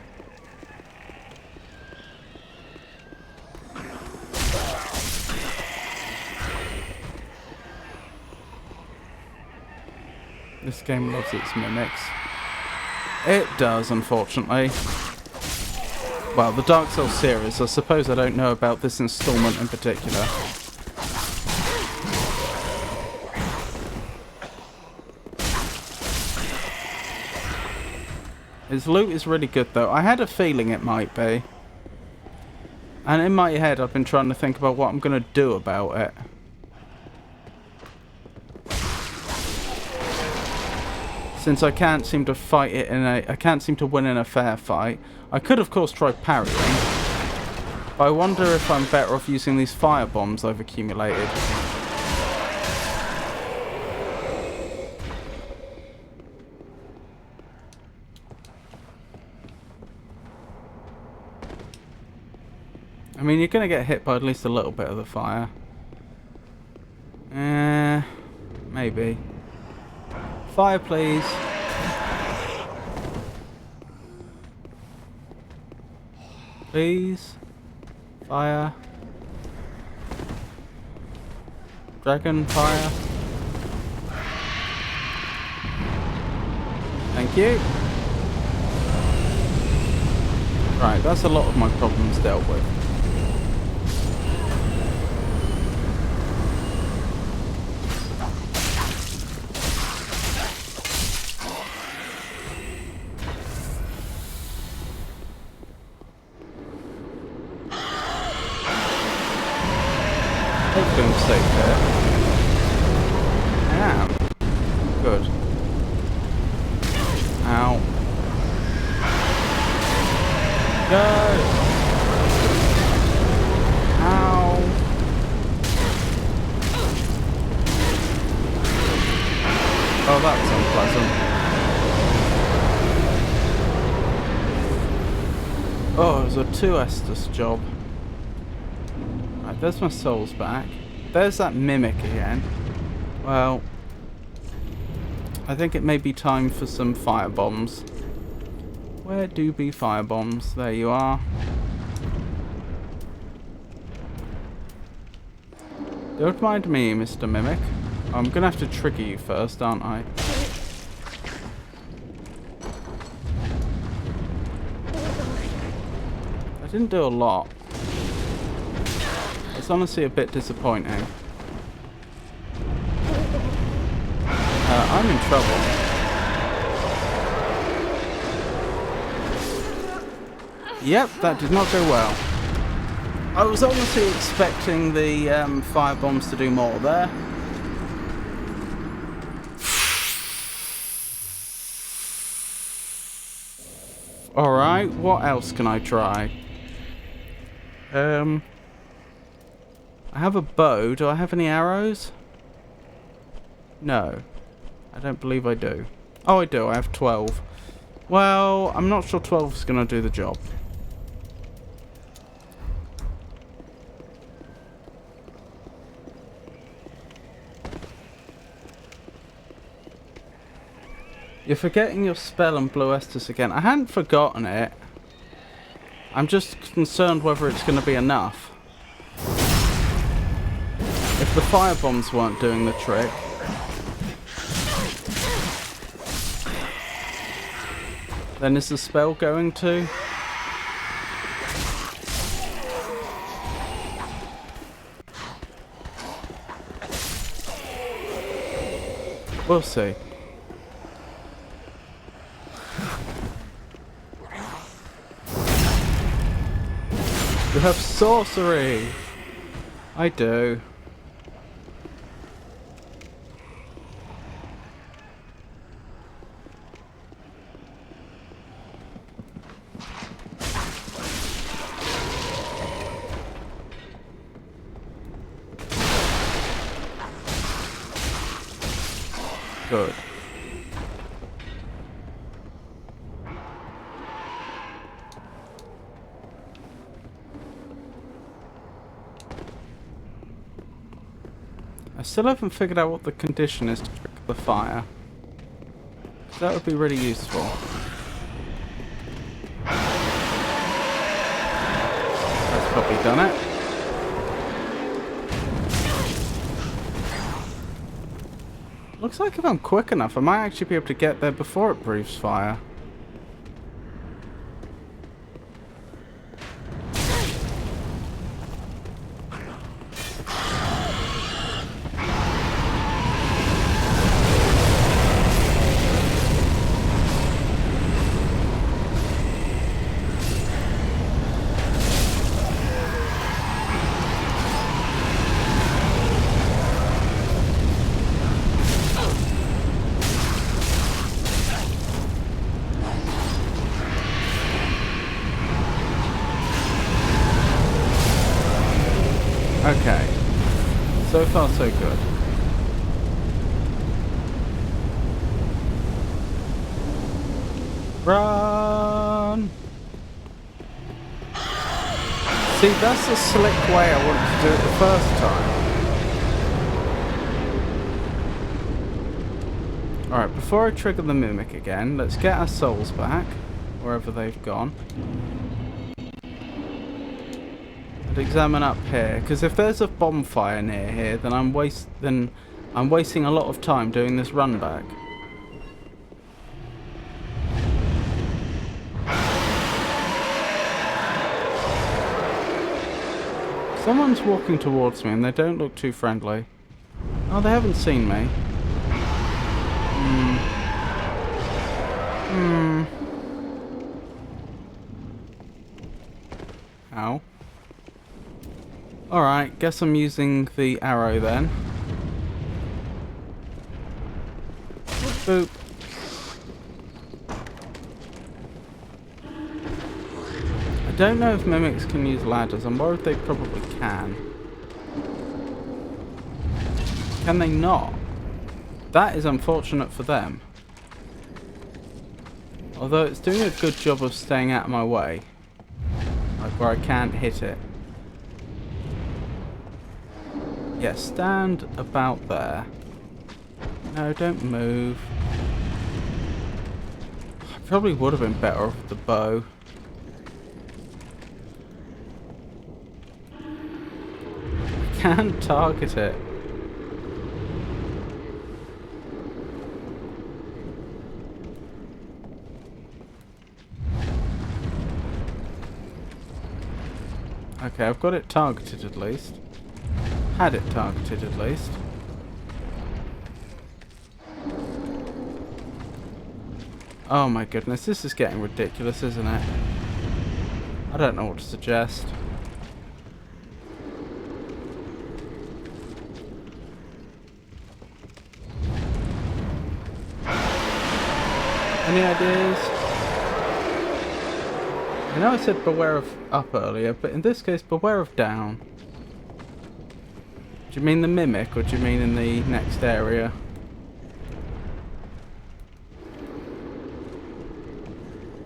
This game loves its mimics. It does, unfortunately. Well, the Dark Souls series. I suppose I don't know about this installment in particular. His loot is really good though. I had a feeling it might be. And in my head I've been trying to think about what I'm going to do about it. Since I can't seem to fight it I can't seem to win in a fair fight. I could of course try parrying. But I wonder if I'm better off using these fire bombs I've accumulated. I mean, you're going to get hit by at least a little bit of the fire. Maybe. Fire, please. Please. Fire. Dragon fire. Thank you. Right, that's a lot of my problems dealt with. Hopefully I'm safe here. I am. Good. Ow. Go! Ow! Oh, that's unpleasant. Oh, it was a 2 Estus job. Right, there's my souls back. There's that mimic again. Well, I think it may be time for some fire bombs. Where do be fire bombs? There you are. Don't mind me, Mr. Mimic. I'm gonna have to trigger you first, aren't I? I didn't do a lot. It's honestly a bit disappointing. I'm in trouble. Yep, that did not go well. I was honestly expecting the fire bombs to do more there. Alright, what else can I try? I have a bow. Do I have any arrows? No. I don't believe I do. Oh, I do. I have 12. Well, I'm not sure 12 is going to do the job. You're forgetting your spell on Blue Estus again. I hadn't forgotten it. I'm just concerned whether it's going to be enough. If the fire bombs weren't doing the trick. Then is the spell going to? We'll see. You have sorcery! I do. Good. I still haven't figured out what the condition is to trigger the fire. That would be really useful. That's probably done it. Looks like if I'm quick enough, I might actually be able to get there before it breathes fire. Okay. So far, so good. Run! See, that's the slick way I wanted to do it the first time. Alright, before I trigger the Mimic again, let's get our souls back, wherever they've gone. And examine up here, because if there's a bonfire near here, then I'm wasting a lot of time doing this run back. Someone's walking towards me and they don't look too friendly. Oh, they haven't seen me. Ow. Alright, guess I'm using the arrow then. Boop. I don't know if mimics can use ladders. I'm worried they probably can. Can they not? That is unfortunate for them. Although it's doing a good job of staying out of my way. Like where I can't hit it. Yeah, stand about there. No, don't move. I probably would have been better off with the bow. I can't target it. Okay, I've got it targeted at least. Had it targeted at least. Oh my goodness, this is getting ridiculous, isn't it? I don't know what to suggest. Any ideas? I know I said beware of up earlier, but in this case, beware of down. Do you mean the mimic, or do you mean in the next area?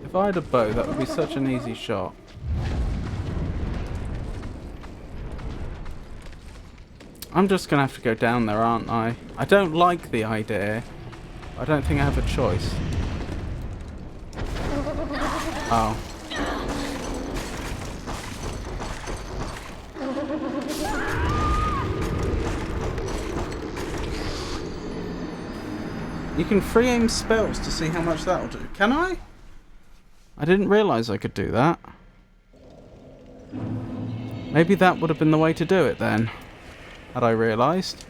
If I had a bow, that would be such an easy shot. I'm just gonna have to go down there, aren't I? I don't like the idea. I don't think I have a choice. Oh. You can free aim spells to see how much that'll do. Can I? I didn't realise I could do that. Maybe that would have been the way to do it then, had I realised.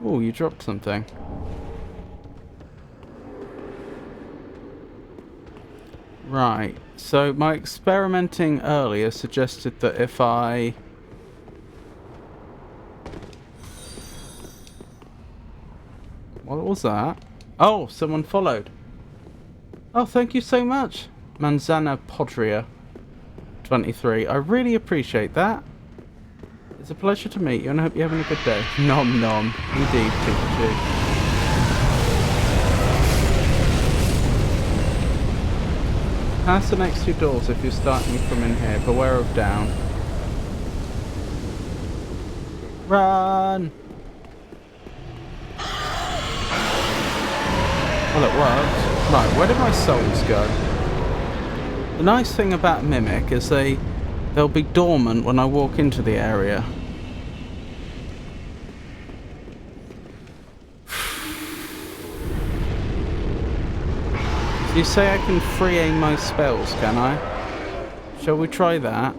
Oh, you dropped something. Right, so my experimenting earlier suggested that if I... What was that? Oh, someone followed. Oh, thank you so much, Manzana Podria 23. I really appreciate that. It's a pleasure to meet you and I hope you're having a good day. Nom nom. Indeed, Pikachu. Pass the next two doors if you're starting from in here. Beware of down. Run! Well, it worked. Right, where did my souls go? The nice thing about Mimic is they'll be dormant when I walk into the area. You say I can free aim my spells, can I? Shall we try that?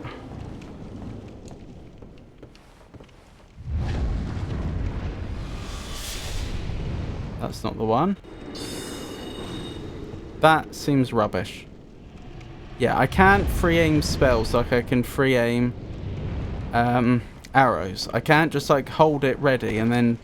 That's not the one. That seems rubbish. Yeah, I can't free aim spells like I can free aim arrows. I can't just like hold it ready and then...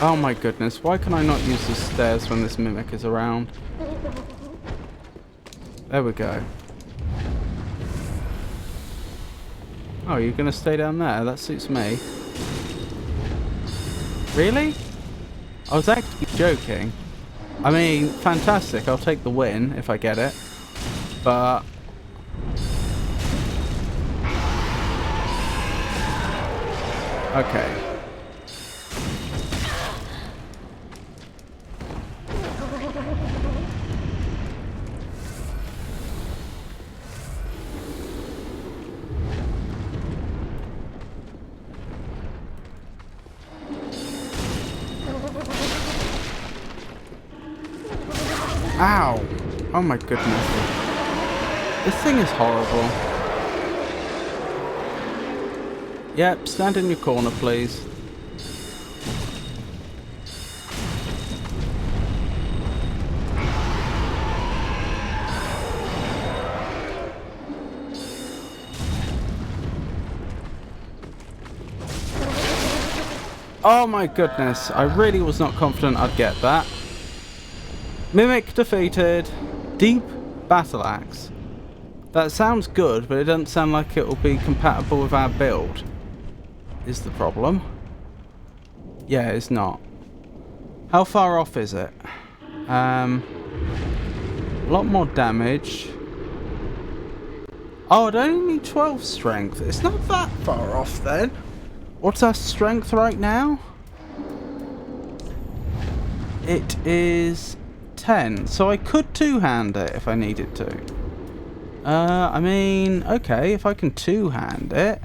Oh my goodness, why can I not use the stairs when this mimic is around? There we go. Oh, you're gonna stay down there? That suits me. Really? I was actually joking. I mean, fantastic, I'll take the win if I get it. But... okay. Ow! Oh my goodness. This thing is horrible. Yep, stand in your corner, please. Oh my goodness, I really was not confident I'd get that. Mimic defeated. Deep battle axe. That sounds good, but it doesn't sound like it will be compatible with our build. Is the problem? Yeah, it's not. How far off is it? A lot more damage. Oh, it only need 12 strength. It's not that far off then. What's our strength right now? It is 10. So I could two-hand it if I needed to. I mean, okay, if I can two-hand it,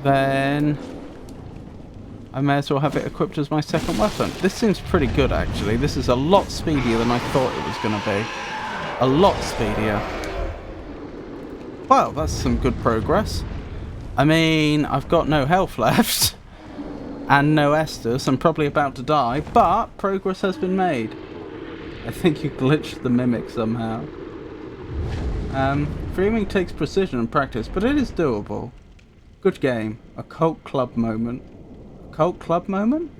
then I may as well have it equipped as my second weapon. This seems pretty good, actually. This is a lot speedier than I thought it was going to be. A lot speedier. Well, that's some good progress. I mean, I've got no health left. And no Estus. I'm probably about to die. But progress has been made. I think you glitched the mimic somehow. Freeming takes precision and practice, but it is doable. Good game. A cult club moment. A cult club moment?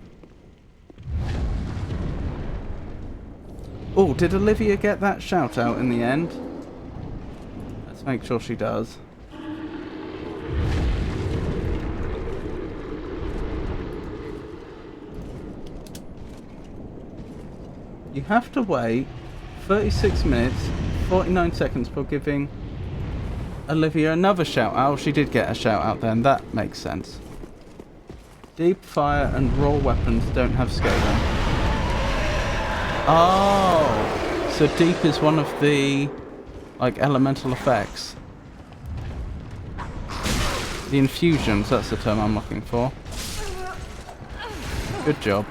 Oh, did Olivia get that shout out in the end? Let's make sure she does. You have to wait 36 minutes, 49 seconds for giving Olivia another shout out. Oh, she did get a shout out then. That makes sense. Deep fire and raw weapons don't have scaling. Oh, so deep is one of the like elemental effects. The infusions, that's the term I'm looking for. Good job.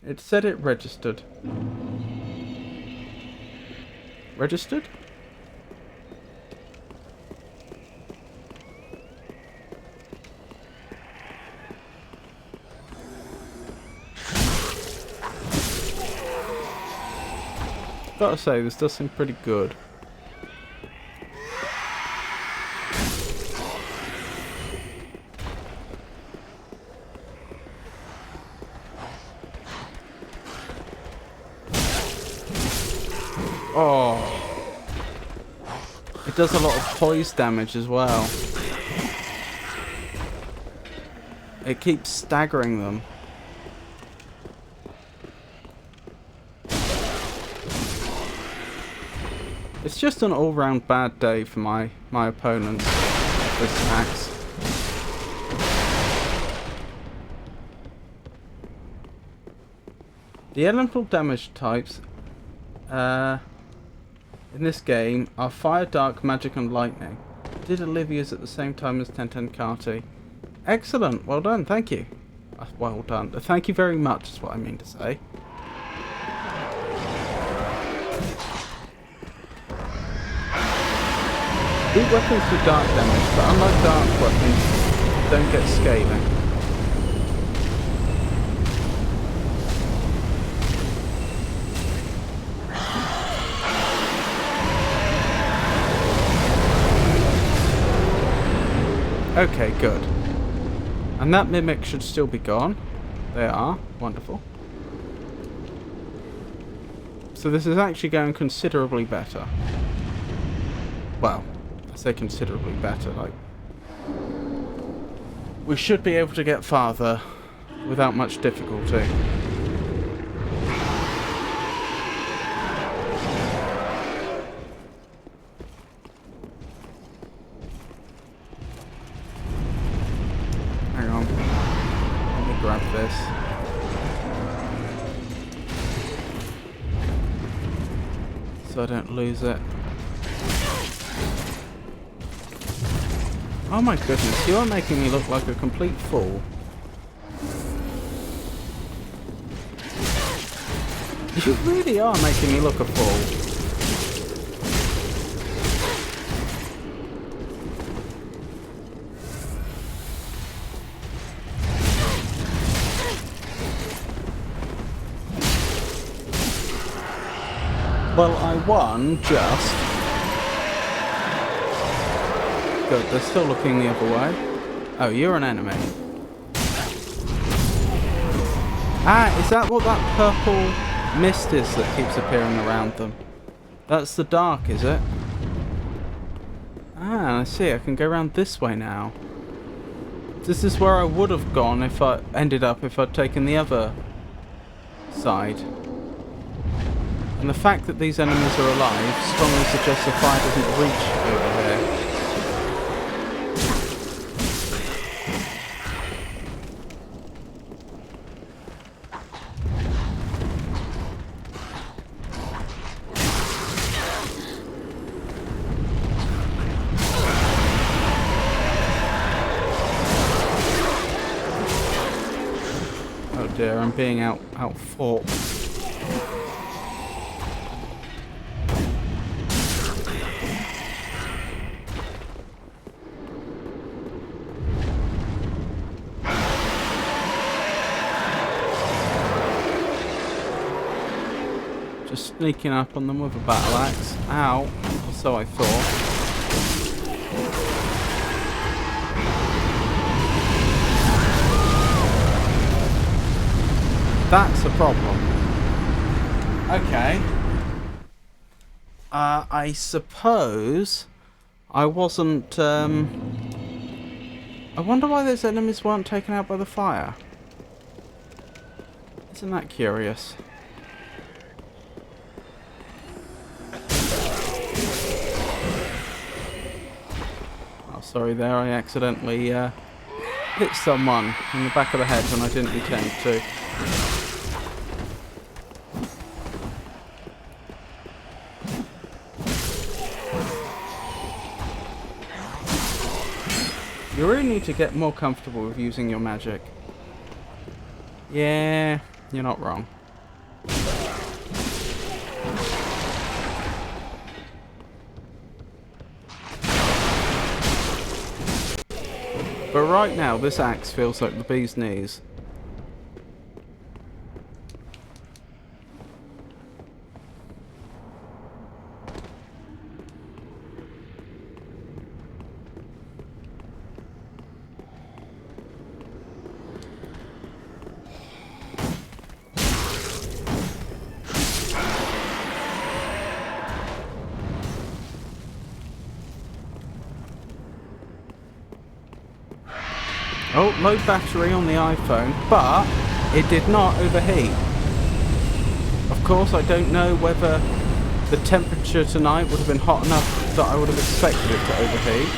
It said it registered. Registered? Gotta say, this does seem pretty good. Oh, it does a lot of poise damage as well. It keeps staggering them. It's just an all-round bad day for my opponents. This axe. The elemental damage types in this game are fire, dark, magic, and lightning. Did Olivia's at the same time as Tentenkati. Excellent. Well done. Thank you. Well done. Thank you very much is what I mean to say. Boot weapons do dark damage, but unlike dark weapons, don't get scaling. Okay, good. And that mimic should still be gone. They are. Wonderful. So this is actually going considerably better. Well, I say considerably better, like... we should be able to get farther without much difficulty. Hang on. Let me grab this. So I don't lose it. Oh my goodness, you are making me look like a complete fool. You really are making me look a fool. Well, I won just... Good, they're still looking the other way. Oh, you're an enemy. Ah, is that what that purple mist is that keeps appearing around them? That's the dark, is it? Ah, I see. I can go around this way now. This is where I would have gone if I ended up if I'd taken the other side. And the fact that these enemies are alive strongly suggests the fire doesn't reach over here. Oh dear, I'm being outfought. Just sneaking up on them with a battle axe. Ow. Or so I thought. That's a problem. Okay. I suppose I wasn't, I wonder why those enemies weren't taken out by the fire. Isn't that curious? Oh, sorry there, I accidentally hit someone in the back of the head when I didn't intend to. You really need to get more comfortable with using your magic. Yeah, you're not wrong. But right now, this axe feels like the bee's knees. Oh, low battery on the iPhone, but it did not overheat. Of course, I don't know whether the temperature tonight would have been hot enough that I would have expected it to overheat.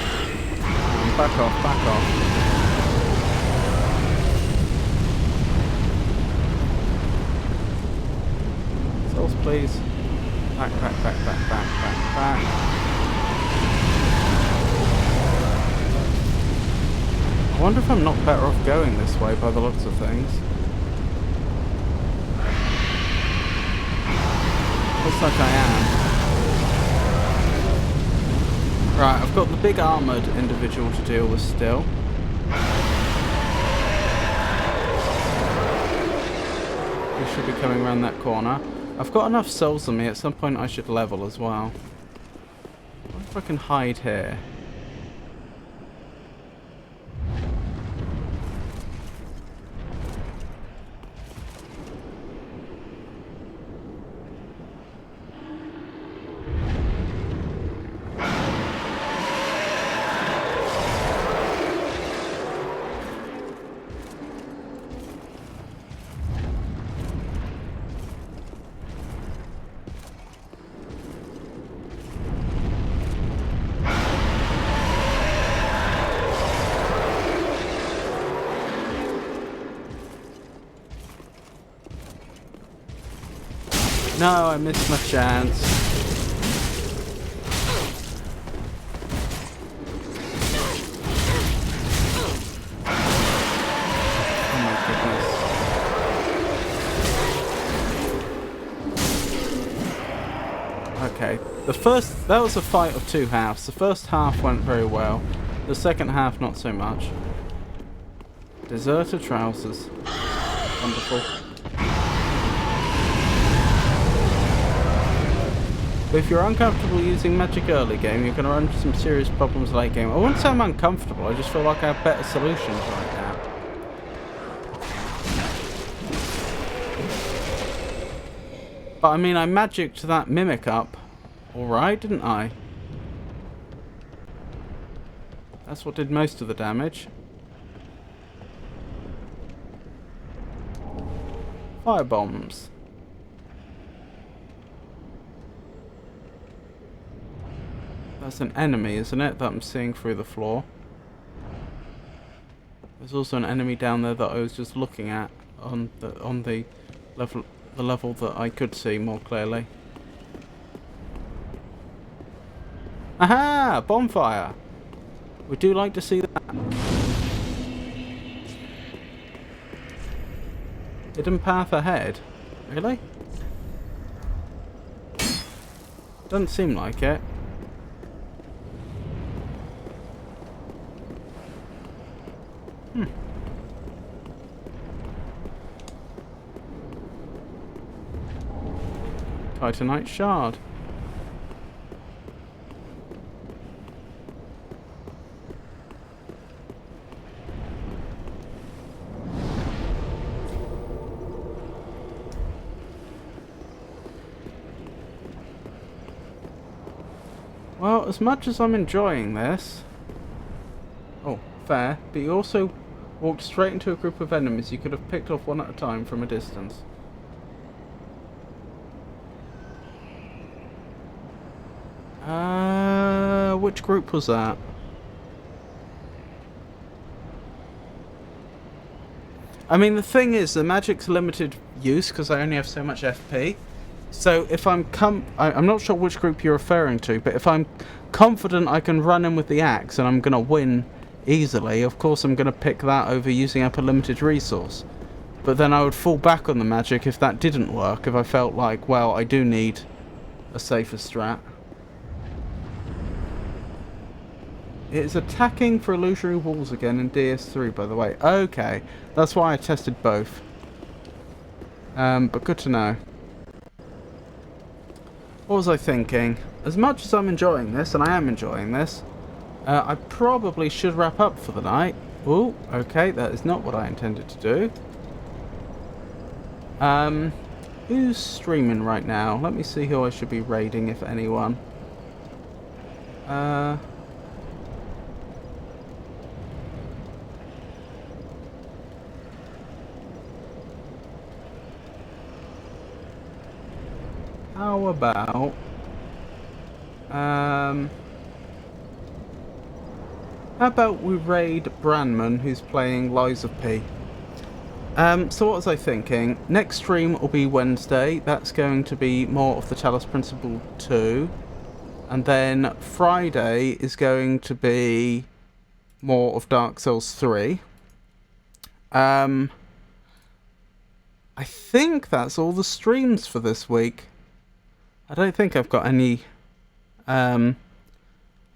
Back off, back off. souls, please. Back, back, back, back, back, back, back. I wonder if I'm not better off going this way by the looks of things. Looks like I am. Right, I've got the big armoured individual to deal with still. We should be coming around that corner. I've got enough souls on me, at some point I should level as well. I wonder if I can hide here. No, I missed my chance. Oh my goodness. Okay, that was a fight of two halves. The first half went very well. The second half, not so much. Deserter trousers. Wonderful. But if you're uncomfortable using magic early game, you're going to run into some serious problems late game. I wouldn't say I'm uncomfortable, I just feel like I have better solutions right now. But I mean, I magicked that mimic up, alright, didn't I? That's what did most of the damage. Fire bombs. That's an enemy, isn't it, that I'm seeing through the floor. There's also an enemy down there that I was just looking at on the level that I could see more clearly. Aha! Bonfire! We do like to see that. Hidden path ahead? Really? Doesn't seem like it. Titanite shard. Well, as much as I'm enjoying this... Oh, fair. But you also walked straight into a group of enemies you could have picked off one at a time from a distance. Which group was that? I mean, the thing is, the magic's limited use because I only have so much FP. So if I'm not sure which group you're referring to, but if I'm confident I can run in with the axe and I'm gonna win easily, of course I'm gonna pick that over using up a limited resource. But then I would fall back on the magic if that didn't work, if I felt like, well, I do need a safer strat. It's attacking for illusory walls again in DS3, by the way. Okay, that's why I tested both. But good to know. What was I thinking? As much as I'm enjoying this, and I am enjoying this, I probably should wrap up for the night. Ooh, okay, that is not what I intended to do. Who's streaming right now? Let me see who I should be raiding, if anyone. How about we raid Branman, who's playing Lies of P? So what was I thinking? Next stream will be Wednesday. That's going to be more of the Talos Principle 2. And then Friday is going to be more of Dark Souls 3. I think that's all the streams for this week. I don't think I've got any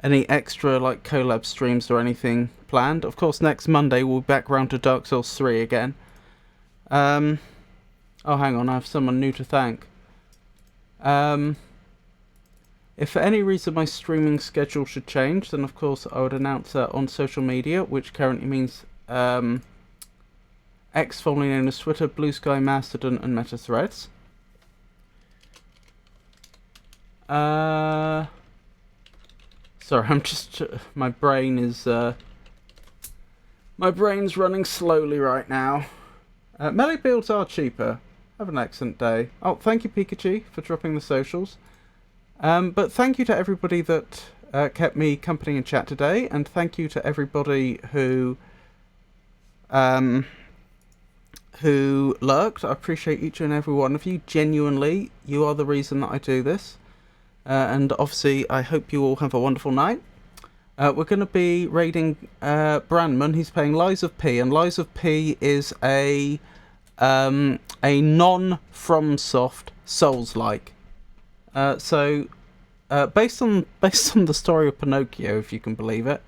extra like collab streams or anything planned. Of course, next Monday we'll be back round to Dark Souls 3 again. Oh, hang on, I have someone new to thank. If for any reason my streaming schedule should change, then of course I would announce that on social media, which currently means X, formerly known as Twitter, Blue Sky, Mastodon, and Meta Threads. Sorry, I'm just... my brain's running slowly right now. Melee builds are cheaper. Have an excellent day. Oh, thank you, Pikachu, for dropping the socials. But thank you to everybody that kept me company in chat today, and thank you to everybody who lurked. I appreciate each and every one of you. Genuinely, you are the reason that I do this. And obviously, I hope you all have a wonderful night. We're going to be raiding Brandman. He's playing Lies of P, and Lies of P is a non-FromSoft Souls-like. So based on the story of Pinocchio, if you can believe it.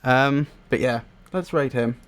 But yeah, let's raid him.